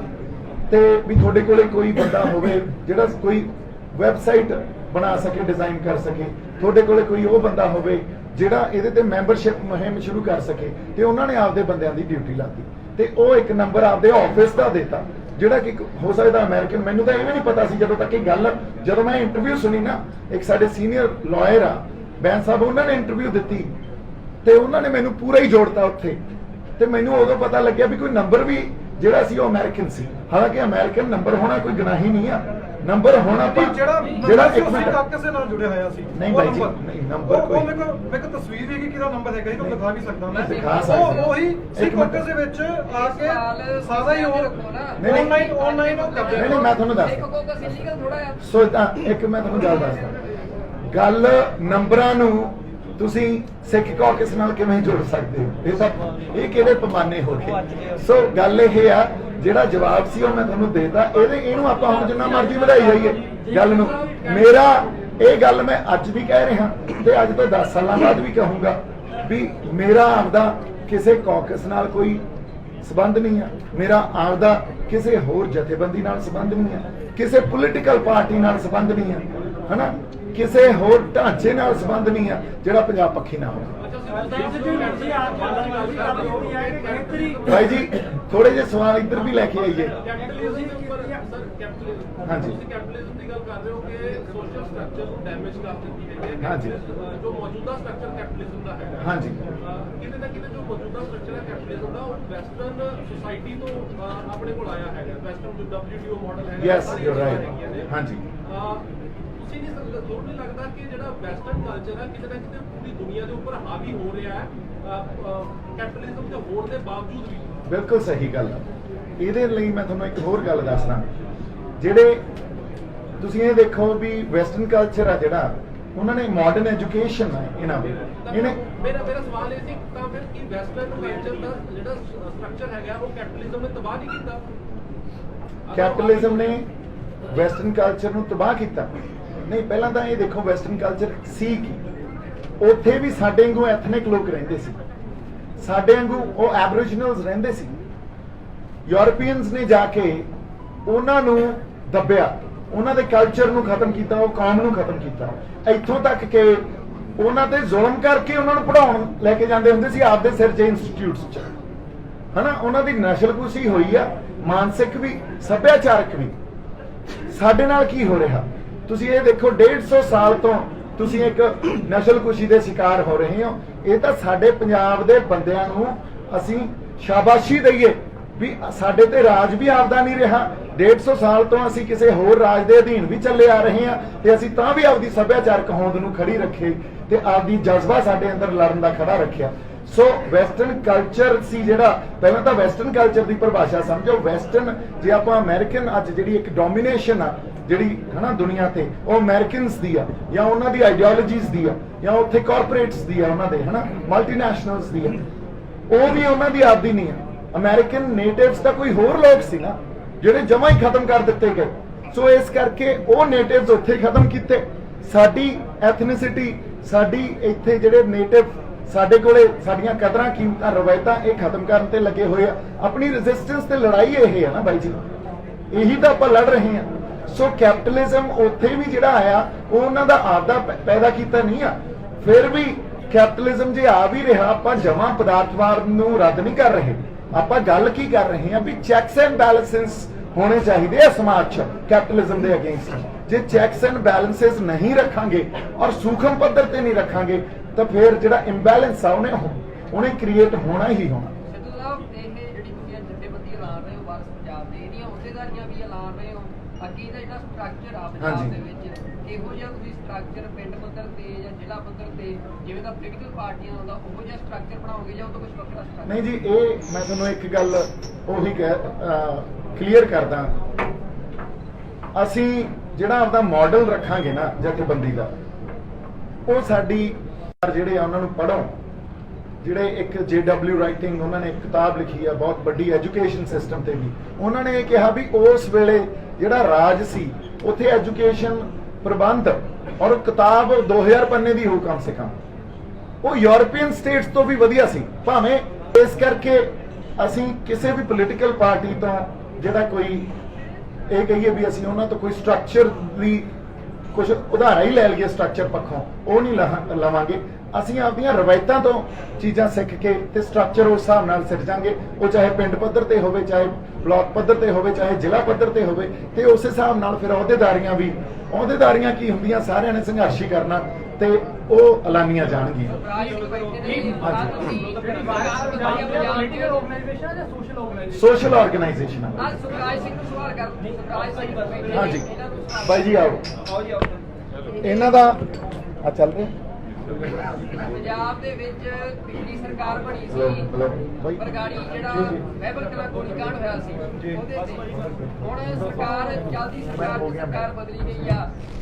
ਤੇ ਵੀ ਤੁਹਾਡੇ ਕੋਲੇ ਕੋਈ ਬੰਦਾ ਹੋਵੇ ਜਿਹੜਾ ਕੋਈ ਵੈਬਸਾਈਟ ਬਣਾ ਸਕੇ, ਡਿਜ਼ਾਈਨ ਕਰ ਸਕੇ, ਤੁਹਾਡੇ ਕੋਲੇ ਕੋਈ ਉਹ ਬੰਦਾ ਹੋਵੇ ਜਿਹੜਾ ਇਹਦੇ ਤੇ ਮੈਂਬਰਸ਼ਿਪ ਮੁਹਿੰਮ ਸ਼ੁਰੂ ਕਰ ਸਕੇ। ਤੇ ਉਹਨਾਂ ਨੇ ਆਪਦੇ ਬੰਦਿਆਂ ਦੀ ਡਿਊਟੀ ਲਾਤੀ, ਤੇ ਉਹ ਇੱਕ ਨੰਬਰ ਆਪਦੇ ਆਫਿਸ ਦਾ ਦਿੱਤਾ, ਜਿਹੜਾ ਕਿ ਹੋ ਸਕਦਾ ਅਮਰੀਕਨ। ਮੈਨੂੰ ਤਾਂ ਇਹ ਵੀ ਨਹੀਂ ਪਤਾ ਸੀ ਜਦੋਂ ਤੱਕ ਇਹ ਗੱਲ, ਜਦੋਂ ਮੈਂ ਇੰਟਰਵਿਊ ਸੁਣੀ ਨਾ, ਇੱਕ ਸਾਡੇ ਸੀਨੀਅਰ ਲਾਇਰ ਆ, ਬੈਂਸ ਸਾਹਿਬ ਉਹਨਾਂ ਨੇ ਇੰਟਰਵਿਊ ਦਿੱਤੀ ਤੇ ਉਹਨਾਂ ਨੇ ਮੈਨੂੰ ਪੂਰਾ ਹੀ ਜੋੜਤਾ ਉੱਥੇ, ਤੇ ਮੈਨੂੰ ਉਦੋਂ ਪਤਾ ਲੱਗਿਆ ਵੀ ਕੋਈ ਨੰਬਰ ਵੀ ਜਿਹੜਾ ਸੀ ਉਹ ਅਮਰੀਕਨ ਸੀ। ਹਾਲਾਂਕਿ ਅਮਰੀਕਨ ਨੰਬਰ ਹੋਣਾ ਕੋਈ ਗੁਨਾਹੀ ਨਹੀਂ ਆ, ਨੰਬਰ ਹੋਣਾ ਜਿਹੜਾ ਇੱਕ ਮਿੰਟ ਕਾਕਸ ਦੇ ਨਾਲ ਜੁੜਿਆ ਹੋਇਆ ਸੀ ਨਹੀਂ ਉਹ ਬਾਈ ਜੀ, ਨੰਬਰ- ਨਹੀਂ, ਨੰਬਰ ਉਹ ਕੋਈ- ਮੇਰੇ ਕੋਲ ਤਸਵੀਰ ਹੈਗੀ ਕਿਹਦਾ ਨੰਬਰ ਹੈਗਾ, ਇਹ ਤੁਹਾਨੂੰ ਦਿਖਾ ਵੀ ਸਕਦਾ ਮੈਂ। ਦਿਖਾ ਸਕਦੇ। ਉਹੀ ਸੀ ਇੱਕ ਮਿੰਟ। ਕਾਕਸ ਦੇ ਵਿੱਚ ਆ ਕੇ ਸਾਦਾ ਹੀ ਨਹੀਂ, ਨਹੀਂ। ਆਨਲਾਈਨ ਉਹ ਕਰਦੇ ਨਹੀਂ, ਮੈਂ ਤੁਹਾਨੂੰ ਦੱਸ ਸੋ ਤਾਂ ਇੱਕ ਮੈਂ ਤੁਹਾਨੂੰ ਗੱਲ ਦੱਸਦਾ, ਗੱਲ ਨੰਬਰਾਂ ਨੂੰ ਤੁਸੀਂ ਸਿੱਖ ਕਾਕਸ ਨਾਲ ਕਿਵੇਂ ਜੋੜ ਸਕਦੇ ਹੋ? ਇਹ ਕਿਹੜੇ ਪੈਮਾਨੇ ਹੋ ਗਏ? ਸੋ ਗੱਲ ਇਹ ਆ, ਜਿਹੜਾ ਜਵਾਬ ਸੀ ਉਹ ਮੈਂ ਤੁਹਾਨੂੰ ਦੇਤਾ। ਇਹਨੂੰ ਆਪਾਂ ਹੁਣ ਜਿੰਨਾ ਮਰਜ਼ੀ ਵਧਾਈ ਜਾਈਏ ਗੱਲ ਨੂੰ। ਮੇਰਾ ਇਹ ਗੱਲ ਮੈਂ ਅੱਜ ਵੀ ਕਹਿ ਰਿਹਾ ਤੇ ਅੱਜ ਤੋਂ 10 ਸਾਲਾਂ ਬਾਅਦ ਵੀ ਕਹੂੰਗਾ ਵੀ ਮੇਰਾ ਆਪਦਾ ਕਿਸੇ ਕਾਕਸ ਨਾਲ ਕੋਈ ਸਬੰਧ ਨਹੀਂ ਆ, ਮੇਰਾ ਆਪਦਾ ਕਿਸੇ ਹੋਰ ਜਥੇਬੰਦੀ ਨਾਲ ਸਬੰਧ ਨਹੀਂ ਆ, ਕਿਸੇ ਪੋਲੀਟੀਕਲ ਪਾਰਟੀ ਨਾਲ ਸਬੰਧ ਨਹੀਂ ਆ, ਹਨਾ, ਕਿਸੇ ਹੋਰ ਢਾਂਚੇ ਨਾਲ ਸਬੰਧ ਨਹੀਂ ਆ ਜਿਹੜਾ ਪੰਜਾਬ ਪੱਖੀ ਨਾ ਹੋਵੇ। ਭਾਈ ਜੀ ਥੋੜੇ ਜਿਹੇ ਸਵਾਲ ਇੱਧਰ ਵੀ ਲੈ ਕੇ ਆਈਏ। ਹਾਂਜੀ ਕੈਪੀਟਲਿਜ਼ਮ ਦੀ ਗੱਲ ਕਰ ਰਹੇ ਹੋ ਕਿ ਸੋਸ਼ਲ ਸਟਰਕਚਰ ਨੂੰ ਡੈਮੇਜ ਕਰ ਦਿੰਦੀ ਹੈ। ਹਾਂਜੀ। ਜੋ ਮੌਜੂਦਾ ਸਟਰਕਚਰ ਕੈਪੀਟਲਿਜ਼ਮ ਦਾ ਹੈ, ਹਾਂਜੀ। ਕਿਤੇ ਨਾ ਕਿਤੇ ਜੋ ਮੌਜੂਦਾ ਸਟਰਕਚਰ ਹੈ ਕੈਪੀਟਲਿਜ਼ਮ ਦਾ, ਉਹ ਵੈਸਟਰਨ ਸੁਸਾਇਟੀ ਤੋਂ ਆਪਣੇ ਕੋਲ ਆਇਆ ਹੈਗਾ। ਵੈਸਟਰਨ ਜੋ WTO ਮਾਡਲ ਹੈਗਾ, ਯੈਸ ਸਾਰੀਆਂ ਯੂ ਚੀਜ਼ਾਂ ਰਾਈਟ। ਹੈਗੀਆਂ ਨੇ। ਹਾਂਜੀ। ਤੁਸੀਂ ਨਹੀਂ ਜ਼ਰੂਰ ਨਹੀਂ ਲੱਗਦਾ ਕਿ ਜਿਹੜਾ ਵੈਸਟਰਨ ਕਲਚਰ ਹੈ ਕਿਤੇ ਨਾ ਕਿਤੇ ਪੂਰੀ ਦੁਨੀਆ ਦੇ ਉੱਪਰ ਹਾਵੀ ਹੋ ਰਿਹਾ ਹੈ ਕੈਪੀਟਲਿਜ਼ਮ ਦੇ ਹੋਣ ਦੇ ਬਾਵਜੂਦ ਵੀ? ਬਿਲਕੁਲ ਸਹੀ ਗੱਲ ਹੈ। ਇਹਦੇ ਲਈ ਮੈਂ ਤੁਹਾਨੂੰ ਇੱਕ ਹੋਰ ਗੱਲ ਦੱਸਦਾ, ਜਿਹੜੇ ਤੁਸੀਂ ਇਹ ਦੇਖੋ ਵੀ ਵੈਸਟਰਨ ਕਲਚਰ ਆ ਜਿਹੜਾ, ਉਹਨਾਂ ਨੇ ਮਾਡਰਨ ਐਜੂਕੇਸ਼ਨ ਹੈ ਇਹਨਾਂ ਦੇ, ਇਹਨੇ ਮੇਰਾ ਸਵਾਲ ਇਹ ਸੀ ਤਾਂ ਫਿਰ ਕਿ ਵੈਸਟਰਨ ਕਲਚਰ ਦਾ ਜਿਹੜਾ ਸਟਰਕਚਰ ਹੈਗਾ ਉਹ ਕੈਪੀਟਲਿਜ਼ਮ ਨੇ ਤਬਾਹ ਨਹੀਂ ਕੀਤਾ? ਕੈਪੀਟਲਿਜ਼ਮ ਨੇ ਵੈਸਟਰਨ ਕਲਚਰ ਨੂੰ ਤਬਾਹ ਕੀਤਾ? ਨਹੀਂ, ਪਹਿਲਾਂ ਤਾਂ ਇਹ ਦੇਖੋ ਵੈਸਟਰਨ ਕਲਚਰ ਸੀ ਕੀ, ਉੱਥੇ ਵੀ ਸਾਡੇ ਵਾਂਗੂ ਐਥਨਿਕ ਲੋਕ ਰਹਿੰਦੇ ਸੀ, ਸਾਡੇ ਵਾਂਗੂ ਉਹ ਐਬਰੀਜਨਲਸ ਰਹਿੰਦੇ ਸੀ। ਯੂਰਪੀਅਨਸ ਨੇ ਜਾ ਕੇ ਉਹਨਾਂ ਨੂੰ ਦੱਬਿਆ, ਉਹਨਾਂ ਦੇ ਕਲਚਰ ਨੂੰ ਖਤਮ ਕੀਤਾ, ਉਹ ਕੌਮ ਨੂੰ ਖਤਮ ਕੀਤਾ, ਇੱਥੋਂ ਤੱਕ ਕਿ ਉਹਨਾਂ ਤੇ ਜ਼ੁਲਮ ਕਰਕੇ ਉਹਨਾਂ ਨੂੰ ਪੜਾਉਣ ਲੈ ਕੇ ਜਾਂਦੇ ਹੁੰਦੇ ਸੀ ਆਪਦੇ ਸਿਰ 'ਚ ਇੰਸਟੀਚਿਊਟਸ 'ਚ, ਹਨਾ। ਉਹਨਾਂ ਦੀ ਨਸਲਕੁਸ਼ੀ ਹੋਈ ਆ, ਮਾਨਸਿਕ ਵੀ ਸੱਭਿਆਚਾਰਕ ਵੀ। ਸਾਡੇ ਨਾਲ ਕੀ ਹੋ ਰਿਹਾ ਤੁਸੀਂ ਇਹ ਦੇਖੋ, 150 ਸਾਲ ਤੋਂ ਤੁਸੀਂ ਇੱਕ ਨਸਲਕੁਸ਼ੀ ਦੇ ਸ਼ਿਕਾਰ ਹੋ ਰਹੇ ਹੋ। ਇਹ ਤਾਂ ਸਾਡੇ ਪੰਜਾਬ ਦੇ ਬੰਦਿਆਂ ਨੂੰ ਅਸੀਂ ਸ਼ਾਬਾਸ਼ੀ ਦਈਏ ਵੀ ਸਾਡੇ ਤੇ ਰਾਜ ਵੀ ਆਪਦਾ ਨਹੀਂ ਰਿਹਾ। 150 ਸਾਲ ਤੋਂ ਅਸੀਂ ਕਿਸੇ ਹੋਰ ਰਾਜ ਦੇ ਅਧੀਨ ਵੀ ਚੱਲੇ ਆ ਰਹੇ ਹਾਂ ਤੇ ਅਸੀਂ ਤਾਂ ਵੀ ਆਪਦੀ ਸੱਭਿਆਚਾਰਕ ਹੋਂਦ ਨੂੰ ਖੜੀ ਰੱਖੇ ਤੇ ਆਪਦੀ ਜਜ਼ਬਾ ਸਾਡੇ ਅੰਦਰ ਲੜਨ ਦਾ ਖੜਾ ਰੱਖਿਆ। ਸੋ ਵੈਸਟਰਨ ਕਲਚਰ ਸੀ ਜਿਹੜਾ, ਪਹਿਲਾਂ ਤਾਂ ਵੈਸਟਰਨ ਕਲਚਰ ਦੀ ਪਰਿਭਾਸ਼ਾ ਸਮਝੋ। ਵੈਸਟਰਨ, ਜੇ ਆਪਾਂ ਅਮਰੀਕਨ ਅੱਜ ਜਿਹੜੀ ਇੱਕ ਡੋਮੀਨੇਸ਼ਨ ਆ ਜਿਹੜੀ ਹਨਾ ਦੁਨੀਆ ਤੇ, ਉਹ ਅਮਰੀਕਨਸ ਦੀ ਆ ਜਾਂ ਉਹਨਾਂ ਦੀ ਆਈਡੀਓਲੋਜੀਜ਼ ਦੀ ਆ ਜਾਂ ਉੱਥੇ ਕਾਰਪੋਰੇਟਸ ਦੀ ਆ, ਉਹਨਾਂ ਦੇ ਹਨਾ ਮਲਟੀਨੈਸ਼ਨਲਸ ਦੀ ਆ, ਉਹ ਵੀ ਉਹਨਾਂ ਦੀ ਆਪਦੀ ਨਹੀਂ ਆ। ਅਮਰੀਕਨ ਨੇਟਿਵਸ ਤਾਂ ਕੋਈ ਹੋਰ ਲੋਕ ਸੀ ਨਾ ਜਿਹੜੇ ਜਮਾਂ ਹੀ ਖਤਮ ਕਰ ਦਿੱਤੇ ਗਏ। ਸੋ ਇਸ ਕਰਕੇ ਉਹ ਨੇਟਿਵਸ ਉੱਥੇ ਖਤਮ ਕੀਤੇ। ਸਾਡੀ ਐਥਨਿਸਿਟੀ, ਸਾਡੀ ਇੱਥੇ ਜਿਹੜੇ ਨੇਟਿਵ ਸਾਡੇ ਕੋਲੇ ਸਾਡੀਆਂ ਕਦਰਾਂ ਕੀਮਤਾਂ ਰਵਾਇਤਾਂ ਇਹ ਖਤਮ ਕਰਨ ਤੇ ਲੱਗੇ ਹੋਏ ਆ। ਆਪਣੀ ਰੈਜ਼ਿਸਟੈਂਸ ਤੇ ਲੜਾਈ ਇਹ ਹੈ ਨਾ ਬਾਈ ਜੀ, ਇਹੀ ਤਾਂ ਆਪਾਂ ਲੜ ਰਹੇ ਹਾਂ। ਸੋ ਕੈਪੀਟਲਿਜ਼ਮ ਉੱਥੇ ਵੀ ਜਿਹੜਾ ਆਇਆ ਉਹ ਉਹਨਾਂ ਦਾ ਆਪਦਾ ਪੈਦਾ ਕੀਤਾ ਨਹੀਂ ਆ। ਫਿਰ ਵੀ ਕੈਪੀਟਲਿਜ਼ਮ ਜੇ ਆ ਵੀ ਰਿਹਾ, ਆਪਾਂ ਜਮਾਂ ਪਦਾਰਥਵਾਦ ਨੂੰ ਰੱਦ ਨਹੀਂ ਕਰ ਰਹੇ। ਆਪਾਂ ਗੱਲ ਕੀ ਕਰ ਰਹੇ ਹਾਂ ਵੀ ਚੈਕਸ ਐਂਡ ਬੈਲੈਂਸਸ ਹੋਣੇ ਚਾਹੀਦੇ ਆ ਸਮਾਜ 'ਚ ਕੈਪੀਟਲਿਜ਼ਮ ਦੇ ਅਗੇਂਸਟ। ਜੇ ਚੈਕਸ ਐਂਡ ਬੈਲੈਂਸਸ ਨਹੀਂ ਰੱਖਾਂਗੇ ਔਰ ਸੂਖਮ ਪੱਧਰ ਤੇ ਨਹੀਂ ਰੱਖਾਂਗੇ ਤਾਂ ਫਿਰ ਜਿਹੜਾ ਇੰਬੈਲੈਂਸ ਆ ਉਹਨੇ ਕ੍ਰੀਏਟ ਹੋਣਾ ਹੀ ਹੋਣਾ। ਸਿੱਧੂ ਸਾਹਿਬ, ਇਹ ਜਿਹੜੀ ਤੁਸੀਂ ਜਥੇਬੰਦੀ ਐਲਾਨ ਰਹੇ ਹੋ ਵਾਰਸ ਪੰਜਾਬ ਦੇ, ਇਹਦੀਆਂ ਅਹੁਦੇਦਾਰੀਆਂ ਵੀ ਐਲਾਨ ਰਹੇ ਹੋ। ਅੱਗੇ ਦਾ ਜਿਹੜਾ ਸਟਰਕਚਰ ਆ ਪੰਜਾਬ ਦੇ ਵਿੱਚ, ਇਹੋ ਜਿਹਾ ਤੁਸੀਂ ਸਟਰਕਚਰ ਪਿੰਡ ਪੱਧਰ ਤੇ ਜਾਂ ਜ਼ਿਲ੍ਹਾ ਪੱਧਰ ਤੇ ਜਿਵੇਂ ਦਾ ਪੋਲੀਟੀਕਲ ਪਾਰਟੀਆਂ ਹੁੰਦਾ ਉਹੋ ਜਿਹਾ ਸਟਰਕਚਰ ਬਣਾਓਗੇ ਜਾਂ ਉਹ ਤੋਂ ਕੁਝ ਵੱਖਰਾ ਸਟਰਕਚਰ? ਨਹੀਂ ਜੀ, ਇਹ ਮੈਂ ਤੁਹਾਨੂੰ ਇੱਕ ਗੱਲ ਉਹੀ ਕਲੀਅਰ ਕਰਦਾ, ਅਸੀਂ ਜਿਹੜਾ ਆਪਦਾ ਮਾਡਲ ਰੱਖਾਂਗੇ ਨਾ ਜਥੇਬੰਦੀ ਦਾ, ਉਹ ਸਾਡੀ ਜਿਹੜੇ ਆ ਉਹਨਾਂ ਨੂੰ ਪੜ੍ਹੋ। ਜਿਹੜੇ ਇੱਕ JW ਰਾਈਟਿੰਗ, ਉਹਨਾਂ ਨੇ ਇੱਕ ਕਿਤਾਬ ਲਿਖੀ ਆ ਬਹੁਤ ਵੱਡੀ ਐਜੂਕੇਸ਼ਨ ਸਿਸਟਮ ਤੇ ਵੀ, ਉਹਨਾਂ ਨੇ ਇਹ ਕਿਹਾ ਵੀ ਉਸ ਵੇਲੇ ਜਿਹੜਾ ਰਾਜ ਸੀ ਉੱਥੇ ਐਜੂਕੇਸ਼ਨ ਪ੍ਰਬੰਧ ਔਰ ਕਿਤਾਬ 2000 ਪੰਨੇ ਦੀ ਹੋ ਕਮ ਸੇ ਕਮ, ਉਹ ਯੂਰਪੀਅਨ ਸਟੇਟਸ ਤੋਂ ਵੀ ਵਧੀਆ ਸੀ। ਭਾਵੇਂ ਇਸ ਕਰਕੇ ਅਸੀਂ ਕਿਸੇ ਵੀ ਪੋਲੀਟੀਕਲ ਪਾਰਟੀ ਤੋਂ ਜਿਹੜਾ ਕੋਈ ਇਹ ਕਹੀਏ ਵੀ ਅਸੀਂ ਉਹਨਾਂ ਤੋਂ ਕੋਈ ਸਟਰਕਚਰ ਦੀ ਕੁਝ ਉਦਾਹਰਨ ਹੀ ਲੈ ਲਈਏ ਸਟਰਕਚਰ ਪੱਖੋਂ, ਉਹ ਨਹੀਂ ਲਵਾਂਗੇ। ਅਸੀਂ ਆਪਦੀਆਂ ਰਵਾਇਤਾਂ ਤੋਂ ਚੀਜ਼ਾਂ ਸਿੱਖ ਕੇ ਤੇ ਸਟਰਕਚਰ ਉਸ ਹਿਸਾਬ ਨਾਲ ਸਿਰਜਾਂਗੇ। ਉਹ ਚਾਹੇ ਪਿੰਡ ਪੱਧਰ ਤੇ ਹੋਵੇ, ਚਾਹੇ ਬਲਾਕ ਪੱਧਰ ਤੇ ਹੋਵੇ, ਚਾਹੇ ਜ਼ਿਲ੍ਹਾ ਪੱਧਰ ਤੇ ਹੋਵੇ, ਤੇ ਉਸ ਹਿਸਾਬ ਨਾਲ ਫਿਰ ਅਹੁਦੇਦਾਰੀਆਂ ਕੀ ਹੁੰਦੀਆਂ, ਸਾਰਿਆਂ ਨੇ ਸੰਘਰਸ਼ ਹੀ ਕਰਨਾ ਤੇ ਉਹ ਐਲਾਨੀਆਂ ਜਾਣਗੀਆਂ। ਪੋਲੀਟੀਕਲ ਆਰਗੇਨਾਈਜੇਸ਼ਨ ਜਾਂ social organisation? Social organisation. Sukhraj Singh ਨੂੰ ਸਵਾਲ ਕਰਦੇ ਸੁਖਰਾਜ ਸਿੰਘ ਹਾਂਜੀ ਬਾਈ ਜੀ ਆਓ। ਇਹਨਾਂ ਦਾ ਆ ਚੱਲ ਰਿਹਾ ਪੰਜਾਬ ਦੇ ਵਿੱਚ ਪਿਛਲੀ ਸਰਕਾਰ ਬਣੀ ਹੈਲੋ, ਹੈਲੋ, ਬਾਈ। ਸੀ ਬਰਗਾੜੀ ਜਿਹੜਾ ਮਹਿਬਲ ਕਲਾ ਗੋਲੀकांड ਹੋਇਆ ਸੀ ਉਹਦੇ ਤੇ ਹੁਣ ਸਰਕਾਰ ਜਲਦੀ ਸਰਕਾਰ ਬਦਲੀ ਗਈ ਆ।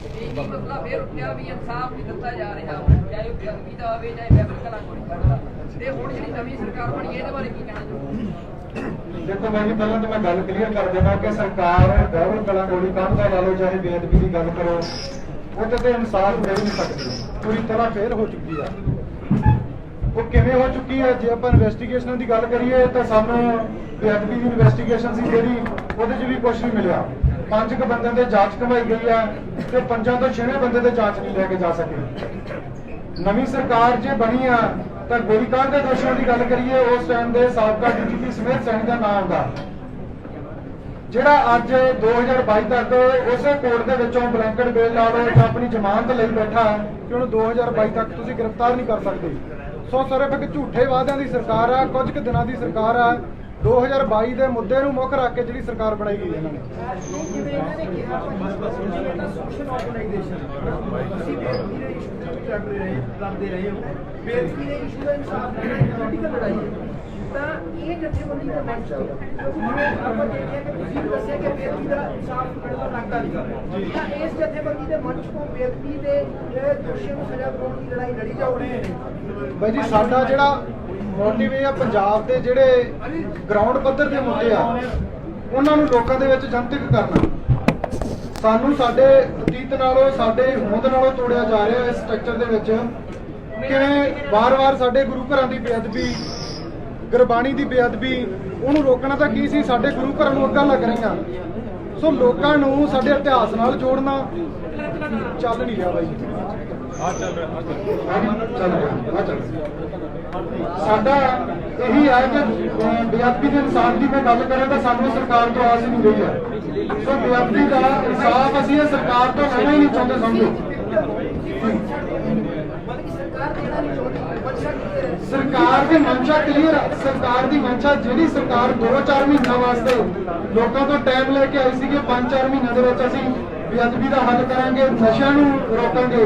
ਇਹ ਕੀ ਮਤਲਬ ਫੇਰ ਉੱਠਿਆ ਵੀ ਇਨਸਾਫ ਨਹੀਂ ਦਿੱਤਾ ਜਾ ਰਿਹਾ, ਚਾਹੇ ਉਹ ਬੇਅਦਬੀ ਦਾ ਹੋਵੇ ਚਾਹੇ ਮਹਿਬਲ ਕਲਾ ਗੋਲੀकांड ਦਾ। ਤੇ ਹੁਣ ਜਿਹੜੀ ਨਵੀਂ ਸਰਕਾਰ ਬਣੀ ਇਹਦੇ ਬਾਰੇ ਕੀ ਕਹਿਣਾ ਚਾਹੁੰਦੇ? ਦੇਖੋ ਮੈਂ ਜੀ ਪਹਿਲਾਂ ਤਾਂ ਮੈਂ ਗੱਲ ਕਲੀਅਰ ਕਰ ਦੇਣਾ ਕਿ ਸਰਕਾਰ ਮਹਿਬਲ ਕਲਾ ਗੋਲੀकांड ਦਾ ਲਾ ਲਓ ਚਾਹੇ ਬੇਅਦਬੀ ਦੀ ਗੱਲ ਕਰੋ, ਉਹਦੇ ਤੇ ਇਨਸਾਫ ਮਿਲ ਨਹੀਂ ਸਕਦੀ, ਪੂਰੀ ਤਰ੍ਹਾਂ ਫੇਲ ਹੋ ਚੁੱਕੀ ਆ। ਉਹ ਕਿਵੇਂ ਹੋ ਚੁੱਕੀ ਹੈ? ਜੇ ਆਪਾਂ ਇਨਵੈਸਟੀਗੇਸ਼ਨਾਂ ਦੀ ਗੱਲ ਕਰੀਏ ਤਾਂ ਸਾਨੂੰ ਬੇਅਦਬੀ ਦੀ ਇਨਵੈਸਟੀਗੇਸ਼ਨ ਸੀ ਜਿਹੜੀ, ਉਹਦੇ 'ਚ ਵੀ ਕੁਝ ਨਹੀਂ ਮਿਲਿਆ। 5 ਕੁ ਬੰਦਿਆਂ ਦੇ ਜਾਂਚ ਕਰਵਾਈ ਗਈ ਹੈ ਤੇ 5 ਤੋਂ 6 ਬੰਦੇ ਦੇ ਜਾਂਚ ਨਹੀਂ ਲੈ ਕੇ ਜਾ ਸਕੇ। ਨਵੀਂ ਸਰਕਾਰ ਜੇ ਬਣੀ ਆ ਤਾਂ ਗੋਲੀकांड ਦੇ ਦੋਸ਼ੀਆਂ ਦੀ ਗੱਲ ਕਰੀਏ, ਉਸ ਟਾਈਮ ਦੇ ਸਾਬਕਾ ਡੀਜੀਪੀ ਸਮੇਤ ਸੈਣੀ ਦਾ ਨਾਮ ਆਉਂਦਾ, ਜਿਹੜਾ ਅੱਜ 2022 ਤੱਕ ਉਸੇ ਕੋਰਟ ਦੇ ਵਿੱਚੋਂ ਬਲੈਂਕਟ ਬੇਲ ਲਾ ਲਓ ਜਾਂ ਆਪਣੀ ਜ਼ਮਾਨਤ ਲਈ ਬੈਠਾ ਕਿ ਉਹਨੂੰ 2022 ਤੱਕ ਤੁਸੀਂ ਗ੍ਰਿਫਤਾਰ ਨਹੀਂ ਕਰ ਸਕਦੇ। ਸੋ ਸਿਰਫ ਇੱਕ ਝੂਠੇ ਵਾਅਦਿਆਂ ਦੀ ਸਰਕਾਰ ਆ, ਕੁਝ ਕੁ ਦਿਨਾਂ ਦੀ ਸਰਕਾਰ ਆ। 2022 ਦੇ ਮੁੱਦੇ ਨੂੰ ਮੁੱਖ ਰੱਖ ਕੇ ਜਿਹੜੀ ਸਰਕਾਰ ਬਣਾਈ ਗਈ ਇਹਨਾਂ ਨੇ। ਜਿਵੇਂ ਇਹਨਾਂ ਨੇ ਕਿਹਾ ਸੋਸ਼ਲ ਆਰਗੇਨਾਈਜੇਸ਼ਨ ਤੁਸੀਂ ਬੇਅਦਬੀ ਦੇ ਇਸ਼ੂ ਤੇ ਲੜਦੇ ਰਹੇ ਹੋ, ਬੇਅਦਬੀ ਦੇ ਇਸ਼ੂ ਦਾ ਇਨਸਾਫ ਲੈਣਾ ਇੱਕ ਪੋਲੀਟੀਕਲ ਲੜਾਈ ਹੈ, ਤਾਂ ਇਹ ਜਥੇਬੰਦੀ ਦਾ ਮੈਚ ਹੈ। ਜਿਵੇਂ ਆਪਾਂ ਦੇਖਿਆ ਕਿ ਤੁਸੀਂ ਵੀ ਦੱਸਿਆ ਕਿ ਬੇਅਦਬੀ ਦਾ ਇਨਸਾਫ ਮਿਲਣ ਦਾ ਨਾਕਾ ਨਹੀਂ, ਤਾਂ ਇਸ ਜਥੇਬੰਦੀ ਦੇ ਮੰਚ ਤੋਂ ਬੇਅਦਬੀ ਦੇ ਦੋਸ਼ੀਆਂ ਨੂੰ ਸਜ਼ਾ ਦਿਵਾਉਣ ਦੀ ਲੜਾਈ ਲੜੀ ਜਾਊਗੀ। ਬਾਈ ਜੀ ਸਾਡਾ ਜਿਹੜਾ ਮੋਟਿਵ ਇਹ ਆ, ਪੰਜਾਬ ਦੇ ਜਿਹੜੇ ਗਰਾਊਂਡ ਪੱਧਰ ਦੇ ਮੁੱਦੇ ਆ ਉਹਨਾਂ ਨੂੰ ਲੋਕਾਂ ਦੇ ਵਿੱਚ ਜਨਤਕ ਕਰਨਾ। ਸਾਨੂੰ ਸਾਡੇ ਅਤੀਤ ਨਾਲੋਂ ਸਾਡੇ ਹੋਂਦ ਨਾਲੋਂ ਤੋੜਿਆ ਜਾ ਰਿਹਾ ਇਸ ਸਟਰਕਚਰ ਦੇ ਵਿੱਚ। ਕਿਵੇਂ ਵਾਰ-ਵਾਰ ਸਾਡੇ ਗੁਰੂ ਘਰਾਂ ਦੀ ਬੇਅਦਬੀ, ਗੁਰਬਾਣੀ ਦੀ ਬੇਅਦਬੀ, ਉਹਨੂੰ ਰੋਕਣਾ ਤਾਂ ਕੀ ਸੀ, ਸਾਡੇ ਗੁਰੂ ਘਰਾਂ ਨੂੰ ਅੱਗਾ ਲੱਗ ਰਹੀਆਂ। ਸੋ ਲੋਕਾਂ ਨੂੰ ਸਾਡੇ ਇਤਿਹਾਸ ਨਾਲ ਜੋੜਨਾ ਚੱਲ ਨਹੀਂ ਰਿਹਾ ਬਾਈ। ਸਾਡਾ ਇਹੀ ਹੈ ਕਿ ਬੇਅਦਬੀ ਦੇ ਇਨਸਾਫ ਦੀ ਮੈਂ ਗੱਲ ਕਰਾਂ ਤਾਂ ਸਾਨੂੰ ਸਰਕਾਰ ਤੋਂ ਆਸ ਨਹੀਂ ਰਹੀ ਹੈ। ਸੋ ਬੇਅਦਬੀ ਦਾ ਇਨਸਾਫ ਅਸੀਂ ਇਹ ਸਰਕਾਰ ਤੋਂ ਲੈਣਾ ਹੀ ਨਹੀਂ ਚਾਹੁੰਦੇ। ਸਮਝੋ ਸਰਕਾਰ ਦੀ ਮਨਸ਼ਾ ਕਲੀਅਰ ਆ। ਸਰਕਾਰ ਦੀ ਮਨਸ਼ਾ ਜਿਹੜੀ ਸਰਕਾਰ 2-4 ਮਹੀਨਿਆਂ ਵਾਸਤੇ ਲੋਕਾਂ ਤੋਂ ਟਾਈਮ ਲੈ ਕੇ ਆਈ ਸੀ ਕਿ 5-4 ਮਹੀਨਿਆਂ ਦੇ ਵਿੱਚ ਅਸੀਂ ਬੇਅਦਬੀ ਦਾ ਹੱਲ ਕਰਾਂਗੇ, ਨਸ਼ਿਆਂ ਨੂੰ ਰੋਕਾਂਗੇ,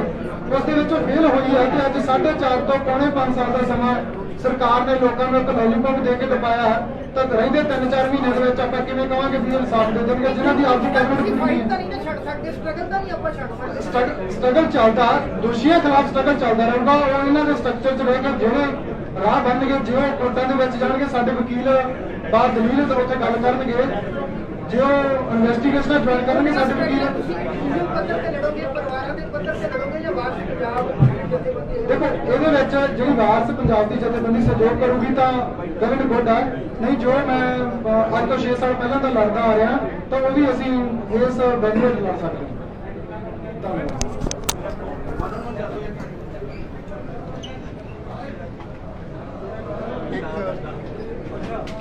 ਉਸ ਦੇ ਵਿੱਚੋਂ ਫੇਲ ਹੋਈ ਹੈ ਕਿ ਅੱਜ 4.5 ਤੋਂ ਪੌਣੇ 5 ਸਾਲ ਦਾ ਸਮਾਂ ਸਰਕਾਰ ਨੇ ਲੋਕਾਂ ਨੂੰ ਇੱਕ ਲੋਲੀਪੌਪ ਦੇ ਕੇ ਦਬਾਇਆ ਹੈ, ਤਾਂ ਰਹਿੰਦੇ 3-4 ਮਹੀਨਿਆਂ ਦੇ ਵਿੱਚ ਆਪਾਂ ਕਿਵੇਂ ਕਹਾਂਗੇ ਵੀ ਇਨਸਾਫ ਦੇ ਦੇਣਗੇ ਜਿਹਨਾਂ ਦੀ ਆਪਦੀ ਕੈਬਨਿਟ ਕੀਤੀ ਹੈ। ਛੱਡ ਸਕਦੇ ਸਟਰਗਲ ਤਾਂ ਨਹੀਂ ਆਪਾਂ ਛੱਡ ਸਕਦੇ। ਸਟਰਗਲ ਚੱਲਦਾ, ਦੋਸ਼ੀਆਂ ਖਿਲਾਫ ਸਟਰਗਲ ਚੱਲਦਾ ਰਹੂਗਾ। ਉਹ ਇਹਨਾਂ ਦੇ ਸਟਰਕਚਰ 'ਚ ਰਹਿ ਕੇ ਜਿਹੜੇ ਰਾਹ ਬਣਨਗੇ, ਜਿਵੇਂ ਕੋਰਟਾਂ ਦੇ ਵਿੱਚ ਜਾਣਗੇ, ਸਾਡੇ ਵਕੀਲ ਬਾਅਦ ਦਲੀਲ ਤੇ ਉੱਥੇ ਗੱਲ ਕਰਨਗੇ, ਜੇ ਉਹ ਇਨਵੈਸਟੀਗੇਸ਼ਨ ਜੁਆਇਨ ਕਰਨਗੇ ਸਾਡੇ ਵਕੀਲ। ਤੁਸੀਂ ਪੱਧਰ ਤੇ ਲੜੋਗੇ, ਪਰਿਵਾਰਾਂ ਦੇ ਪੱਧਰ ਤੇ ਲੜੋਗੇ ਜਾਂ ਵਾਰਸ ਪੰਜਾਬ ਜਥੇਬੰਦੀ? ਦੇਖੋ ਇਹਦੇ ਵਿੱਚ ਜਿਹੜੀ ਵਾਰਸ ਪੰਜਾਬ ਦੀ ਜਥੇਬੰਦੀ ਸਹਿਯੋਗ ਕਰੂਗੀ ਤਾਂ ਗਵਰਨਮੈਂਟ ਗੁੱਡ ਹੈ। ਨਹੀਂ ਜੋ ਮੈਂ ਅੱਜ ਤੋਂ 6 ਸਾਲ ਪਹਿਲਾਂ ਦਾ ਲੜਦਾ ਆ ਰਿਹਾ ਤਾਂ ਉਹ ਵੀ ਅਸੀਂ ਇਸ ਵੈਨਿਊ ਵਿੱਚ ਲੜ ਸਕਦੇ ਹਾਂ। ਧੰਨਵਾਦ।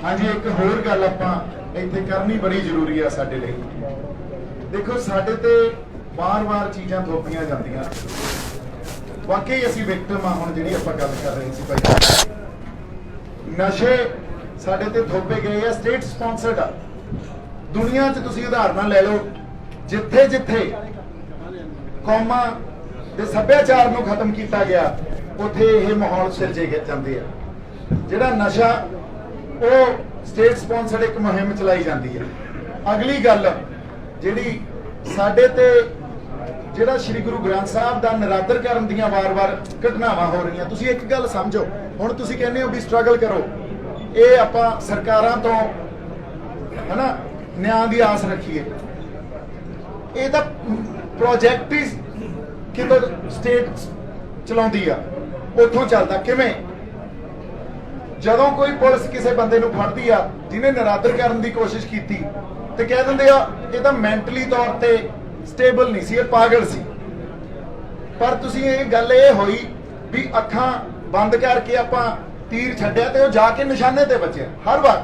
ਹਾਂਜੀ ਇੱਕ ਹੋਰ ਗੱਲ ਆਪਾਂ ਇੱਥੇ ਕਰਨੀ ਬੜੀ ਜ਼ਰੂਰੀ ਆ ਸਾਡੇ ਲਈ। ਦੇਖੋ ਸਾਡੇ ਤੇ ਵਾਰ-ਵਾਰ ਚੀਜ਼ਾਂ ਥੋਪੀਆਂ ਜਾਂਦੀਆਂ, ਵਾਕਈ ਅਸੀਂ ਵਿਕਟਮ ਆ। ਹੁਣ ਜਿਹੜੀ ਆਪਾਂ ਗੱਲ ਕਰ ਰਹੇ ਸੀ ਭਾਈ, ਨਸ਼ੇ ਸਾਡੇ ਤੇ ਥੋਪੇ ਗਏ ਆ, ਸਟੇਟ ਸਪਾਂਸਰਡ ਆ। ਦੁਨੀਆ 'ਚ ਤੁਸੀਂ ਉਦਾਹਰਨਾਂ ਲੈ ਲਓ, ਜਿੱਥੇ ਜਿੱਥੇ ਕੌਮਾਂ ਦੇ ਸੱਭਿਆਚਾਰ ਨੂੰ ਖਤਮ ਕੀਤਾ ਗਿਆ ਉੱਥੇ ਇਹ ਮਾਹੌਲ ਸਿਰਜੇ ਜਾਂਦੇ ਆ। ਜਿਹੜਾ ਨਸ਼ਾ ਉਹ ਸਟੇਟ ਸਪਾਂਸਰਡ ਇੱਕ ਮੁਹਿੰਮ ਚਲਾਈ ਜਾਂਦੀ ਹੈ। ਅਗਲੀ ਗੱਲ ਜਿਹੜੀ ਸਾਡੇ ਤੇ ਜਿਹੜਾ ਸ੍ਰੀ ਗੁਰੂ ਗ੍ਰੰਥ ਸਾਹਿਬ ਦਾ ਨਿਰਾਦਰ ਕਰਨ ਦੀਆਂ ਵਾਰ-ਵਾਰ ਘਟਨਾਵਾਂ ਹੋ ਰਹੀਆਂ। ਤੁਸੀਂ ਇੱਕ ਗੱਲ ਸਮਝੋ, ਹੁਣ ਤੁਸੀਂ ਕਹਿੰਦੇ ਹੋ ਵੀ ਸਟਰਗਲ ਕਰੋ, ਇਹ ਆਪਾਂ ਸਰਕਾਰਾਂ ਤੋਂ ਹਨਾ ਨਿਆਂ ਦੀ ਆਸ ਰੱਖੀਏ। ਇਹ ਤਾਂ ਪ੍ਰੋਜੈਕਟ ਹੀ ਕਿਤੋਂ ਸਟੇਟ ਚਲਾਉਂਦੀ ਆ, ਉੱਥੋਂ ਚੱਲਦਾ। ਕਿਵੇਂ? ਜਦੋਂ ਕੋਈ ਪੁਲਿਸ ਕਿਸੇ ਬੰਦੇ ਨੂੰ ਫੜਦੀ ਆ ਜਿਹਨੇ ਨਿਰਾਦਰ ਕਰਨ ਦੀ ਕੋਸ਼ਿਸ਼ ਕੀਤੀ ਤੇ ਕਹਿ ਦਿੰਦੇ ਆ ਇਹ ਤਾਂ ਮੈਂਟਲੀ ਤੌਰ ਤੇ ਸਟੇਬਲ ਨਹੀਂ ਸੀ, ਇਹ ਪਾਗਲ ਸੀ। ਪਰ ਤੁਸੀਂ ਇਹ ਗੱਲ ਇਹ ਹੋਈ ਵੀ ਅੱਖਾਂ ਬੰਦ ਕਰਕੇ ਆਪਾਂ ਤੀਰ ਛੱਡਿਆ ਤੇ ਉਹ ਜਾ ਕੇ ਨਿਸ਼ਾਨੇ ਤੇ ਵੱਜਿਆ ਹਰ ਵਾਰ।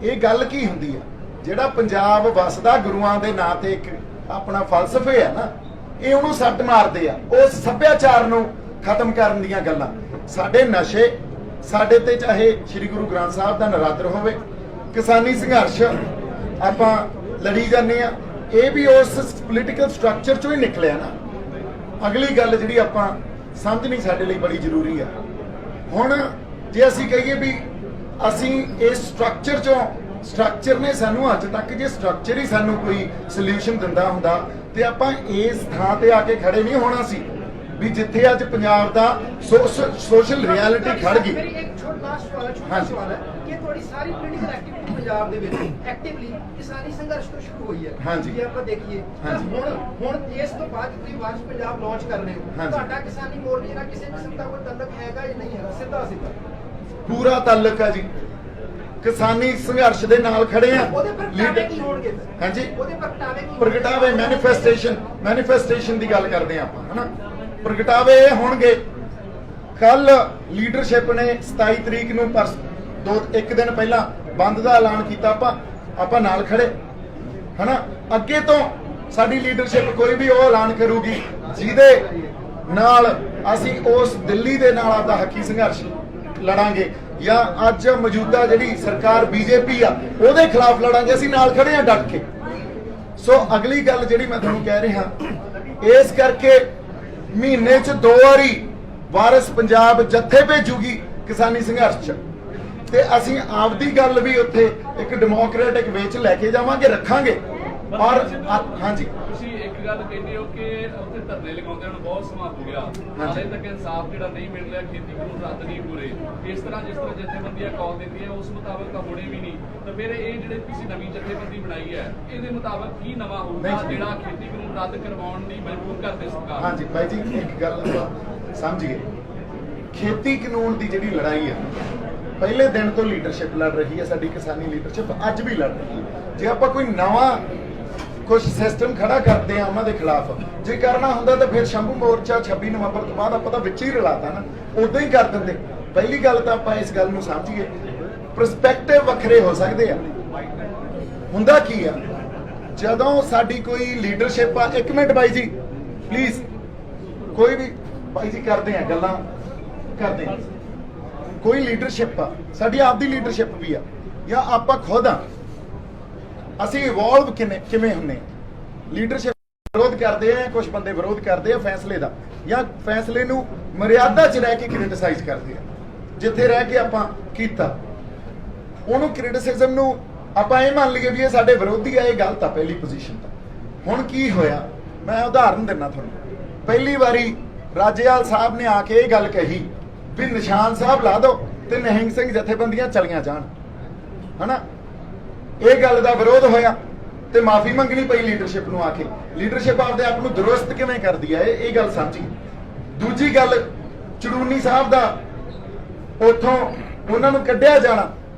ਇਹ ਗੱਲ ਕੀ ਹੁੰਦੀ ਆ? ਜਿਹੜਾ ਪੰਜਾਬ ਵਸਦਾ ਗੁਰੂਆਂ ਦੇ ਨਾਂ ਤੇ ਇੱਕ ਆਪਣਾ ਫਲਸਫੇ ਆ ਨਾ, ਇਹ ਉਹਨੂੰ ਸੱਟ ਮਾਰਦੇ ਆ। ਉਸ ਸੱਭਿਆਚਾਰ ਨੂੰ ਖਤਮ ਕਰਨ ਦੀਆਂ ਗੱਲਾਂ, ਸਾਡੇ ਨਸ਼ੇ, ਸਾਡੇ ਤੇ ਚਾਹੇ ਸ੍ਰੀ ਗੁਰੂ ਗ੍ਰੰਥ ਸਾਹਿਬ ਦਾ ਨਰਾਦਰ ਹੋਵੇ, ਕਿਸਾਨੀ ਸੰਘਰਸ਼ ਆਪਾਂ ਲੜੀ ਜਾਂਦੇ ਆ, ਇਹ ਵੀ ਉਸ ਪੋਲੀਟੀਕਲ ਸਟਰਕਚਰ ਚੋਂ ਹੀ ਨਿਕਲਿਆ ਨਾ। ਅਗਲੀ ਗੱਲ ਜਿਹੜੀ ਆਪਾਂ ਸਮਝਣੀ ਸਾਡੇ ਲਈ ਬੜੀ ਜ਼ਰੂਰੀ ਆ, ਹੁਣ ਜੇ ਅਸੀਂ ਕਹੀਏ ਵੀ ਅਸੀਂ ਇਸ ਸਟਰਕਚਰ ਚੋਂ, ਸਟਰਕਚਰ ਨੇ ਸਾਨੂੰ ਅੱਜ ਤੱਕ, ਜੇ ਸਟਰਕਚਰ ਹੀ ਸਾਨੂੰ ਕੋਈ ਸੋਲੂਸ਼ਨ ਦਿੰਦਾ ਹੁੰਦਾ ਤੇ ਆਪਾਂ ਇਸ ਥਾਂ ਤੇ ਆ ਕੇ ਖੜੇ ਨਹੀਂ ਹੋਣਾ ਸੀ ਵੀ ਜਿੱਥੇ ਅੱਜ ਪੰਜਾਬ ਦਾ ਸੋਸ਼ਲ ਰਿਐਲਿਟੀ ਖੜ ਗਈ। ਮੇਰੀ ਇੱਕ ਛੋਟਾ ਸਵਾਲ ਹੈ ਕਿ ਤੁਹਾਡੀ ਸਾਰੀ ਪੋਲੀਟੀਕਲ ਐਕਟੀਵਿਟੀ ਪੰਜਾਬ ਦੇ ਵਿੱਚ ਐਕਟਿਵਲੀ ਕਿਸਾਨੀ ਸੰਘਰਸ਼ ਤੋਂ ਸ਼ੁਰੂ ਹੋਈ ਹੈ। ਹਾਂਜੀ। ਜੇ ਆਪਾਂ ਦੇਖੀਏ ਤਾਂ ਹੁਣ ਇਸ ਤੋਂ ਬਾਅਦ ਤੁਸੀਂ ਵਾਰਿਸ ਪੰਜਾਬ ਲਾਂਚ ਕਰ ਰਹੇ ਹੋ, ਤੁਹਾਡਾ ਕਿਸਾਨੀ ਮੋਰਚੇ ਨਾਲ ਕਿਸੇ ਕਿਸਮ ਦਾ ਕੋਈ ਤਾਲੁਕ ਹੈਗਾ ਜਾਂ ਨਹੀਂ ਹੈਗਾ? ਸਿੱਧਾ ਪੂਰਾ ਤਾਲੁਕ ਹੈ ਜੀ, ਕਿਸਾਨੀ ਸੰਘਰਸ਼ ਦੇ ਨਾਲ ਖੜੇ ਆ। ਉਹਦੇ ਪ੍ਰਗਟਾਵੇ ਕੀ ਹੋਣਗੇ? ਹਾਂਜੀ, ਉਹਦੇ ਪ੍ਰਗਟਾਵੇ ਕੀ? ਪ੍ਰਗਟਾਵੇ ਮੈਨੀਫੈਸਟੇਸ਼ਨ ਦੀ ਗੱਲ ਕਰਦੇ ਆ ਆਪਾਂ, ਹਨਾ। ਪ੍ਰਗਟਾਵੇ ਇਹ ਹੋਣਗੇ, ਕੱਲ ਲੀਡਰਸ਼ਿਪ ਨੇ 27 ਤਰੀਕ ਨੂੰ ਇੱਕ ਦਿਨ ਪਹਿਲਾਂ ਬੰਦ ਦਾ ਐਲਾਨ ਕੀਤਾ, ਆਪਾਂ ਨਾਲ ਖੜੇ, ਹਨਾ। ਅੱਗੇ ਤੋਂ ਸਾਡੀ ਲੀਡਰਸ਼ਿਪ ਕੋਈ ਵੀ ਉਹ ਐਲਾਨ ਕਰੂਗੀ ਜਿਹਦੇ ਨਾਲ ਅਸੀਂ ਉਸ ਦਿੱਲੀ ਦੇ ਨਾਲ ਆਪਦਾ ਹੱਕੀ ਸੰਘਰਸ਼ ਲੜਾਂਗੇ, ਜਾਂ ਅੱਜ ਮੌਜੂਦਾ ਜਿਹੜੀ ਸਰਕਾਰ ਬੀਜੇਪੀ ਆ ਉਹਦੇ ਖਿਲਾਫ ਲੜਾਂਗੇ, ਅਸੀਂ ਨਾਲ ਖੜੇ ਆ ਡਟ ਕੇ। ਸੋ ਅਗਲੀ ਗੱਲ ਜਿਹੜੀ ਮੈਂ ਤੁਹਾਨੂੰ ਕਹਿ ਰਿਹਾ, ਇਸ ਕਰਕੇ ਮਹੀਨੇ 'ਚ 2 ਵਾਰੀ ਵਾਰਿਸ ਪੰਜਾਬ ਜੱਥੇ ਭੇਜੂਗੀ ਕਿਸਾਨੀ ਸੰਘਰਸ਼ 'ਚ, ਤੇ ਅਸੀਂ ਆਪਦੀ ਗੱਲ ਵੀ ਉੱਥੇ ਇੱਕ ਡੈਮੋਕ੍ਰੈਟਿਕ ਵੇ 'ਚ ਲੈ ਕੇ ਜਾਵਾਂਗੇ, ਰੱਖਾਂਗੇ। ਔਰ ਹਾਂਜੀ, ਤੁਸੀਂ ਇੱਕ ਗੱਲ ਕਹਿੰਦੇ ਹੋ ਕਿ ਉੱਥੇ ਧਰਨੇ ਲਗਾਉਂਦੇ ਨੂੰ ਬਹੁਤ ਸਮਾਂ ਹੋ ਗਿਆ, ਹਾਲੇ ਤੱਕ ਇਨਸਾਫ ਜਿਹੜਾ ਨਹੀਂ ਮਿਲ ਰਿਹਾ, ਖੇਤੀ ਕਾਨੂੰਨ ਰੱਦ ਨਹੀਂ ਪੂਰੇ, ਇਸ ਤਰ੍ਹਾਂ ਜਿਸ ਤਰ੍ਹਾਂ ਜਥੇਬੰਦੀਆਂ ਕਾਲ ਦਿੰਦੀਆਂ ਉਸ ਮੁਤਾਬਕ ਤਾਂ ਹੋਣੇ ਵੀ ਨਹੀਂ, ਤਾਂ ਫਿਰ ਇਹ ਜਿਹੜੇ ਤੁਸੀਂ ਨਵੀਂ ਜਥੇਬੰਦੀ ਬਣਾਈ ਹੈ ਇਹਦੇ ਮੁਤਾਬਕ ਕੀ ਨਵਾਂ ਹੋਊਗਾ ਜਿਹੜਾ ਖੇਤੀ ਕਾਨੂੰਨ ਰੱਦ ਕਰਵਾਉਣ ਲਈ ਮਜਬੂਰ ਕਰਦੇ ਸਰਕਾਰ? ਹਾਂਜੀ ਭਾਈ ਜੀ, ਇੱਕ ਗੱਲ ਆਪਾਂ ਸਮਝੀਏ, ਖੇਤੀ ਕਾਨੂੰਨ ਦੀ ਜਿਹੜੀ ਲੜਾਈ ਹੈ ਪਹਿਲੇ ਦਿਨ ਤੋਂ ਲੀਡਰਸ਼ਿਪ ਲੜ ਰਹੀ ਹੈ, ਸਾਡੀ ਕਿਸਾਨੀ ਲੀਡਰਸ਼ਿਪ ਅੱਜ ਵੀ ਲੜ ਰਹੀ ਹੈ। ਜੇ ਆਪਾਂ ਕੋਈ ਨਵਾਂ ਕੁਝ ਸਿਸਟਮ ਖੜਾ ਕਰਦੇ ਆ ਉਹਨਾਂ ਦੇ ਖਿਲਾਫ, ਜੇ ਕਰਨਾ ਹੁੰਦਾ ਤਾਂ ਫਿਰ ਸ਼ੰਭੂ ਮੋਰਚਾ 26 ਨਵੰਬਰ ਤੋਂ ਬਾਅਦ ਆਪਾਂ ਤਾਂ ਵਿੱਚ ਹੀ ਰਲਾਤਾ ਨਾ, ਉਦਾਂ ਹੀ ਕਰ ਦਿੰਦੇ। ਪਹਿਲੀ ਗੱਲ ਤਾਂ ਆਪਾਂ ਇਸ ਗੱਲ ਨੂੰ ਸਮਝੀਏ, ਪਰਸਪੈਕਟਿਵ ਵੱਖਰੇ ਹੋ ਸਕਦੇ ਆ। ਹੁੰਦਾ ਕੀ ਆ, ਜਦੋਂ ਸਾਡੀ ਕੋਈ ਲੀਡਰਸ਼ਿਪ ਆ, ਇੱਕ ਮਿੰਟ ਬਾਈ ਜੀ ਪਲੀਜ਼, ਕੋਈ ਵੀ ਬਾਈ ਜੀ ਕਰਦੇ ਆ ਗੱਲਾਂ ਕਰਦੇ ਆ, ਕੋਈ ਲੀਡਰਸ਼ਿਪ ਆ, ਸਾਡੀ ਆਪਦੀ ਲੀਡਰਸ਼ਿਪ ਵੀ ਆ, ਜਾਂ ਆਪਾਂ ਖੁਦ ਆ, ਅਸੀਂ ਇਵੋਲਵ ਕਿਵੇਂ ਹੁੰਨੇ? ਲੀਡਰਸ਼ਿਪ ਵਿਰੋਧ ਕਰਦੇ ਆ, ਕੁਝ ਬੰਦੇ ਵਿਰੋਧ ਕਰਦੇ ਆ ਫੈਸਲੇ ਦਾ, ਜਾਂ ਫੈਸਲੇ ਨੂੰ ਮਰਿਆਦਾ 'ਚ ਰਹਿ ਕੇ ਕ੍ਰਿਟਿਸਾਈਜ਼ ਕਰਦੇ ਆ। ਜਿੱਥੇ ਰਹਿ ਕੇ ਆਪਾਂ ਕੀਤਾ ਉਹਨੂੰ ਕ੍ਰਿਟਿਸਿਜ਼ਮ ਨੂੰ ਆਪਾਂ ਇਹ ਮੰਨ ਲਈਏ ਵੀ ਇਹ ਸਾਡੇ ਵਿਰੋਧੀ ਆ, ਇਹ ਗਲਤ ਆ ਪਹਿਲੀ ਪੋਜੀਸ਼ਨ ਤਾਂ। ਹੁਣ ਕੀ ਹੋਇਆ, ਮੈਂ ਉਦਾਹਰਨ ਦਿੰਦਾ ਤੁਹਾਨੂੰ। ਪਹਿਲੀ ਵਾਰੀ ਰਾਜੇਵਾਲ ਸਾਹਿਬ ਨੇ ਆ ਕੇ ਇਹ ਗੱਲ ਕਹੀ ਵੀ ਨਿਸ਼ਾਨ ਸਾਹਿਬ ਲਾ ਦਿਓ ਤੇ ਨਿਹੰਗ ਸਿੰਘ ਜਥੇਬੰਦੀਆਂ ਚਲੀਆਂ ਜਾਣ, ਹਨਾ। ਇਹ ਗੱਲ ਦਾ ਵਿਰੋਧ ਹੋਇਆ ਤੇ ਮਾਫੀ ਮੰਗਣੀ ਪਈ ਲੀਡਰਸ਼ਿਪ ਨੂੰ ਆ ਕੇ। ਲੀਡਰਸ਼ਿਪ ਆਪਦੇ ਆਪ ਨੂੰ ਦਰੁਸਤ ਕਿਵੇਂ ਕਰਦੀ ਹੈ, ਇਹ ਗੱਲ ਸਮਝੀ। ਦੂਜੀ ਗੱਲ, ਚੜੂਨੀ ਸਾਹਿਬ ਦਾ ਉੱਥੋਂ ਉਹਨਾਂ ਨੂੰ ਕੱਢਿਆ ਜਾਣਾ,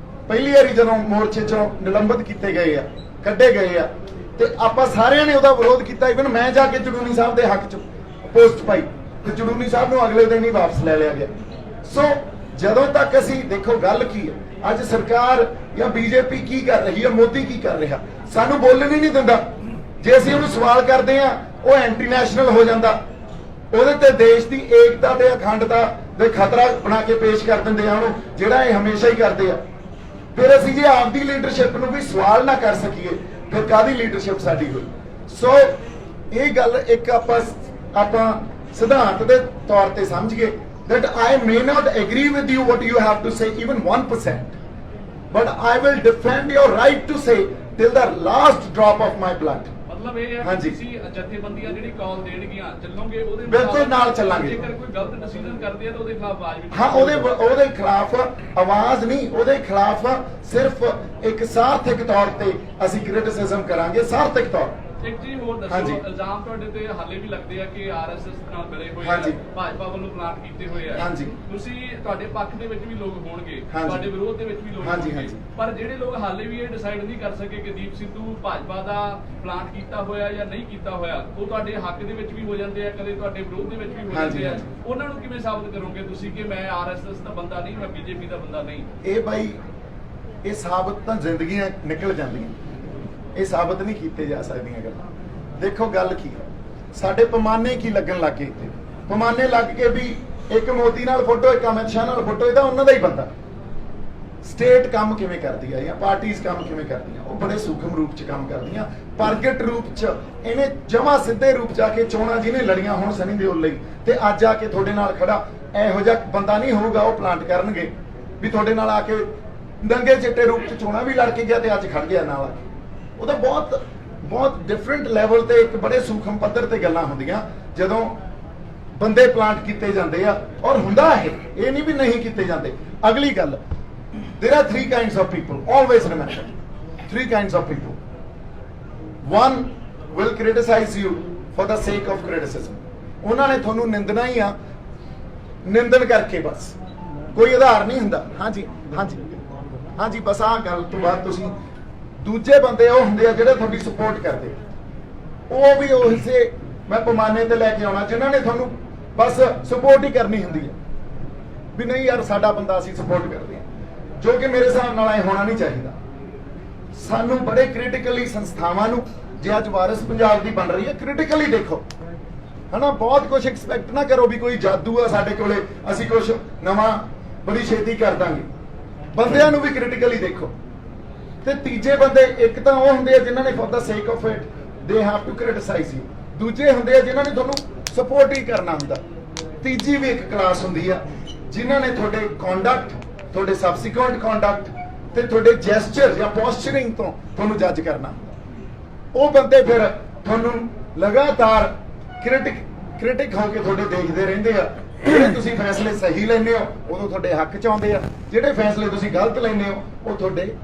ਪਹਿਲੀ ਵਾਰੀ ਜਦੋਂ ਮੋਰਚੇ ਚੋਂ ਨਿਲੰਬਿਤ ਕੀਤੇ ਗਏ ਆ, ਕੱਢੇ ਗਏ ਆ, ਤੇ ਆਪਾਂ ਸਾਰਿਆਂ ਨੇ ਉਹਦਾ ਵਿਰੋਧ ਕੀਤਾ। ਇਵਨ ਮੈਂ ਜਾ ਕੇ ਚੜੂਨੀ ਸਾਹਿਬ ਦੇ ਹੱਕ 'ਚ ਪੋਸਟ ਪਾਈ ਤੇ ਚੜੂਨੀ ਸਾਹਿਬ ਨੂੰ ਅਗਲੇ ਦਿਨ ਹੀ ਵਾਪਸ ਲੈ ਲਿਆ ਗਿਆ। ਸੋ ਜਦੋਂ ਤੱਕ ਅਸੀਂ ਦੇਖੋ, ਗੱਲ ਕੀ ਹੈ, ਅੱਜ ਸਰਕਾਰ ਜਾਂ ਬੀਜੇਪੀ ਕੀ ਕਰ ਰਹੀ ਹੈ, ਮੋਦੀ ਕੀ ਕਰ ਰਿਹਾ, ਸਾਨੂੰ ਬੋਲਣ ਹੀ ਨਹੀਂ ਦਿੰਦਾ। ਜੇ ਅਸੀਂ ਉਹਨੂੰ ਸਵਾਲ ਕਰਦੇ ਆ, ਉਹ ਐਂਟੀ ਨੈਸ਼ਨਲ ਹੋ ਜਾਂਦਾ, ਉਹਦੇ ਤੇ ਦੇਸ਼ ਦੀ ਏਕਤਾ ਤੇ ਅਖੰਡਤਾ ਦੇ ਖਤਰਾ ਬਣਾ ਕੇ ਪੇਸ਼ ਕਰ ਦਿੰਦੇ ਆ ਉਹਨੂੰ, ਜਿਹੜਾ ਇਹ ਹਮੇਸ਼ਾ ਹੀ ਕਰਦੇ ਆ। ਫਿਰ ਅਸੀਂ ਜੇ ਆਪਦੀ ਲੀਡਰਸ਼ਿਪ ਨੂੰ ਵੀ ਸਵਾਲ ਨਾ ਕਰ ਸਕੀਏ, ਫਿਰ ਕਾਹਦੀ ਲੀਡਰਸ਼ਿਪ ਸਾਡੀ ਹੋਈ? ਸੋ ਇਹ ਗੱਲ ਇੱਕ ਆਪਾਂ ਸਿਧਾਂਤ ਦੇ ਤੌਰ ਤੇ ਸਮਝੀਏ that I may not agree with you what you have to say even 1%, but I will defend your right to say till the last drop of my blood. ਮਤਲਬ ਇਹ ਹੈ ਕਿ ਤੁਸੀਂ ਜਥੇਬੰਦੀਆਂ ਜਿਹੜੀ ਕਾਲ ਦੇਣਗੀਆਂ ਚੱਲੋਗੇ, ਉਹਦੇ ਬਿਲਕੁਲ ਨਾਲ ਚੱਲਾਂਗੇ। ਜੇਕਰ ਕੋਈ ਗਲਤ ਡਿਸੀਜਨ ਕਰਦੇ ਆ ਤਾਂ ਉਹਦੇ ਖਿਲਾਫ ਆਵਾਜ਼ ਵੀ, ਹਾਂ, ਉਹਦੇ ਖਿਲਾਫ ਆਵਾਜ਼ ਨਹੀਂ, ਉਹਦੇ ਖਿਲਾਫ ਸਿਰਫ ਇੱਕ ਸਾਰਥਿਕ ਤੌਰ ਤੇ ਅਸੀਂ ਕ੍ਰਿਟਿਸਿਜ਼ਮ ਕਰਾਂਗੇ, ਸਾਰਥਿਕ ਤੌਰ। ਇੱਕ ਚੀਜ਼ ਹੋਰ ਹਾਂਜੀ। ਦੱਸੋ, ਇਲਜ਼ਾਮ ਤੁਹਾਡੇ ਤੇ ਹਾਲੇ ਵੀ ਲੱਗਦੇ ਆ ਕਿ ਆਰਐਸਐਸ ਨਾਲ ਮਿਲੇ ਹੋਏ ਆ, ਹਾਂਜੀ। ਭਾਜਪਾ ਵੱਲੋਂ ਪਲਾਟ ਕੀਤੇ ਹੋਏ ਆ। ਹਾਂਜੀ। ਤੁਸੀਂ ਤੁਹਾਡੇ ਪੱਖ ਦੇ ਵਿੱਚ ਵੀ ਲੋਕ ਹੋਣਗੇ, ਹਾਂਜੀ। ਤੁਹਾਡੇ ਵਿਰੋਧ ਦੇ ਵਿੱਚ ਵੀ ਲੋਕ ਹਾਂਜੀ, ਹੋਣਗੇ, ਹਾਂਜੀ। ਪਰ ਜਿਹੜੇ ਲੋਕ ਹਾਲੇ ਵੀ ਇਹ ਡਿਸਾਈਡ ਨਹੀਂ ਕਰ ਸਕੇ ਕਿ ਦੀਪ ਸਿੱਧੂ ਭਾਜਪਾ ਦਾ ਪਲਾਟ ਕੀਤਾ ਹੋਇਆ ਜਾਂ ਨਹੀਂ ਕੀਤਾ ਹੋਇਆ, ਉਹ ਤੁਹਾਡੇ ਹੱਕ ਦੇ ਵਿੱਚ ਵੀ ਹੋ ਜਾਂਦੇ ਆ, ਕਦੇ ਤੁਹਾਡੇ ਵਿਰੋਧ ਦੇ ਵਿੱਚ ਵੀ ਹੋ ਹਾਂਜੀ, ਜਾਂਦੇ ਆ, ਹਾਂਜੀ। ਉਹਨਾਂ ਨੂੰ ਕਿਵੇਂ ਸਾਬਤ ਕਰੋਗੇ ਤੁਸੀਂ ਕਿ ਮੈਂ ਆਰਐਸਐਸ ਦਾ ਬੰਦਾ ਨਹੀਂ, ਮੈਂ ਬੀਜੇਪੀ ਦਾ ਬੰਦਾ ਨਹੀਂ? ਇਹ ਬਾਈ ਇਹ ਸਾਬਤ ਤਾਂ ਜ਼ਿੰਦਗੀਆਂ ਨਿਕਲ ਜਾਂਦੀਆਂ, ਇਹ ਸਾਬਤ ਨਹੀਂ ਕੀਤੇ ਜਾ ਸਕਦੀਆਂ ਗੱਲਾਂ। ਦੇਖੋ ਗੱਲ ਕੀ ਹੈ, ਸਾਡੇ ਪੈਮਾਨੇ ਕੀ ਲੱਗਣ ਲੱਗ ਗਏ ਇੱਥੇ, ਪੈਮਾਨੇ ਲੱਗ ਕੇ ਵੀ ਇੱਕ ਮੋਦੀ ਨਾਲ ਫੋਟੋ, ਇੱਕ ਅਮਿਤ ਸ਼ਾਹ ਨਾਲ ਫੋਟੋ, ਇਹਦਾ ਉਹਨਾਂ ਦਾ ਹੀ ਬੰਦਾ। ਸਟੇਟ ਕੰਮ ਕਿਵੇਂ ਕਰਦੀ ਆ ਜਾਂ ਪਾਰਟੀਆਂ ਕੰਮ ਕਿਵੇਂ ਕਰਦੀਆਂ, ਉਹ ਬੜੇ ਸੂਖਮ ਰੂਪ ਚ ਕੰਮ ਕਰਦੀਆਂ। ਪ੍ਰਗਟ ਰੂਪ ਚ ਇਹਨੇ ਜਮਾ ਸਿੱਧੇ ਰੂਪ ਚ ਆ ਕੇ ਚੋਣਾਂ ਜਿਹਨੇ ਲੜੀਆਂ ਹੁਣ ਸਨੀ ਦਿਓਲ ਲਈ, ਤੇ ਅੱਜ ਆ ਕੇ ਤੁਹਾਡੇ ਨਾਲ ਖੜਾ ਇਹੋ ਜਿਹਾ ਬੰਦਾ ਨਹੀਂ ਹੋਊਗਾ ਉਹ ਪਲਾਂਟ ਕਰਨਗੇ ਵੀ ਤੁਹਾਡੇ ਨਾਲ ਆ ਕੇ ਦੰਗੇ ਚਿੱਟੇ ਰੂਪ ਚ ਚੋਣਾਂ ਵੀ ਲੜ ਕੇ ਗਿਆ ਤੇ ਅੱਜ ਖੜ ਗਿਆ ਨਾਲ ਆ ਕੇ। ਉਹਦਾ ਬਹੁਤ ਬਹੁਤ ਡਿਫਰੈਂਟ ਲੈਵਲ ਤੇ ਇੱਕ ਬੜੇ ਸੂਖਮ ਪੱਧਰ ਤੇ ਗੱਲਾਂ ਹੁੰਦੀਆਂ ਜਦੋਂ ਬੰਦੇ ਪਲਾਂਟ ਕੀਤੇ ਜਾਂਦੇ ਆ, ਔਰ ਹੁੰਦਾ ਇਹ ਨਹੀਂ ਵੀ ਨਹੀਂ ਕੀਤੇ ਜਾਂਦੇ। ਅਗਲੀ ਗੱਲ, there are three kinds of people, always remember, three kinds of people. One will criticize you for the sake of criticism. ਉਹਨਾਂ ਨੇ ਤੁਹਾਨੂੰ ਨਿੰਦਣਾ ਹੀ ਆ, ਨਿੰਦਣ ਕਰਕੇ ਬਸ, ਕੋਈ ਆਧਾਰ ਨਹੀਂ ਹੁੰਦਾ। ਹਾਂਜੀ ਹਾਂਜੀ ਹਾਂਜੀ, ਬਸ ਆਹ ਗੱਲ ਤੋਂ ਬਾਅਦ ਤੁਸੀਂ ਦੂਜੇ ਬੰਦੇ ਉਹ ਹੁੰਦੇ ਆ ਜਿਹੜੇ ਤੁਹਾਡੀ ਸਪੋਰਟ ਕਰਦੇ, ਉਹ ਵੀ ਉਸੇ ਮੈਂ ਪੈਮਾਨੇ ਤੇ ਲੈ ਕੇ ਆਉਣਾ ਜਿਨ੍ਹਾਂ ਨੇ ਤੁਹਾਨੂੰ ਬਸ ਸਪੋਰਟ ਹੀ ਕਰਨੀ ਹੁੰਦੀ ਹੈ ਵੀ ਨਹੀਂ ਯਾਰ ਸਾਡਾ ਬੰਦਾ ਅਸੀਂ ਸਪੋਰਟ ਕਰਦੇ ਹਾਂ, ਜੋ ਕਿ ਮੇਰੇ ਹਿਸਾਬ ਨਾਲ ਇਹ ਹੋਣਾ ਨਹੀਂ ਚਾਹੀਦਾ। ਸਾਨੂੰ ਬੜੇ ਕ੍ਰਿਟੀਕਲੀ ਸੰਸਥਾਵਾਂ ਨੂੰ, ਜੇ ਅੱਜ ਵਾਰਿਸ ਪੰਜਾਬ ਦੀ ਬਣ ਰਹੀ ਹੈ, ਕ੍ਰਿਟੀਕਲੀ ਦੇਖੋ, ਹਨਾ। ਬਹੁਤ ਕੁਝ ਐਕਸਪੈਕਟ ਨਾ ਕਰੋ ਵੀ ਕੋਈ ਜਾਦੂ ਆ ਸਾਡੇ ਕੋਲੇ, ਅਸੀਂ ਕੁਝ ਨਵਾਂ ਬੜੀ ਛੇਤੀ ਕਰ ਦਾਂਗੇ। ਬੰਦਿਆਂ ਨੂੰ ਵੀ ਕ੍ਰਿਟੀਕਲੀ ਦੇਖੋ। ਤੇ ਤੀਜੇ ਬੰਦੇ, ਇੱਕ ਤਾਂ ਉਹ ਹੁੰਦੇ ਆ ਜਿਨ੍ਹਾਂ ਨੇ for the sake of it they have to criticize you, ਦੂਜੇ ਹੁੰਦੇ ਆ ਜਿਨ੍ਹਾਂ ਨੇ ਤੁਹਾਨੂੰ ਸਪੋਰਟ ਹੀ ਕਰਨਾ ਹੁੰਦਾ। ਤੀਜੀ ਵੀ ਇੱਕ ਕਲਾਸ ਹੁੰਦੀ ਆ ਜਿਨ੍ਹਾਂ ਨੇ ਤੁਹਾਡੇ ਕੰਡਕਟ, ਤੁਹਾਡੇ ਸਬਸੀਕੁਐਂਟ ਕੰਡਕਟ ਤੇ ਤੁਹਾਡੇ ਜੈਸਚਰ ਜਾਂ ਪੋਸਚਰਿੰਗ ਤੋਂ ਤੁਹਾਨੂੰ ਜੱਜ ਕਰਨਾ ਹੁੰਦਾ। ਉਹ ਬੰਦੇ ਫਿਰ ਤੁਹਾਨੂੰ ਲਗਾਤਾਰ ਕ੍ਰਿਟਿਕ ਹੋ ਕੇ ਤੁਹਾਡੇ ਦੇਖਦੇ ਰਹਿੰਦੇ ਆ। ਜਿਹੜੇ ਤੁਸੀਂ ਫੈਸਲੇ ਸਹੀ ਲੈਂਦੇ ਹੋ ਉਦੋਂ ਤੁਹਾਡੇ ਹੱਕ ਚ ਆਉਂਦੇ ਆ, ਜਿਹੜੇ ਫੈਸਲੇ ਤੁਸੀਂ ਗਲਤ ਲੈਂਦੇ ਹੋ ਉਹ ਤੁਹਾਡੇ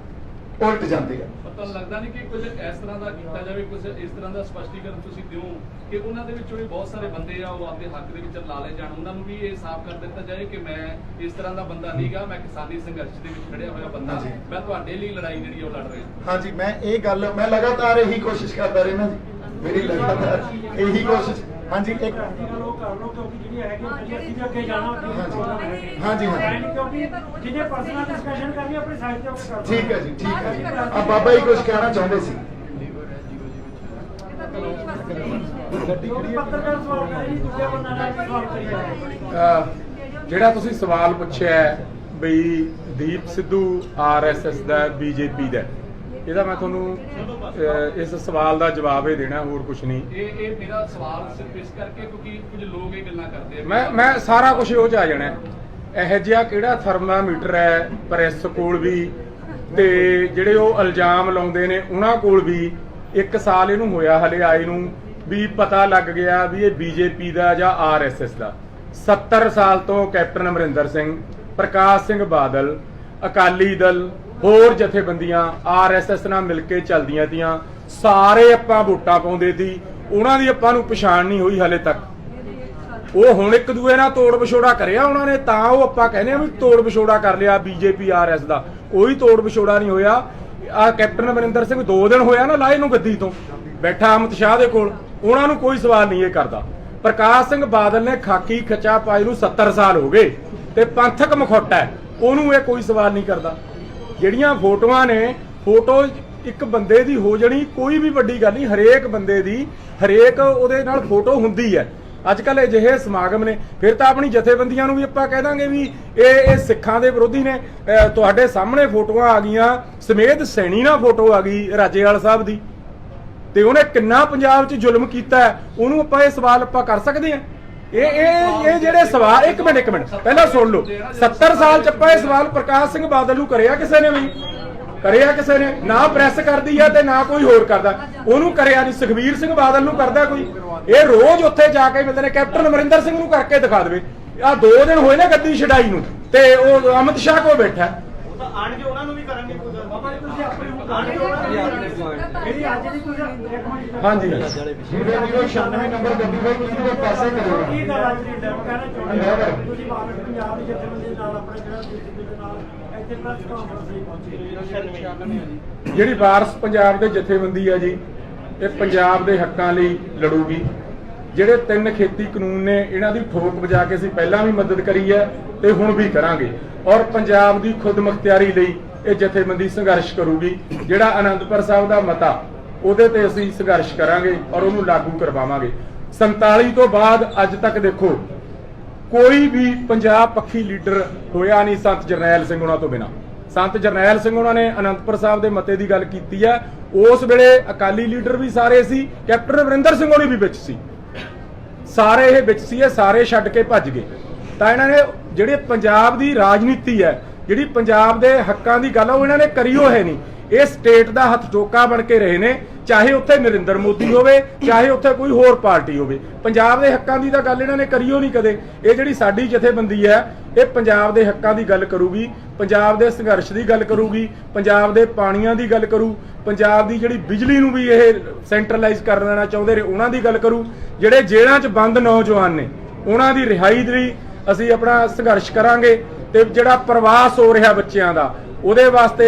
ਉਲਟ ਜਾਂਦੇ ਆ। ਪਤਾ ਲੱਗਦਾ ਨਹੀਂ ਕਿ ਕੁਝ ਇਸ ਤਰ੍ਹਾਂ ਦਾ ਕੀਤਾ ਜਾਵੇ, ਕੁਝ ਇਸ ਤਰ੍ਹਾਂ ਦਾ ਸਪਸ਼ਟੀਕਰਨ ਤੁਸੀਂ ਦਿਓ ਕਿ ਉਹਨਾਂ ਦੇ ਵਿੱਚੋਂ ਵੀ ਬਹੁਤ ਸਾਰੇ ਬੰਦੇ ਆ ਉਹ ਆਪਣੇ ਹੱਕ ਦੇ ਵਿੱਚ ਲਾ ਲਏ ਜਾਣ, ਉਹਨਾਂ ਨੂੰ ਵੀ ਇਹ ਸਾਫ਼ ਕਰ ਦਿੱਤਾ ਜਾਏ ਕਿ ਮੈਂ ਇਸ ਤਰ੍ਹਾਂ ਦਾ ਬੰਦਾ ਨਹੀਂਗਾ, ਮੈਂ ਕਿਸਾਨੀ ਸੰਘਰਸ਼ ਦੇ ਵਿੱਚ ਖੜਿਆ ਹੋਇਆ ਬੰਦਾ, ਮੈਂ ਤੁਹਾਡੇ ਲਈ ਲੜਾਈ ਜਿਹੜੀ ਉਹ ਲੜ ਰਿਹਾ। ਹਾਂਜੀ, ਮੈਂ ਇਹ ਗੱਲ ਮੈਂ ਲਗਾਤਾਰ ਇਹੀ ਕੋਸ਼ਿਸ਼ ਕਰਦਾ ਰਹਿਣਾ ਜੀ, ਮੇਰੀ ਲਗਾਤਾਰ ਇਹੀ ਕੋਸ਼ਿਸ਼। ਹਾਂਜੀ, ਇੱਕ ਉਹ ਕਰ ਲਓ ਕਿਉਂਕਿ ਜਿਹੜੀ ਹੈਗੀ ਅਸੀਂ ਵੀ ਅੱਗੇ ਜਾਣਾ ਹਾਂਜੀ, ਹਾਂਜੀ। ਕਿਉਂਕਿ ਜਿਹਨੇ ਪਰਸਨਲ ਡਿਸਕਸ਼ਨ ਕਰਨੀ ਆਪਣੀ ਸਾਈਡ ਤੇ ਹੋ ਕੇ ਕਰ ਲਓ। ਠੀਕ ਹੈ ਜੀ, ਠੀਕ ਹੈ ਜੀ। ਆ ਬਾਬਾ ਜੀ ਕੁਝ ਕਹਿਣਾ ਚਾਹੁੰਦੇ ਸੀ। ਪੱਤਰਕਾਰ ਸਵਾਲ ਕਰ ਰਹੀ, ਦੂਜੇ ਬੰਦਾ ਨਾਲ ਸਵਾਲ ਕਰੀ ਜਾ ਜਿਹੜਾ ਤੁਸੀਂ ਸਵਾਲ ਪੁੱਛਿਆ ਹੈ ਬਈ ਦੀਪ ਸਿੱਧੂ ਆਰਐਸਐਸ ਦਾ ਬੀਜੇਪੀ ਦਾ, ਇਹਦਾ ਮੈਂ ਤੁਹਾਨੂੰ ਇਸ ਸਵਾਲ ਦਾ ਜਵਾਬ ਹੀ ਦੇਣਾ, ਹੋਰ ਕੁਝ ਨਹੀਂ। ਇਹ ਮੇਰਾ ਸਵਾਲ ਸਿਰਫ ਇਸ ਕਰਕੇ ਕਿਉਂਕਿ ਕੁਝ ਲੋਕ ਇਹ ਗੱਲਾਂ ਕਰਦੇ ਆ। ਮੈਂ ਸਾਰਾ ਕੁਝ ਉਹ ਚ ਆ ਜਾਣਾ। ਇਹੋ ਜਿਹਾ ਕਿਹੜਾ ਥਰਮਾਮੀਟਰ ਹੈ ਪ੍ਰੈਸ ਕੋਲ ਵੀ, ਤੇ ਜਿਹੜੇ ਉਹ ਇਲਜ਼ਾਮ ਲਾਉਂਦੇ ਨੇ ਉਹਨਾਂ ਕੋਲ ਵੀ 1 ਸਾਲ ਇਹਨੂੰ ਹੋਇਆ ਹਲੇ ਆਏ ਨੂੰ, ਵੀ ਪਤਾ ਲੱਗ ਗਿਆ ਵੀ ਇਹ ਬੀਜੇਪੀ ਦਾ ਜਾਂ ਆਰਐਸਐਸ ਦਾ। 70 ਸਾਲ ਤੋਂ ਕੈਪਟਨ ਅਮਰਿੰਦਰ ਸਿੰਘ, ਪ੍ਰਕਾਸ਼ ਸਿੰਘ ਬਾਦਲ, ਅਕਾਲੀ ਦਲ, ਹੋਰ ਜਥੇਬੰਦੀਆਂ ਆਰਐਸਐਸ ਨਾਲ ਮਿਲ ਕੇ ਚੱਲਦੀਆਂ ਤੀਆਂ, ਸਾਰੇ ਆਪਾਂ ਵੋਟਾਂ ਪਾਉਂਦੇ ਸੀ, ਉਹਨਾਂ ਦੀ ਆਪਾਂ ਨੂੰ ਪਛਾਣ ਨਹੀਂ ਹੋਈ ਹਲੇ ਤੱਕ। ਉਹ ਹੁਣ ਇੱਕ ਦੂਏ ਨਾਲ ਤੋੜ ਵਿਛੋੜਾ ਕਰਿਆ ਉਹਨਾਂ ਨੇ, ਤਾਂ ਉਹ ਆਪਾਂ ਕਹਿੰਦੇ ਆ ਵੀ ਤੋੜ ਵਿਛੋੜਾ ਕਰ ਲਿਆ ਬੀਜੇਪੀ ਆਰਐਸ ਦਾ। ਉਹੀ ਤੋੜ ਵਿਛੋੜਾ ਨਹੀਂ ਹੋਇਆ। ਆ ਕੈਪਟਨ ਅਮਰਿੰਦਰ ਸਿੰਘ 2 ਦਿਨ ਹੋਇਆ ਨਾ ਲਾਏ ਨੂੰ ਗੱਦੀ ਤੋਂ, ਬੈਠਾ ਅਮਿਤ ਸ਼ਾਹ ਦੇ ਕੋਲ, ਉਹਨਾਂ ਨੂੰ ਕੋਈ ਸਵਾਲ ਨਹੀਂ ਇਹ ਕਰਦਾ। ਪ੍ਰਕਾਸ਼ ਸਿੰਘ ਬਾਦਲ ਨੇ ਖਾਕੀ ਖਚਾ ਪਾਈ ਨੂੰ 70 ਸਾਲ ਹੋ ਗਏ ਤੇ ਪੰਥਕ ਮੁਖੌਟਾ ਹੈ, ਉਹਨੂੰ ਇਹ ਕੋਈ ਸਵਾਲ ਨਹੀਂ ਕਰਦਾ। ਜਿਹੜੀਆਂ ਫੋਟੋਆਂ ਨੇ, ਫੋਟੋ ਇੱਕ ਬੰਦੇ ਦੀ ਹੋ ਜਾਣੀ ਕੋਈ ਵੀ ਵੱਡੀ ਗੱਲ ਨਹੀਂ, ਹਰੇਕ ਬੰਦੇ ਦੀ ਹਰੇਕ ਉਹਦੇ ਨਾਲ ਫੋਟੋ ਹੁੰਦੀ ਹੈ। ਅੱਜ ਕੱਲ੍ਹ ਅਜਿਹੇ ਸਮਾਗਮ ਨੇ, ਫਿਰ ਤਾਂ ਆਪਣੀ ਜਥੇਬੰਦੀਆਂ ਨੂੰ ਵੀ ਆਪਾਂ ਕਹਿ ਦਾਂਗੇ ਵੀ ਇਹ ਸਿੱਖਾਂ ਦੇ ਵਿਰੋਧੀ ਨੇ। ਤੁਹਾਡੇ ਸਾਹਮਣੇ ਫੋਟੋਆਂ ਆ ਗਈਆਂ, ਸਮੇਤ ਸੈਣੀ ਨਾਲ ਫੋਟੋ ਆ ਗਈ ਰਾਜੇਵਾਲ ਸਾਹਿਬ ਦੀ, ਤੇ ਉਹਨੇ ਕਿੰਨਾ ਪੰਜਾਬ 'ਚ ਜ਼ੁਲਮ ਕੀਤਾ, ਉਹਨੂੰ ਆਪਾਂ ਇਹ ਸਵਾਲ ਆਪਾਂ ਕਰ ਸਕਦੇ ਹਾਂ? ਇਹ ਜਿਹੜੇ ਸਵਾਲ, ਇੱਕ ਮਿੰਟ ਪਹਿਲਾਂ ਸੁਣ ਲਓ। 70 ਸਾਲ 'ਚ ਆਪਾਂ ਇਹ ਸਵਾਲ ਪ੍ਰਕਾਸ਼ ਸਿੰਘ ਬਾਦਲ ਨੂੰ ਕਰਿਆ ਕਿਸੇ ਨੇ ਵੀ? ਕਰਿਆ ਕਿਸੇ ਨੇ? ਨਾ ਪ੍ਰੈਸ ਕਰਦੀ ਆ ਤੇ ਨਾ ਕੋਈ ਹੋਰ ਕਰਦਾ, ਉਹਨੂੰ ਕਰਿਆ ਨਹੀਂ। ਸੁਖਬੀਰ ਸਿੰਘ ਬਾਦਲ ਨੂੰ ਕਰਦਾ ਕੋਈ? ਇਹ ਰੋਜ਼ ਉੱਥੇ ਜਾ ਕੇ ਮਿਲਦੇ ਨੇ। ਕੈਪਟਨ ਅਮਰਿੰਦਰ ਸਿੰਘ ਨੂੰ ਕਰਕੇ ਦਿਖਾ ਦੇਵੇ। ਆ 2 ਦਿਨ ਹੋਏ ਨੇ ਗੱਦੀ ਛਡਾਈ ਨੂੰ, ਤੇ ਉਹ ਅਮਿਤ ਸ਼ਾਹ ਕੋਲ ਬੈਠਾ। ਉਹ ਤਾਂ ਆਣਗੇ, ਉਹਨਾਂ ਨੂੰ ਵੀ ਕਰਨਗੇ ਕੋਈ ਗੱਲ। ਬਾਬਾ ਜੀ ਤੁਸੀਂ ਆਪਣੀ ਜਿਹੜੀ ਅੱਜ ਦੀ ਤੁਸੀਂ ਇੱਕ ਮਿੰਟ ਹਾਂਜੀ 0096 ਨੰਬਰ ਗੱਡੀ ਬਾਈ ਤੁਸੀਂ ਦੇ ਪੈਸੇ ਕਰੋ ਕੀ ਗੱਲ ਅੱਜ ਦੀ ਡੈਮ ਕਹਿਣਾ ਚਾਹੁੰਦੇ ਹੋ ਤੁਸੀਂ ਭਾਰਤ ਪੰਜਾਬ ਦੀ ਜਥੇਬੰਦੀ ਦੇ ਨਾਲ ਆਪਣੇ ਜਿਹੜਾ DCP ਦੇ ਨਾਲ ਇੱਥੇ ਪ੍ਰੈਸ ਕਾਨਫਰੰਸ ਲਈ ਪਹੁੰਚੇ ਜਿਹੜੀ ਵਾਰਸ ਪੰਜਾਬ ਦੇ ਜਥੇਬੰਦੀ ਹੈ ਜੀ, ਇਹ ਪੰਜਾਬ ਦੇ ਹੱਕਾਂ ਲਈ ਲੜੂਗੀ। ਜਿਹੜੇ 3 ਖੇਤੀ ਕਾਨੂੰਨ ਨੇ ਇਹਨਾਂ ਦੀ ਠੋਕ ਵਜਾ ਕੇ ਅਸੀਂ ਪਹਿਲਾਂ ਵੀ ਮਦਦ ਕਰੀ ਹੈ ਤੇ ਹੁਣ ਵੀ ਕਰਾਂਗੇ, ਔਰ ਪੰਜਾਬ ਦੀ ਖੁਦਮੁਖਤਿਆਰੀ ਲਈ ਇਹ ਜਥੇਬੰਦੀ ਸੰਘਰਸ਼ ਕਰੂਗੀ। ਜਿਹੜਾ ਆਨੰਦਪੁਰ ਸਾਹਿਬ ਦਾ ਮਤਾ ਉਹਦੇ ਤੇ ਅਸੀਂ ਸੰਘਰਸ਼ ਕਰਾਂਗੇ ਔਰ ਉਹਨੂੰ ਲਾਗੂ ਕਰਵਾਵਾਂਗੇ। 47 ਤੋਂ ਬਾਅਦ ਅੱਜ ਤੱਕ ਦੇਖੋ ਕੋਈ ਵੀ ਪੰਜਾਬ ਪੱਖੀ ਲੀਡਰ ਹੋਇਆ ਨਹੀਂ ਸੰਤ ਜਰਨੈਲ ਸਿੰਘ ਉਹਨਾਂ ਤੋਂ ਬਿਨਾਂ। ਸੰਤ ਜਰਨੈਲ ਸਿੰਘ ਉਹਨਾਂ ਨੇ ਆਨੰਦਪੁਰ ਸਾਹਿਬ ਦੇ ਮਤੇ ਦੀ ਗੱਲ ਕੀਤੀ ਹੈ। ਉਸ ਵੇਲੇ ਅਕਾਲੀ ਲੀਡਰ ਵੀ ਸਾਰੇ ਸੀ, ਕੈਪਟਨ ਅਮਰਿੰਦਰ ਸਿੰਘ ਹੋਣੀ ਵੀ ਵਿੱਚ ਸੀ, ਸਾਰੇ ਇਹ ਵਿੱਚ ਸੀ, ਇਹ ਸਾਰੇ ਛੱਡ ਕੇ ਭੱਜ ਗਏ। ਤਾਂ ਇਹਨਾਂ ਨੇ ਜਿਹੜੀ ਪੰਜਾਬ ਦੀ ਰਾਜਨੀਤੀ ਹੈ, ਜਿਹੜੀ ਪੰਜਾਬ ਦੇ ਹੱਕਾਂ ਦੀ ਗੱਲ ਉਹ ਇਹਨਾਂ ਨੇ ਕਰੀਓ ਹੈ ਨਹੀਂ। ਇਹ ਸਟੇਟ ਦਾ ਹੱਥ ਟੋਕਾ ਬਣ ਕੇ ਰਹੇ ਨੇ, ਚਾਹੇ ਉੱਥੇ ਨਰਿੰਦਰ ਮੋਦੀ ਹੋਵੇ, ਚਾਹੇ ਉੱਥੇ ਕੋਈ ਹੋਰ ਪਾਰਟੀ ਹੋਵੇ। ਪੰਜਾਬ ਦੇ ਹੱਕਾਂ ਦੀ ਤਾਂ ਗੱਲ ਇਹਨਾਂ ਨੇ ਕਰੀਓ ਨਹੀਂ ਕਦੇ। ਇਹ ਜਿਹੜੀ ਸਾਡੀ ਜਥੇਬੰਦੀ ਹੈ ਇਹ ਪੰਜਾਬ ਦੇ ਹੱਕਾਂ ਦੀ ਗੱਲ ਕਰੂਗੀ, ਪੰਜਾਬ ਦੇ ਸੰਘਰਸ਼ ਦੀ ਗੱਲ ਕਰੂਗੀ, ਪੰਜਾਬ ਦੇ ਪਾਣੀਆਂ ਦੀ ਗੱਲ ਕਰੂ, ਪੰਜਾਬ ਦੀ ਜਿਹੜੀ ਬਿਜਲੀ ਨੂੰ ਵੀ ਇਹ ਸੈਂਟਰਲਾਈਜ਼ ਕਰ ਦੇਣਾ ਚਾਹੁੰਦੇ ਨੇ ਉਹਨਾਂ ਦੀ ਗੱਲ ਕਰੂ, ਜਿਹੜੇ ਜੇਲ੍ਹਾਂ 'ਚ ਬੰਦ ਨੌਜਵਾਨ ਨੇ ਉਹਨਾਂ ਦੀ ਰਿਹਾਈ ਲਈ ਅਸੀਂ ਆਪਣਾ ਸੰਘਰਸ਼ ਕਰਾਂਗੇ, ਤੇ ਜਿਹੜਾ ਪ੍ਰਵਾਸ ਹੋ ਰਿਹਾ ਬੱਚਿਆਂ ਦਾ ਉਹਦੇ ਵਾਸਤੇ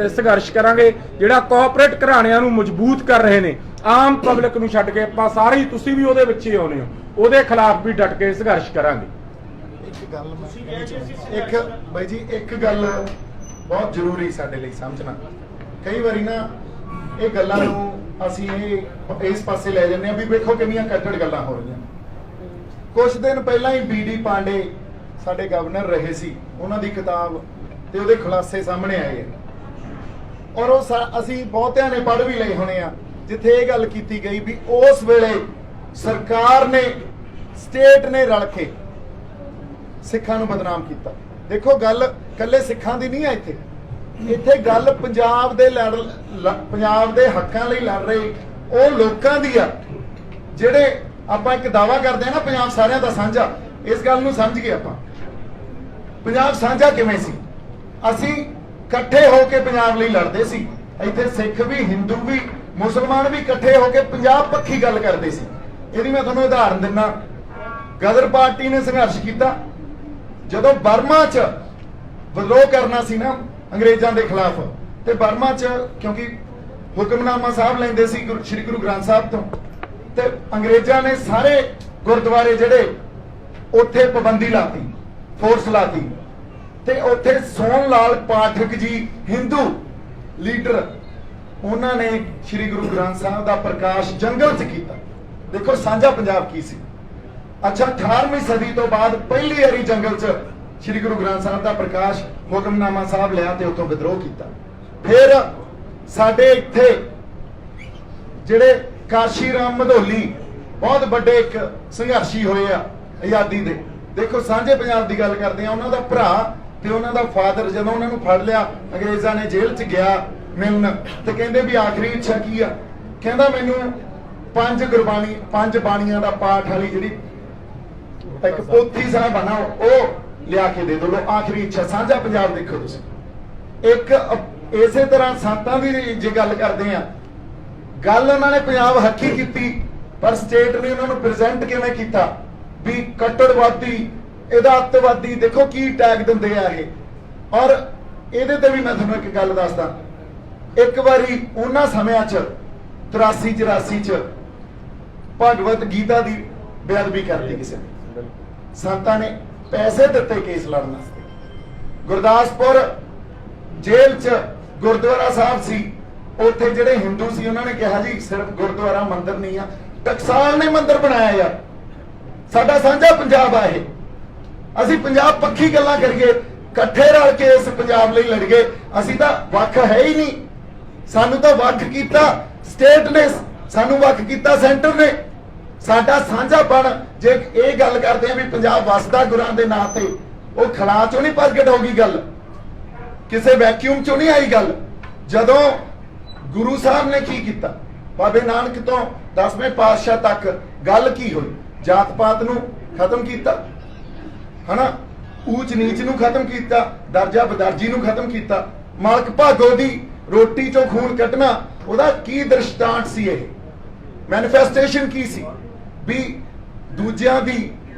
ਸੰਘਰਸ਼ ਕਰਾਂਗੇ। ਜਿਹੜਾ ਕੋਆਪਰੇਟ ਘਰਾਣਿਆਂ ਨੂੰ ਮਜ਼ਬੂਤ ਕਰ ਰਹੇ ਨੇ, ਆਮ ਪਬਲਿਕ ਨੂੰ ਛੱਡ ਕੇ ਆਪਾਂ ਸਾਰੇ ਹੀ, ਤੁਸੀਂ ਵੀ ਉਹਦੇ ਵਿੱਚ ਹੀ ਆਉਨੇ ਹੋ, ਉਹਦੇ ਖਿਲਾਫ ਵੀ ਡਟ ਕੇ ਸੰਘਰਸ਼ ਕਰਾਂਗੇ। ਇੱਕ ਗੱਲ ਬਾਈ ਜੀ, ਇੱਕ ਗੱਲ ਬਹੁਤ ਜ਼ਰੂਰੀ ਸਾਡੇ ਲਈ ਸਮਝਣਾ। ਕਈ ਵਾਰੀ ਨਾ ਇਹ ਗੱਲਾਂ ਨੂੰ ਅਸੀਂ ਇਸ ਪਾਸੇ ਲੈ ਜਾਂਦੇ ਆ ਵੀ ਵੇਖੋ ਕਿੰਨੀਆਂ ਕੱਟੜ ਗੱਲਾਂ ਹੋ ਰਹੀਆਂ। ਕੁਝ ਦਿਨ ਪਹਿਲਾਂ ਹੀ BD ਪਾਂਡੇ ਸਾਡੇ ਗਵਰਨਰ ਰਹੇ ਸੀ, ਉਹਨਾਂ ਦੀ ਕਿਤਾਬ ਤੇ ਉਹਦੇ ਖੁਲਾਸੇ ਸਾਹਮਣੇ ਆਏ ਆ, ਔਰ ਉਹ ਅਸੀਂ ਬਹੁਤਿਆਂ ਨੇ ਪੜ੍ਹ ਵੀ ਲਏ ਹੋਣੇ ਆ, ਜਿੱਥੇ ਇਹ ਗੱਲ ਕੀਤੀ ਗਈ ਵੀ ਉਸ ਵੇਲੇ ਸਰਕਾਰ ਨੇ, ਸਟੇਟ ਨੇ ਰਲ ਕੇ ਸਿੱਖਾਂ ਨੂੰ ਬਦਨਾਮ ਕੀਤਾ। ਦੇਖੋ ਗੱਲ ਕੱਲੇ ਸਿੱਖਾਂ ਦੀ ਨਹੀਂ ਹੈ, ਇੱਥੇ ਗੱਲ ਪੰਜਾਬ ਦੇ ਹੱਕਾਂ ਲਈ ਲੜ ਰਹੇ ਉਹ ਲੋਕਾਂ ਦੀ ਆ, ਜਿਹੜੇ ਆਪਾਂ ਇੱਕ ਦਾਵਾ ਕਰਦੇ ਆ ਨਾ ਪੰਜਾਬ ਸਾਰਿਆਂ ਦਾ ਸਾਂਝਾ। ਇਸ ਗੱਲ ਨੂੰ ਸਮਝ ਗਏ ਆਪਾਂ। ਪੰਜਾਬ ਸਾਂਝਾ ਕਿਵੇਂ ਸੀ? ਅਸੀਂ ਇਕੱਠੇ ਹੋ ਕੇ ਪੰਜਾਬ ਲਈ ਲੜਦੇ ਸੀ। ਇੱਥੇ ਸਿੱਖ ਵੀ, ਹਿੰਦੂ ਵੀ, ਮੁਸਲਮਾਨ ਵੀ ਇਕੱਠੇ ਹੋ ਕੇ ਪੰਜਾਬ ਪੱਖੀ ਗੱਲ ਕਰਦੇ ਸੀ। ਇਹਦੀ ਮੈਂ ਤੁਹਾਨੂੰ ਉਦਾਹਰਨ ਦਿੰਦਾ। ਗਦਰ ਪਾਰਟੀ ਨੇ ਸੰਘਰਸ਼ ਕੀਤਾ ਜਦੋਂ ਬਰਮਾ 'ਚ ਵਿਦਰੋਹ ਕਰਨਾ ਸੀ ਨਾ ਅੰਗਰੇਜ਼ਾਂ ਦੇ ਖਿਲਾਫ, ਤੇ ਬਰਮਾ 'ਚ ਕਿਉਂਕਿ ਹੁਕਮਨਾਮਾ ਸਾਹਿਬ ਲੈਂਦੇ ਸੀ ਸ੍ਰੀ ਗੁਰੂ ਗ੍ਰੰਥ ਸਾਹਿਬ ਤੋਂ, ਤੇ ਅੰਗਰੇਜ਼ਾਂ ਨੇ ਸਾਰੇ ਗੁਰਦੁਆਰੇ ਜਿਹੜੇ ਉੱਥੇ ਪਾਬੰਦੀ ਲਾਤੀ, ਫੋਰਸ ਲਾਤੀ, ਤੇ ਉੱਥੇ ਸੋਹਣ ਲਾਲ ਪਾਠਕ ਜੀ ਹਿੰਦੂ ਲੀਡਰ, ਉਹਨਾਂ ਨੇ ਸ੍ਰੀ ਗੁਰੂ ਗ੍ਰੰਥ ਸਾਹਿਬ ਦਾ ਪ੍ਰਕਾਸ਼ ਜੰਗਲ 'ਚ ਕੀਤਾ। ਦੇਖੋ ਸਾਂਝਾ ਪੰਜਾਬ ਕੀ ਸੀ। ਅੱਛਾ, 18ਵੀਂ ਸਦੀ ਤੋਂ ਬਾਅਦ ਪਹਿਲੀ ਵਾਰੀ ਜੰਗਲ 'ਚ ਸ੍ਰੀ ਗੁਰੂ ਗ੍ਰੰਥ ਸਾਹਿਬ ਦਾ ਪ੍ਰਕਾਸ਼ ਹੁਕਮਨਾਮਾ ਸਾਹਿਬ ਲਿਆ ਤੇ ਉੱਥੋਂ ਵਿਦਰੋਹ ਕੀਤਾ। ਫਿਰ ਸਾਡੇ ਇੱਥੇ ਜਿਹੜੇ ਕਾਸ਼ੀ ਰਾਮ ਮਧੋਲੀ ਬਹੁਤ ਵੱਡੇ ਇੱਕ ਸੰਘਰਸ਼ੀ ਹੋਏ ਆ ਆਜ਼ਾਦੀ ਦੇ। ਦੇਖੋ ਸਾਂਝੇ ਪੰਜਾਬ ਦੀ ਗੱਲ ਕਰਦੇ ਆ, ਉਹਨਾਂ ਦਾ ਭਰਾ ਤੇ ਉਹਨਾਂ ਦਾ ਫਾਦਰ ਜਦੋਂ ਉਹਨਾਂ ਨੂੰ ਫੜ ਲਿਆ ਅੰਗਰੇਜ਼ਾਂ ਨੇ, ਜੇਲ੍ਹ 'ਚ ਗਿਆ ਮਿਲਣ, ਤੇ ਕਹਿੰਦੇ ਵੀ ਆਖਰੀ ਇੱਛਾ ਕੀ ਆ? ਕਹਿੰਦਾ ਮੈਨੂੰ 5 ਬਾਣੀਆਂ ਦਾ ਪਾਠ ਵਾਲੀ ਜਿਹੜੀ ਇੱਕ ਪੋਥੀ ਸਾਹਿਬ ਬਣਾ ਉਹ ਲਿਆ ਕੇ ਦੇ ਦੋ। ਆਖਰੀ ਇੱਛਾ। ਸਾਂਝਾ ਪੰਜਾਬ ਦੇਖੋ ਤੁਸੀਂ। ਇੱਕ ਇਸੇ ਤਰ੍ਹਾਂ ਸੰਤਾਂ ਦੀ ਜੇ ਗੱਲ ਕਰਦੇ ਆ, ਗੱਲ ਉਹਨਾਂ ਨੇ ਪੰਜਾਬ ਹੱਕੀ ਕੀਤੀ, ਪਰ ਸਟੇਟ ਨੇ ਉਹਨਾਂ ਨੂੰ ਪ੍ਰੈਜ਼ੈਂਟ ਕਿਵੇਂ ਕੀਤਾ ਵੀ ਕੱਟੜਵਾਦੀ, ਇਹਦਾ ਅੱਤਵਾਦੀ। ਦੇਖੋ ਕੀ ਟੈਗ ਦਿੰਦੇ ਆ ਇਹ। ਔਰ ਇਹਦੇ ਤੇ ਵੀ ਮੈਂ ਤੁਹਾਨੂੰ ਇੱਕ ਗੱਲ ਦੱਸਦਾ। ਇੱਕ ਵਾਰੀ ਉਹਨਾਂ ਸਮਿਆਂ 'ਚ 83-84 'ਚ ਭਗਵਤ ਗੀਤਾ ਦੀ ਬੇਅਦਬੀ ਕਰਤੀ ਕਿਸੇ ਨੇ, ਸੰਤਾਂ ਨੇ ਪੈਸੇ ਦਿੱਤੇ ਕੇਸ ਲੜਨ ਵਾਸਤੇ। ਗੁਰਦਾਸਪੁਰ ਜੇਲ੍ਹ 'ਚ ਗੁਰਦੁਆਰਾ ਸਾਹਿਬ ਸੀ, ਉੱਥੇ ਜਿਹੜੇ ਹਿੰਦੂ ਸੀ ਉਹਨਾਂ ਨੇ ਕਿਹਾ ਜੀ ਸਿਰਫ ਗੁਰਦੁਆਰਾ ਮੰਦਿਰ ਨਹੀਂ ਆ, ਟਕਸਾਲ ਨੇ ਮੰਦਿਰ ਬਣਾਇਆ ਯਾਰ। ਸਾਡਾ ਸਾਂਝਾ ਪੰਜਾਬ ਆ ਇਹ। ਅਸੀਂ ਪੰਜਾਬ ਪੱਖੀ ਗੱਲਾਂ ਕਰੀਏ, ਇਕੱਠੇ ਰਲ ਕੇ ਇਸ ਪੰਜਾਬ ਲਈ ਲੜ ਗਏ। ਅਸੀਂ ਤਾਂ ਵੱਖ ਹੈ ਹੀ ਨਹੀਂ। ਸਾਨੂੰ ਤਾਂ ਵੱਖ ਕੀਤਾ ਸਟੇਟ ਨੇ, ਸਾਨੂੰ ਵੱਖ ਕੀਤਾ ਸੈਂਟਰ ਨੇ। ਸਾਡਾ ਸਾਂਝਾਪਣ, ਜੇ ਇਹ ਗੱਲ ਕਰਦੇ ਆ ਵੀ ਪੰਜਾਬ ਵਸਦਾ ਗੁਰਾਂ ਦੇ ਨਾਂ ਤੇ, ਉਹ ਖਲਾ ਚੋਂ ਨਹੀਂ ਪ੍ਰਗਟ ਹੋ ਗਈ ਗੱਲ, ਕਿਸੇ ਵੈਕਿਊਮ ਚੋਂ ਨਹੀਂ ਆਈ ਗੱਲ। ਜਦੋਂ ਗੁਰੂ ਸਾਹਿਬ ਨੇ ਕੀ ਕੀਤਾ, ਬਾਬੇ ਨਾਨਕ ਤੋਂ 10ਵੇਂ ਪਾਤਸ਼ਾਹ ਤੱਕ ਗੱਲ ਕੀ ਹੋਈ? ਜਾਤ ਪਾਤ ਨੂੰ ਖਤਮ ਕੀਤਾ, ਹਨਾ, ਊਚ ਨੀਚ ਨੂੰ ਖਤਮ ਕੀਤਾ, ਦਰਜਾ ਬਦਰਜੀ ਨੂੰ ਖਤਮ ਕੀਤਾ, ਮਾਲਕ ਭਾਗੋ ਦੀ ਰੋਟੀ ਚੋਂ ਖੂਨ ਕੱਢਣਾ, ਉਹਦਾ ਕੀ ਦ੍ਰਿਸ਼ਟਾਂਤ ਸੀ? ਇਹ ਮੈਨੀਫੈਸਟੇਸ਼ਨ ਕੀ ਸੀ? ਵੀ ਦੂਜਿਆਂ ਦੀ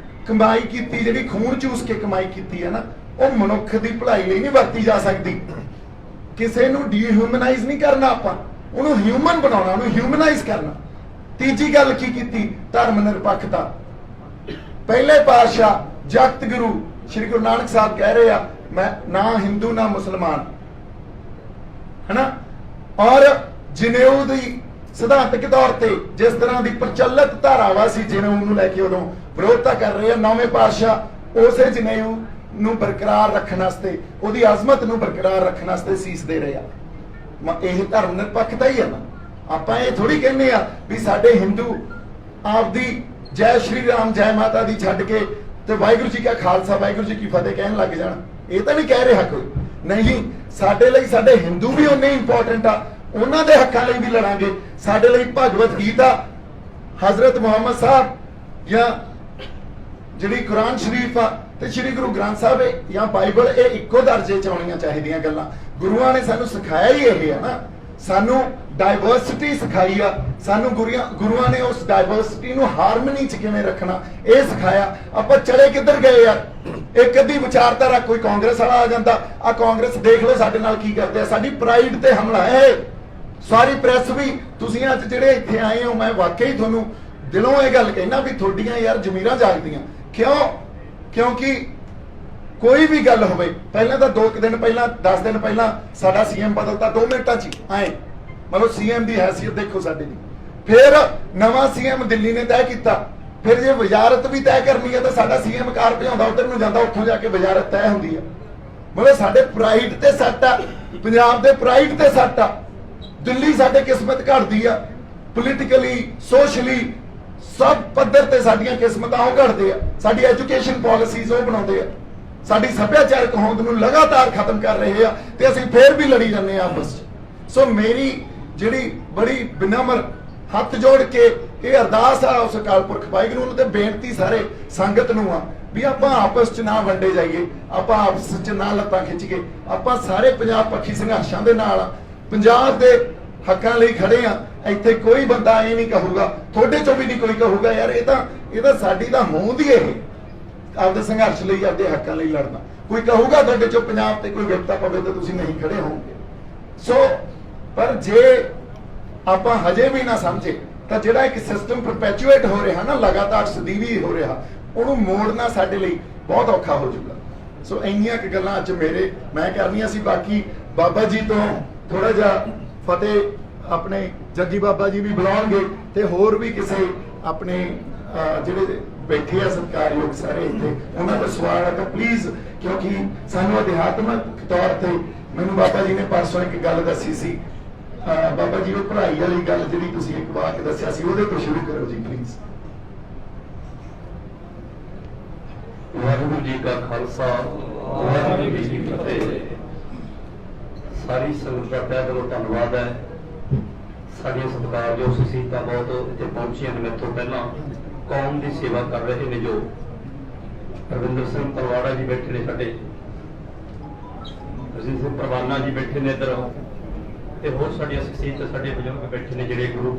ਕਮਾਈ ਕੀਤੀ, ਜਿਹੜੀ ਖੂਨ ਚੂਸ ਕੇ ਕਮਾਈ ਕੀਤੀ ਹੈ ਨਾ, ਉਹ ਮਨੁੱਖ ਦੀ ਭਲਾਈ ਲਈ ਨਹੀਂ ਵਰਤੀ ਜਾ ਸਕਦੀ। ਕਿਸੇ ਨੂੰ ਡੀਹਿਊਮਨਾਈਜ਼ ਨਹੀਂ ਕਰਨਾ, ਆਪਾਂ ਉਹਨੂੰ ਹਿਊਮਨ ਬਣਾਉਣਾ, ਉਹਨੂੰ ਹਿਊਮਨਾਈਜ਼ ਕਰਨਾ। ਤੀਜੀ ਗੱਲ ਕੀ ਕੀਤੀ? ਧਰਮ ਨਿਰਪੱਖਤਾ। ਪਹਿਲੇ ਪਾਤਸ਼ਾਹ ਜਗਤ ਗੁਰੂ ਸ਼੍ਰੀ ਗੁਰੂ ਨਾਨਕ ਸਾਹਿਬ ਕਹਿ ਰਹੇ ਆ, ਮੈਂ ਨਾ ਹਿੰਦੂ ਨਾ ਮੁਸਲਮਾਨ, ਹੈਨਾ। ਔਰ ਜਨੇਊ ਦੀ ਸਿਧਾਂਤਕ ਤੌਰ ਤੇ ਜਿਸ ਤਰ੍ਹਾਂ ਦੀ ਪ੍ਰਚਲਿਤ ਧਾਰਾਵਾ ਸੀ, ਜਨੇਊ ਨੂੰ ਲੈ ਕੇ ਉਦੋਂ ਵਿਰੋਧਤਾ ਕਰ ਰਹੇ ਆ, ਨੌਵੇਂ ਪਾਤਸ਼ਾਹ ਉਸੇ ਜਨੇਊ ਨੂੰ ਬਰਕਰਾਰ ਰੱਖਣ ਵਾਸਤੇ, ਉਹਦੀ ਅਜ਼ਮਤ ਨੂੰ ਬਰਕਰਾਰ ਰੱਖਣ ਵਾਸਤੇ ਸੀਸ ਦੇ ਰਹੇ ਆ। ਇਹ ਧਰਮ ਨਿਰਪੱਖਤਾ ਹੀ ਹੈ ਨਾ। ਆਪਾਂ ਇਹ ਥੋੜੀ ਕਹਿੰਦੇ ਆ ਵੀ ਸਾਡੇ ਹਿੰਦੂ ਆਪਦੀ ਜੈ ਸ਼੍ਰੀ ਰਾਮ ਜੈ ਮਾਤਾ ਦੀ ਛੱਡ ਕੇ ਤੇ ਵਾਹਿਗੁਰੂ ਜੀ ਕਾ ਖਾਲਸਾ ਵਾਹਿਗੁਰੂ ਜੀ ਕੀ ਫਤਿਹ ਕਹਿਣ ਲੱਗ ਜਾਣ। ਇਹ ਤਾਂ ਨਹੀਂ ਕਹਿ ਰਿਹਾ ਕੋਈ, ਨਹੀਂ। ਸਾਡੇ ਲਈ ਸਾਡੇ ਹਿੰਦੂ ਵੀ ਉਨੇ ਹੀ ਇੰਪੋਰਟੈਂਟ ਆ, ਉਹਨਾਂ ਦੇ ਹੱਕਾਂ ਲਈ ਵੀ ਲੜਾਂਗੇ। ਸਾਡੇ ਲਈ ਭਗਵਤ ਗੀਤਾ, ਹਜ਼ਰਤ ਮੁਹੰਮਦ ਸਾਹਿਬ ਜਾਂ ਜਿਹੜੀ ਕੁਰਾਨ ਸ਼ਰੀਫ ਆ ਤੇ ਸ਼੍ਰੀ ਗੁਰੂ ਗ੍ਰੰਥ ਸਾਹਿਬ ਜਾਂ ਬਾਈਬਲ, ਇਹ ਇੱਕੋ ਦਰਜੇ 'ਚ ਆਉਣੀਆਂ ਚਾਹੀਦੀਆਂ ਗੱਲਾਂ। ਗੁਰੂਆਂ ਨੇ ਸਾਨੂੰ ਸਿਖਾਇਆ ਹੀ ਇਹ ਹੈ ਨਾ, ਸਾਨੂੰ ਡਾਇਵਰਸਿਟੀ ਸਿਖਾਈ ਆ, ਸਾਨੂੰ ਗੁਰੂਆਂ ਨੇ ਉਸ ਡਾਇਵਰਸਿਟੀ ਨੂੰ ਹਾਰਮਨੀ 'ਚ ਕਿਵੇਂ ਰੱਖਣਾ ਇਹ ਸਿਖਾਇਆ। ਆਪਾਂ ਚਲੇ ਕਿੱਧਰ ਗਏ ਯਾਰ? ਇੱਕ ਅੱਧੀ ਵਿਚਾਰਧਾਰਾ, ਕੋਈ ਕਾਂਗਰਸ ਵਾਲਾ ਆ ਜਾਂਦਾ, ਆ ਕਾਂਗਰਸ ਦੇਖ ਲਓ ਸਾਡੇ ਨਾਲ ਕੀ ਕਰਦੇ ਆ, ਸਾਡੀ ਪ੍ਰਾਈਡ ਤੇ ਹਮਲਾ ਹੈ। ਸਾਰੀ ਪ੍ਰੈਸ ਵੀ, ਤੁਸੀਂ ਅੱਜ ਜਿਹੜੇ ਇੱਥੇ ਆਏ ਹੋ, ਮੈਂ ਵਾਕਈ ਤੁਹਾਨੂੰ ਦਿਲੋਂ ਇਹ ਗੱਲ ਕਹਿਣਾ ਵੀ ਤੁਹਾਡੀਆਂ ਯਾਰ ਜ਼ਮੀਰਾਂ ਜਾਗਦੀਆਂ। ਕਿਉਂ? ਕਿਉਂਕਿ ਕੋਈ ਵੀ ਗੱਲ ਹੋਵੇ, ਪਹਿਲਾਂ ਤਾਂ 2 ਦਿਨ ਪਹਿਲਾਂ 10 ਦਿਨ ਪਹਿਲਾਂ ਸਾਡਾ ਸੀਐਮ ਬਦਲਤਾ 2 ਮਿੰਟਾਂ 'ਚ ਆਏ, ਮਤਲਬ ਸੀਐਮ ਦੀ ਹੈਸੀਅਤ ਦੇਖੋ ਸਾਡੇ ਦੀ। ਫਿਰ ਨਵਾਂ ਸੀਐਮ ਦਿੱਲੀ ਨੇ ਤੈਅ ਕੀਤਾ, ਫਿਰ ਜੇ ਵਜ਼ਾਰਤ ਵੀ ਤੈਅ ਕਰਨੀ ਹੈ ਤਾਂ ਸਾਡਾ ਸੀਐਮ ਕਾਰ ਭਜਾਉਂਦਾ ਉਧਰ ਨੂੰ ਜਾਂਦਾ, ਉੱਥੋਂ ਜਾ ਕੇ ਵਜ਼ਾਰਤ ਤੈਅ ਹੁੰਦੀ ਹੈ। ਮਤਲਬ ਸਾਡੇ ਪ੍ਰਾਈਡ ਤੇ ਸੱਟ ਆ, ਪੰਜਾਬ ਦੇ ਪ੍ਰਾਈਡ ਤੇ ਸੱਟ ਆ। ਦਿੱਲੀ ਸਾਡੇ ਕਿਸਮਤ ਘੜਦੀ ਆ, ਪੋਲੀਟੀਕਲੀ ਸੋਸ਼ਲੀ ਸਭ ਪੱਧਰ ਤੇ ਸਾਡੀਆਂ ਕਿਸਮਤਾਂ ਉਹ ਘੜਦੇ ਆ। ਸਾਡੀ ਐਜੂਕੇਸ਼ਨ ਪਾਲਿਸੀਜ਼ ਉਹ ਬਣਾਉਂਦੇ ਆ, ਸਾਡੀ ਸੱਭਿਆਚਾਰਕ ਹੋਂਦ ਨੂੰ ਲਗਾਤਾਰ ਖਤਮ ਕਰ ਰਹੇ ਆ, ਤੇ ਅਸੀਂ ਫੇਰ ਵੀ ਲੜੀ ਜਾਂਦੇ ਆ ਆਪਸ 'ਚ। ਸੋ ਮੇਰੀ ਜਿਹੜੀ ਬੜੀ ਬਿਨਮਰ ਹੱਥ ਜੋੜ ਕੇ ਇਹ ਅਰਦਾਸ ਆ ਉਸ ਅਕਾਲ ਪੁਰਖ ਵਾਹਿਗੁਰੂ ਨੂੰ, ਤੇ ਬੇਨਤੀ ਸਾਰੇ ਸੰਗਤ ਨੂੰ ਆ ਵੀ ਆਪਾਂ ਆਪਸ 'ਚ ਨਾ ਵੰਡੇ ਜਾਈਏ, ਆਪਾਂ ਆਪਸ 'ਚ ਨਾ ਲੱਤਾਂ ਖਿੱਚੀਏ। ਆਪਾਂ ਸਾਰੇ ਪੰਜਾਬ ਪੱਖੀ ਸੰਘਰਸ਼ਾਂ ਦੇ ਨਾਲ ਆ, ਪੰਜਾਬ ਦੇ ਹੱਕਾਂ ਲਈ ਖੜੇ ਆ। ਇੱਥੇ ਕੋਈ ਬੰਦਾ ਇਹ ਨਹੀਂ ਕਹੂਗਾ, ਤੁਹਾਡੇ ਚੋਂ ਵੀ ਨਹੀਂ ਕੋਈ ਕਹੂਗਾ ਯਾਰ ਇਹ ਤਾਂ ਸਾਡੀ ਤਾਂ ਹੋਂਦ ਹੀ ਇਹ, ਆਪਦੇ ਸੰਘਰਸ਼ ਲਈ, ਆਪਦੇ ਹੱਕਾਂ ਲਈ ਲੜਨਾ। ਕੋਈ ਕਹੂਗਾ ਤੁਹਾਡੇ ਚੋਂ ਪੰਜਾਬ ਤੇ ਕੋਈ ਵਿਪਤਾ ਪਵੇ ਤਾਂ ਤੁਸੀਂ ਨਹੀਂ ਖੜੇ ਹੋਵੋਗੇ। ਸੋ ਪਰ ਜੇ ਆਪਾਂ ਹਜੇ ਵੀ ਨਾ ਸਮਝੇ ਤਾਂ ਜਿਹੜਾ ਇੱਕ ਸਿਸਟਮ ਪਰਪੈਚੁਏਟ ਹੋ ਰਿਹਾ ਨਾ, ਲਗਾਤਾਰ ਸਦੀਵੀ ਹੋ ਰਿਹਾ, ਉਹਨੂੰ ਮੋੜਨਾ ਸਾਡੇ ਲਈ ਬਹੁਤ ਔਖਾ ਹੋ ਜਾਊਗਾ। ਸੋ ਇੰਨੀਆਂ ਕੁ ਗੱਲਾਂ ਅੱਜ ਮੈਂ ਕਰਨੀਆਂ ਸੀ। ਬਾਕੀ ਬਾਬਾ ਜੀ ਤੋਂ ਥੋੜਾ ਜਿਹਾ ਫਤਿਹ ਆਪਣੇ ਜੱਗੀ ਬਾਬਾ ਜੀ ਵੀ ਬੁਲਾਉਣਗੇ, ਤੇ ਹੋਰ ਵੀ ਕਿਸੇ ਆਪਣੇ ਜਿਹੜੇ ਬੈਠੇ ਆ ਸਰਕਾਰਯੋਗ ਸਾਰੇ ਇੱਥੇ, ਉਹਨਾਂ ਦਾ ਸਵਾਲ ਹੈ ਤਾਂ ਪਲੀਜ਼, ਕਿਉਂਕਿ ਸਾਨੂੰ ਅਧਿਆਤਮਕ ਤੌਰ ਤੇ ਮੈਨੂੰ ਬਾਬਾ ਜੀ ਨੇ ਪਰਸੋਂ ਇੱਕ ਗੱਲ ਦੱਸੀ ਸੀ, ਬਾਬਾ ਜੀ ਉਹ ਪੜ੍ਹਾਈ ਵਾਲੀ ਗੱਲ ਜਿਹੜੀ ਤੁਸੀਂ ਇੱਕ ਵਾਕ ਦੱਸਿਆ ਸੀ, ਉਹਦੇ ਤੋਂ ਸ਼ੁਰੂ ਕਰੋ ਜੀ ਪਲੀਜ਼। ਵਾਹਿਗੁਰੂ ਜੀ ਕਾ ਖਾਲਸਾ, ਵਾਹਿਗੁਰੂ ਜੀ ਕੀ ਫਤਿਹ। ਸਾਰੀ ਸੰਗਤ ਦਾ ਤਹਿ ਦਿਲੋਂ ਧੰਨਵਾਦ ਹੈ। ਸਾਡੀਆਂ ਸਤਿਕਾਰਯੋਗ ਸ਼ਖਸੀਅਤਾਂ ਬਹੁਤ ਇੱਥੇ ਪਹੁੰਚੀਆਂ ਨੇ ਮੇਰੇ ਤੋਂ ਪਹਿਲਾਂ, ਕੌਮ ਦੀ ਸੇਵਾ ਕਰ ਰਹੇ ਨੇ, ਜੋ ਰਵਿੰਦਰ ਸਿੰਘ ਤਲਵਾੜਾ ਜੀ ਬੈਠੇ ਨੇ, ਸਾਡੇ ਅਜੀਤ ਸਿੰਘ ਪਰਵਾਨਾ ਜੀ ਬੈਠੇ ਨੇ ਇੱਧਰ, ਤੇ ਹੋਰ ਸਾਡੀਆਂ ਸ਼ਖਸੀਅਤਾਂ, ਸਾਡੇ ਬਜ਼ੁਰਗ ਬੈਠੇ ਨੇ ਜਿਹੜੇ ਗੁਰੂ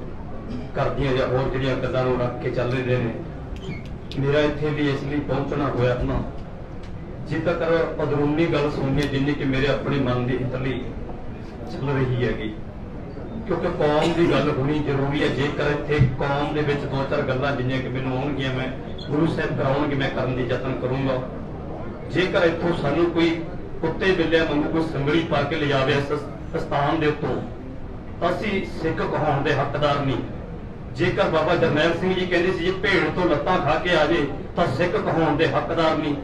ਘਰ ਦੀਆਂ ਜਾਂ ਹੋਰ ਜਿਹੜੀਆਂ ਗੱਲਾਂ ਨੂੰ ਰੱਖ ਕੇ ਚੱਲ ਰਹੇ ਨੇ। ਮੇਰਾ ਇੱਥੇ ਵੀ ਇਸ ਲਈ ਪਹੁੰਚਣਾ ਹੋਇਆ ਨਾ, ਜੇ ਤੱਕ ਅੰਦਰੂਨੀ ਗੱਲ ਸੁਣਨੀ ਜਿੰਨੀ ਕਿ ਮੇਰੇ ਆਪਣੇ ਮਨ ਦੀ ਹਿਤਲੀ ਚੱਲ ਰਹੀ ਹੈਗੀ, ਕਿਉਂਕਿ ਕੌਮ ਦੀ ਗੱਲ ਹੋਣੀ ਜ਼ਰੂਰੀ ਹੈ। ਜੇਕਰ ਇੱਥੇ ਕੌਮ ਦੇ ਵਿੱਚ 2-4 ਗੱਲਾਂ ਜਿੰਨੀਆਂ ਕਿ ਮੈਨੂੰ ਆਉਣਗੀਆਂ, ਮੈਂ ਗੁਰੂ ਸਾਹਿਬ ਕਰਾਉਣਗੇ, ਮੈਂ ਕਰਨ ਦੀ ਯਤਨ ਕਰੂੰਗਾ। ਜੇਕਰ ਇੱਥੋਂ ਸਾਨੂੰ ਕੋਈ ਕੁੱਤੇ ਬਿੱਲਿਆਂ ਵਾਂਗੂ ਕੋਈ ਸੰਗਲੀ ਪਾ ਕੇ ਲਿਜਾਵੇ ਇਸ ਸਥਾਨ ਦੇ ਉੱਤੋਂ, ਅਸੀਂ ਸਿੱਖ ਕਹਾਉਣ ਦੇ ਹੱਕਦਾਰ ਨਹੀਂ। ਜੇਕਰ ਬਾਬਾ ਜਰਨੈਲ ਸਿੰਘ ਜੀ ਕਹਿੰਦੇ ਸੀ ਜੇ ਭੇਡ ਤੋਂ ਲੱਤਾਂ ਖਾ ਕੇ ਆ ਜੇ ਤਾਂ ਸਿੱਖ ਕਹਾਉਣ ਦੇ ਹੱਕਦਾਰ ਨਹੀਂ।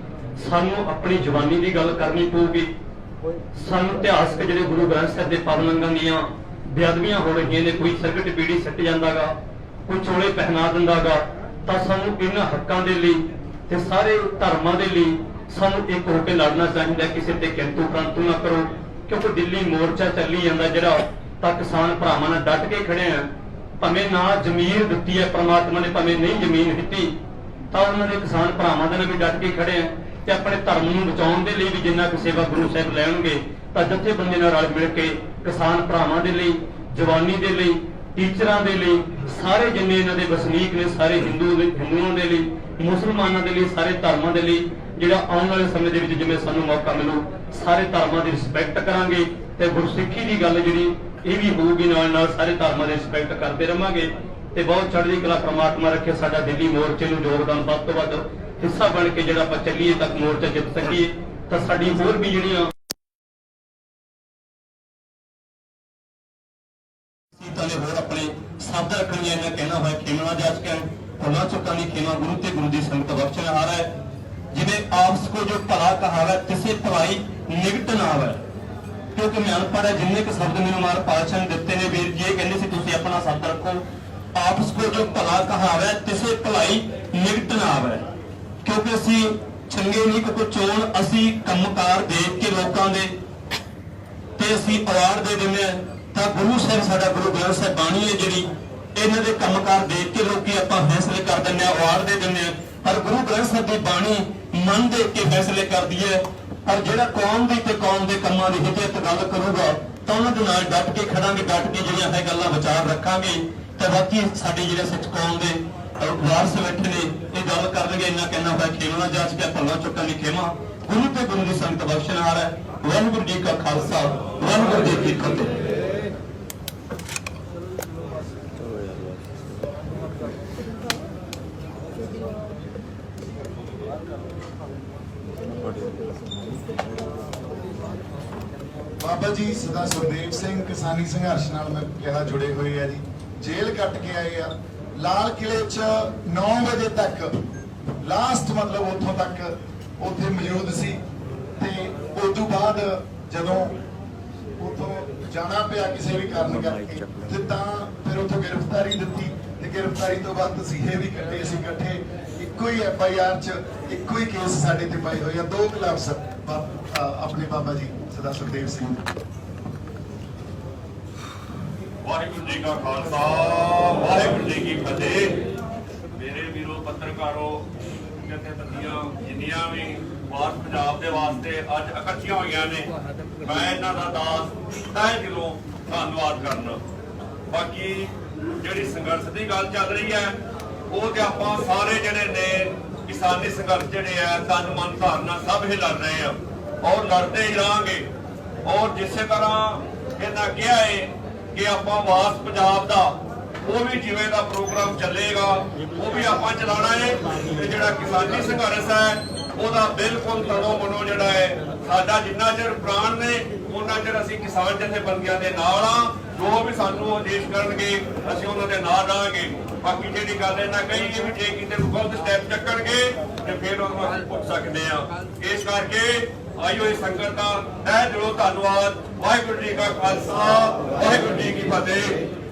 ਸਾਨੂੰ ਆਪਣੀ ਜਵਾਨੀ ਦੀ ਗੱਲ ਕਰਨੀ ਪਊਗੀ। ਸਾਨੂੰ ਇਤਿਹਾਸਕ ਜਿਹੜੇ ਗੁਰੂ ਗ੍ਰੰਥ ਸਾਹਿਬ ਦੇ ਪਾਬੰਦਾਂ ਦੀਆਂ ਬੇਅਦਬੀਆਂ ਹੋ ਰਹੀਆਂ ਨੇ, ਕੋਈ ਸਰਕਟ ਪੀੜੀ ਸਿੱਟ ਜਾਂਦਾਗਾ, ਕੋਈ ਚੋਲੇ ਪਹਿਨਾ ਦਿੰਦਾਗਾ, ਤਾਂ ਸਾਨੂੰ ਇਹਨਾਂ ਹੱਕਾਂ ਦੇ ਲਈ ਤੇ ਸਾਰੇ ਧਰਮਾਂ ਦੇ ਲਈ ਸਾਨੂੰ ਇੱਕ ਹੋ ਕੇ ਲੜਨਾ ਚਾਹੀਦਾ। ਕਿਸੇ ਤੇ ਕਿੰਤੂ ਪ੍ਰੰਤੂ ਨਾ ਕਰੋ, ਕਿਉਂਕਿ ਦਿੱਲੀ ਮੋਰਚਾ ਚੱਲੀ ਜਾਂਦਾ ਜਿਹੜਾ, ਤਾਂ ਕਿਸਾਨ ਭਰਾਵਾਂ ਨਾਲ ਡਟ ਕੇ ਖੜੇ ਆ। ਭਾਵੇਂ ਨਾ ਜ਼ਮੀਨ ਦਿੱਤੀ ਹੈ ਪ੍ਰਮਾਤਮਾ ਨੇ, ਭਾਵੇਂ ਨਹੀਂ ਜ਼ਮੀਨ ਦਿੱਤੀ, ਤਾਂ ਉਹਨਾਂ ਦੇ ਕਿਸਾਨ ਭਰਾਵਾਂ ਦੇ ਨਾਲ ਵੀ ਡਟ ਕੇ ਖੜੇ ਆ। ਤੇ ਆਪਣੇ ਧਰਮ ਨੂੰ ਬਚਾਉਣ ਦੇ ਲਈ ਵੀ ਜਿੰਨਾ ਕੁ ਸੇਵਾ ਗੁਰੂ ਸਾਹਿਬ ਲੈਣਗੇ, ਤਾਂ ਜਥੇਬੰਦੀਆਂ ਨਾਲ ਰਲ ਮਿਲ ਕੇ ਕਿਸਾਨ ਭਰਾਵਾਂ ਦੇ ਲਈ, ਜਵਾਨੀ ਦੇ ਲਈ, ਟੀਚਰਾਂ ਦੇ ਲਈ, ਸਾਰੇ ਜਿੰਨੇ ਇਹਨਾਂ ਦੇ ਵਸਨੀਕ ਨੇ, ਸਾਰੇ ਹਿੰਦੂਆਂ ਦੇ ਲਈ, ਮੁਸਲਮਾਨਾਂ ਦੇ ਲਈ, ਸਾਰੇ ਧਰਮਾਂ ਦੇ ਲਈ ਜਿਹੜਾ ਆਉਣ ਵਾਲੇ ਸਮੇਂ ਦੇ ਵਿੱਚ ਜਿਵੇਂ ਸਾਨੂੰ ਮੌਕਾ ਮਿਲੂ ਸਾਰੇ ਧਰਮਾਂ ਦੀ ਰਿਸਪੈਕਟ ਕਰਾਂਗੇ ਤੇ ਗੁਰਸਿੱਖੀ ਦੀ ਗੱਲ ਜਿਹੜੀ ਇਹ ਵੀ ਹੋਊਗੀ, ਨਾਲ ਨਾਲ ਸਾਰੇ ਧਰਮਾਂ ਦੀ ਰਿਸਪੈਕਟ ਕਰਦੇ ਰਵਾਂਗੇ ਤੇ ਬਹੁਤ ਚੜ੍ਹਦੀ ਕਲਾ ਪ੍ਰਮਾਤਮਾ ਰੱਖੇ ਸਾਡਾ ਦਿੱਲੀ ਮੋਰਚੇ ਨੂੰ ਯੋਗਦਾਨ ਵੱਧ ਤੋਂ ਵੱਧ ਹਿੱਸਾ ਬਣ ਕੇ ਜਿਹੜਾ ਆਪਾਂ ਚੱਲੀਏ ਤੱਕ ਮੋਰਚਾ ਜਿੱਤ ਸਕੀਏ ਤਾਂ ਸਾਡੀ ਹੋਰ ਵੀ ਜਿਹੜੀਆਂ ਸੀਤਾਂ ਨੇ ਹੋਰ ਆਪਣੇ ਸ਼ਬਦ ਰੱਖਣੀਆਂ ਇਹਨਾਂ ਕਹਿਣਾ ਹੋਇਆ ਖੇਮਣਾ ਜਾਚ ਕੇ ਭੁੱਲਾਂ ਚੁੱਕਾਂ ਦੀ ਖੇਮਾ ਗੁਰੂ ਤੇ ਗੁਰੂ ਦੀ ਸੰਗਤ ਬਖਸ਼ਣਹਾਰ ਹੈ। ਜਿਵੇਂ ਆਪਸ ਕੋ ਜੋ ਭਲਾ ਕਹਾਵਤ ਕਿਸੇ ਭਲਾਈ ਨਿਗਟ ਨਾ ਆਵੇ, ਕਿਉਂਕਿ ਮੈਂ ਅਨਪੜ੍ਹ ਹੈ, ਜਿੰਨੇ ਕੁ ਸ਼ਬਦ ਮੈਨੂੰ ਮਾਰ ਪਾਤਸ਼ਾਹ ਨੇ ਦਿੱਤੇ ਨੇ ਵੀਰ ਜੀ ਇਹ ਕਹਿੰਦੇ ਸੀ ਤੁਸੀਂ ਆਪਣਾ ਸ਼ਬਦ ਰੱਖੋ, ਆਪਸ ਕੋ ਜੋ ਭਲਾ ਕਹਾਵਤ ਕਿਸੇ ਭਲਾਈ ਨਿਗਟ ਨਾ ਆਵੇ, ਕਿਉਂਕਿ ਅਸੀਂ ਚੰਗੇ ਨਹੀਂ ਕੋ ਚੋਣ ਅਸੀਂ ਕੰਮਕਾਰ ਦੇਖ ਕੇ ਲੋਕਾਂ ਦੇ ਤੇ ਅਸੀਂ ਅਵਾਰਡ ਦੇ ਦਿੰਦੇ ਹਾਂ ਤਾਂ ਗੁਰੂ ਸਾਹਿਬ ਸਾਡਾ ਗੁਰੂ ਗ੍ਰੰਥ ਸਾਹਿਬ ਬਾਣੀ ਹੈ ਜਿਹੜੀ ਇਹਨਾਂ ਦੇ ਕੰਮਕਾਰ ਦੇਖ ਕੇ ਲੋਕੀ ਆਪਾਂ ਫੈਸਲੇ ਕਰ ਦਿੰਦੇ ਹਾਂ, ਅਵਾਰਡ ਦੇ ਦਿੰਦੇ ਹਾਂ, ਪਰ ਗੁਰੂ ਗ੍ਰੰਥ ਸਾਹਿਬ ਦੀ ਬਾਣੀ ਮਨ ਦੇਖ ਕੇ ਫੈਸਲੇ ਕਰਦੀ ਹੈ। ਪਰ ਜਿਹੜਾ ਕੌਮ ਦੀ ਤੇ ਕੌਮ ਦੇ ਕੰਮਾਂ ਦੀ ਹਿਦਾਇਤ ਗੱਲ ਕਰੂਗਾ ਤਾਂ ਉਹਨਾਂ ਦੇ ਨਾਲ ਡਟ ਕੇ ਖੜਾਂਗੇ, ਡਟ ਕੇ ਜਿਹੜੀਆਂ ਹੈ ਗੱਲਾਂ ਵਿਚਾਰ ਰੱਖਾਂਗੇ ਤੇ ਬਾਕੀ ਸਾਡੀ ਜਿਹੜੇ ਸਿੱਖ ਕੌਮ ਦੇ ਵਾਰਸ ਬੈਠੇ ਨੇ ਇਹ ਗੱਲ ਕਰਨਗੇ। ਇੰਨਾ ਕਹਿਣਾ ਹੋਇਆ ਖੇਮਣਾ ਜਾਚ ਕੇ ਭੱਲਾ ਚੁੱਕਾਂ ਦੀ ਖੇਮਾ ਗੁਰੂ ਤੇ ਗੁਰੂ ਦੀ ਸੰਗਤ ਬਖਸ਼ਣਹਾਰ ਹੈ। ਵਾਹਿਗੁਰੂ ਜੀ ਕਾ ਖਾਲਸਾ, ਵਾਹਿਗੁਰੂ ਜੀ ਕੀ ਫਤਿਹ। ਬਾਬਾ ਜੀ ਸਦਾ ਸੁਖਦੇਵ ਸਿੰਘ ਕਿਸਾਨੀ ਸੰਘਰਸ਼ ਨਾਲ ਮੈਂ ਕਿਹਾ ਜੁੜੇ ਹੋਏ ਆ ਜੀ, ਜੇਲ੍ਹ ਕੱਟ ਕੇ ਆਏ ਆ। ਲਾਲ ਕਿਲੇ 'ਚ 9 ਵਜੇ ਤੱਕ ਲਾਸਟ ਮਤਲਬ ਉੱਥੋਂ ਤੱਕ ਉੱਥੇ ਮੌਜੂਦ ਸੀ ਤੇ ਉਸ ਤੋਂ ਬਾਅਦ ਜਦੋਂ ਉੱਥੋਂ ਜਾਣਾ ਪਿਆ ਕਿਸੇ ਵੀ ਕਾਰਨ ਕਰਕੇ ਤੇ ਤਾਂ ਫਿਰ ਉੱਥੋਂ ਗ੍ਰਿਫਤਾਰੀ ਦਿੱਤੀ ਤੇ ਗ੍ਰਿਫਤਾਰੀ ਤੋਂ ਬਾਅਦ ਤਸੀਹੇ ਵੀ ਕੱਟੇ ਅਸੀਂ ਇਕੱਠੇ, ਇੱਕੋ ਹੀ FIR 'ਚ ਇੱਕੋ ਹੀ ਕੇਸ ਸਾਡੇ ਤੇ ਪਾਏ ਹੋਏ ਆ, 2 ਖਿਲਾਫ ਆਪਣੇ ਬਾਬਾ ਜੀ ਸਦਾ ਸੁਖਦੇਵ ਸਿੰਘ। ਵਾਹਿਗੁਰੂ ਜੀ ਕਾ ਖਾਲਸਾ, ਵਾਹਿਗੁਰੂ ਜੀ ਕੀ ਫਤਿਹ। ਮੇਰੇ ਵੀਰੋ ਪੱਤਰਕਾਰੋ, ਜਥੇਬੰਦੀਆਂ ਜਿੰਨੀਆਂ ਵੀ ਵਾਰ ਪੰਜਾਬ ਦੇ ਵਾਸਤੇ ਅੱਜ ਇਕੱਠੀਆਂ ਹੋਈਆਂ ਨੇ, ਮੈਂ ਇਹਨਾਂ ਦਾ ਦਾਸ ਤਹਿ ਦਿਲੋਂ ਧੰਨਵਾਦ ਕਰਨਾ। ਬਾਕੀ ਜਿਹੜੀ ਸੰਘਰਸ਼ ਦੀ ਗੱਲ ਚੱਲ ਰਹੀ ਹੈ ਉਹ ਤੇ ਆਪਾਂ ਸਾਰੇ ਜਿਹੜੇ ਨੇ ਕਿਸਾਨੀ ਸੰਘਰਸ਼ ਜਿਹੜੇ ਆ ਤਨ ਮਨ ਧਾਰਨਾ ਸਭ ਹੀ ਲੜ ਰਹੇ ਆ ਔਰ ਲੜਦੇ ਹੀ ਰਹਾਂਗੇ। ਔਰ ਜਿਸੇ ਤਰ੍ਹਾਂ ਇਹਨਾਂ ਕਿਹਾ ਹੈ ਕਿ ਆਪਾਂ ਵਾਸ ਪੰਜਾਬ ਦਾ ਉਹ ਵੀ ਜਿਵੇਂ ਦਾ ਪ੍ਰੋਗਰਾਮ ਚੱਲੇਗਾ ਉਹ ਵੀ ਆਪਾਂ ਚਲਾਣਾ ਹੈ ਤੇ ਜਿਹੜਾ ਕਿਸਾਨੀ ਸੰਘਰਸ਼ ਹੈ ਉਹਦਾ ਬਿਲਕੁਲ ਤੜੋ ਮਨੋ ਜਿਹੜਾ ਹੈ ਸਾਡਾ ਜਿੰਨਾ ਚਿਰ ਪ੍ਰਾਣ ਨੇ ਉਹਨਾਂ ਚਿਰ ਅਸੀਂ ਕਿਸਾਨ ਜਥੇਬੰਦੀਆਂ ਦੇ ਨਾਲ ਆ। ਜੋ ਵੀ ਸਾਨੂੰ ਆਦੇਸ਼ ਕਰਨਗੇ ਅਸੀਂ ਉਹਨਾਂ ਦੇ ਨਾਲ ਰਹਾਂਗੇ। ਬਾਕੀ ਜਿਹੜੀ ਗੱਲ ਇਹਨਾਂ ਕਹੀ ਇਹ ਵੀ ਜੇ ਕਿਤੇ ਗਲਤ ਸਟੈਪ ਚੱਕਣਗੇ ਤੇ ਫਿਰ ਉਹਨੂੰ ਅਸੀਂ ਪੁੱਛ ਸਕਦੇ ਆ। ਇਸ ਕਰਕੇ ਆਇਓ ਇਹ ਸੰਗਤ ਦਾ ਤਹਿ ਦਿਲੋਂ ਧੰਨਵਾਦ। ਵਾਹਿਗੁਰੂ ਜੀ ਕਾ ਖਾਲਸਾ, ਵਾਹਿਗੁਰੂ ਜੀ ਕੀ ਫਤਿਹ।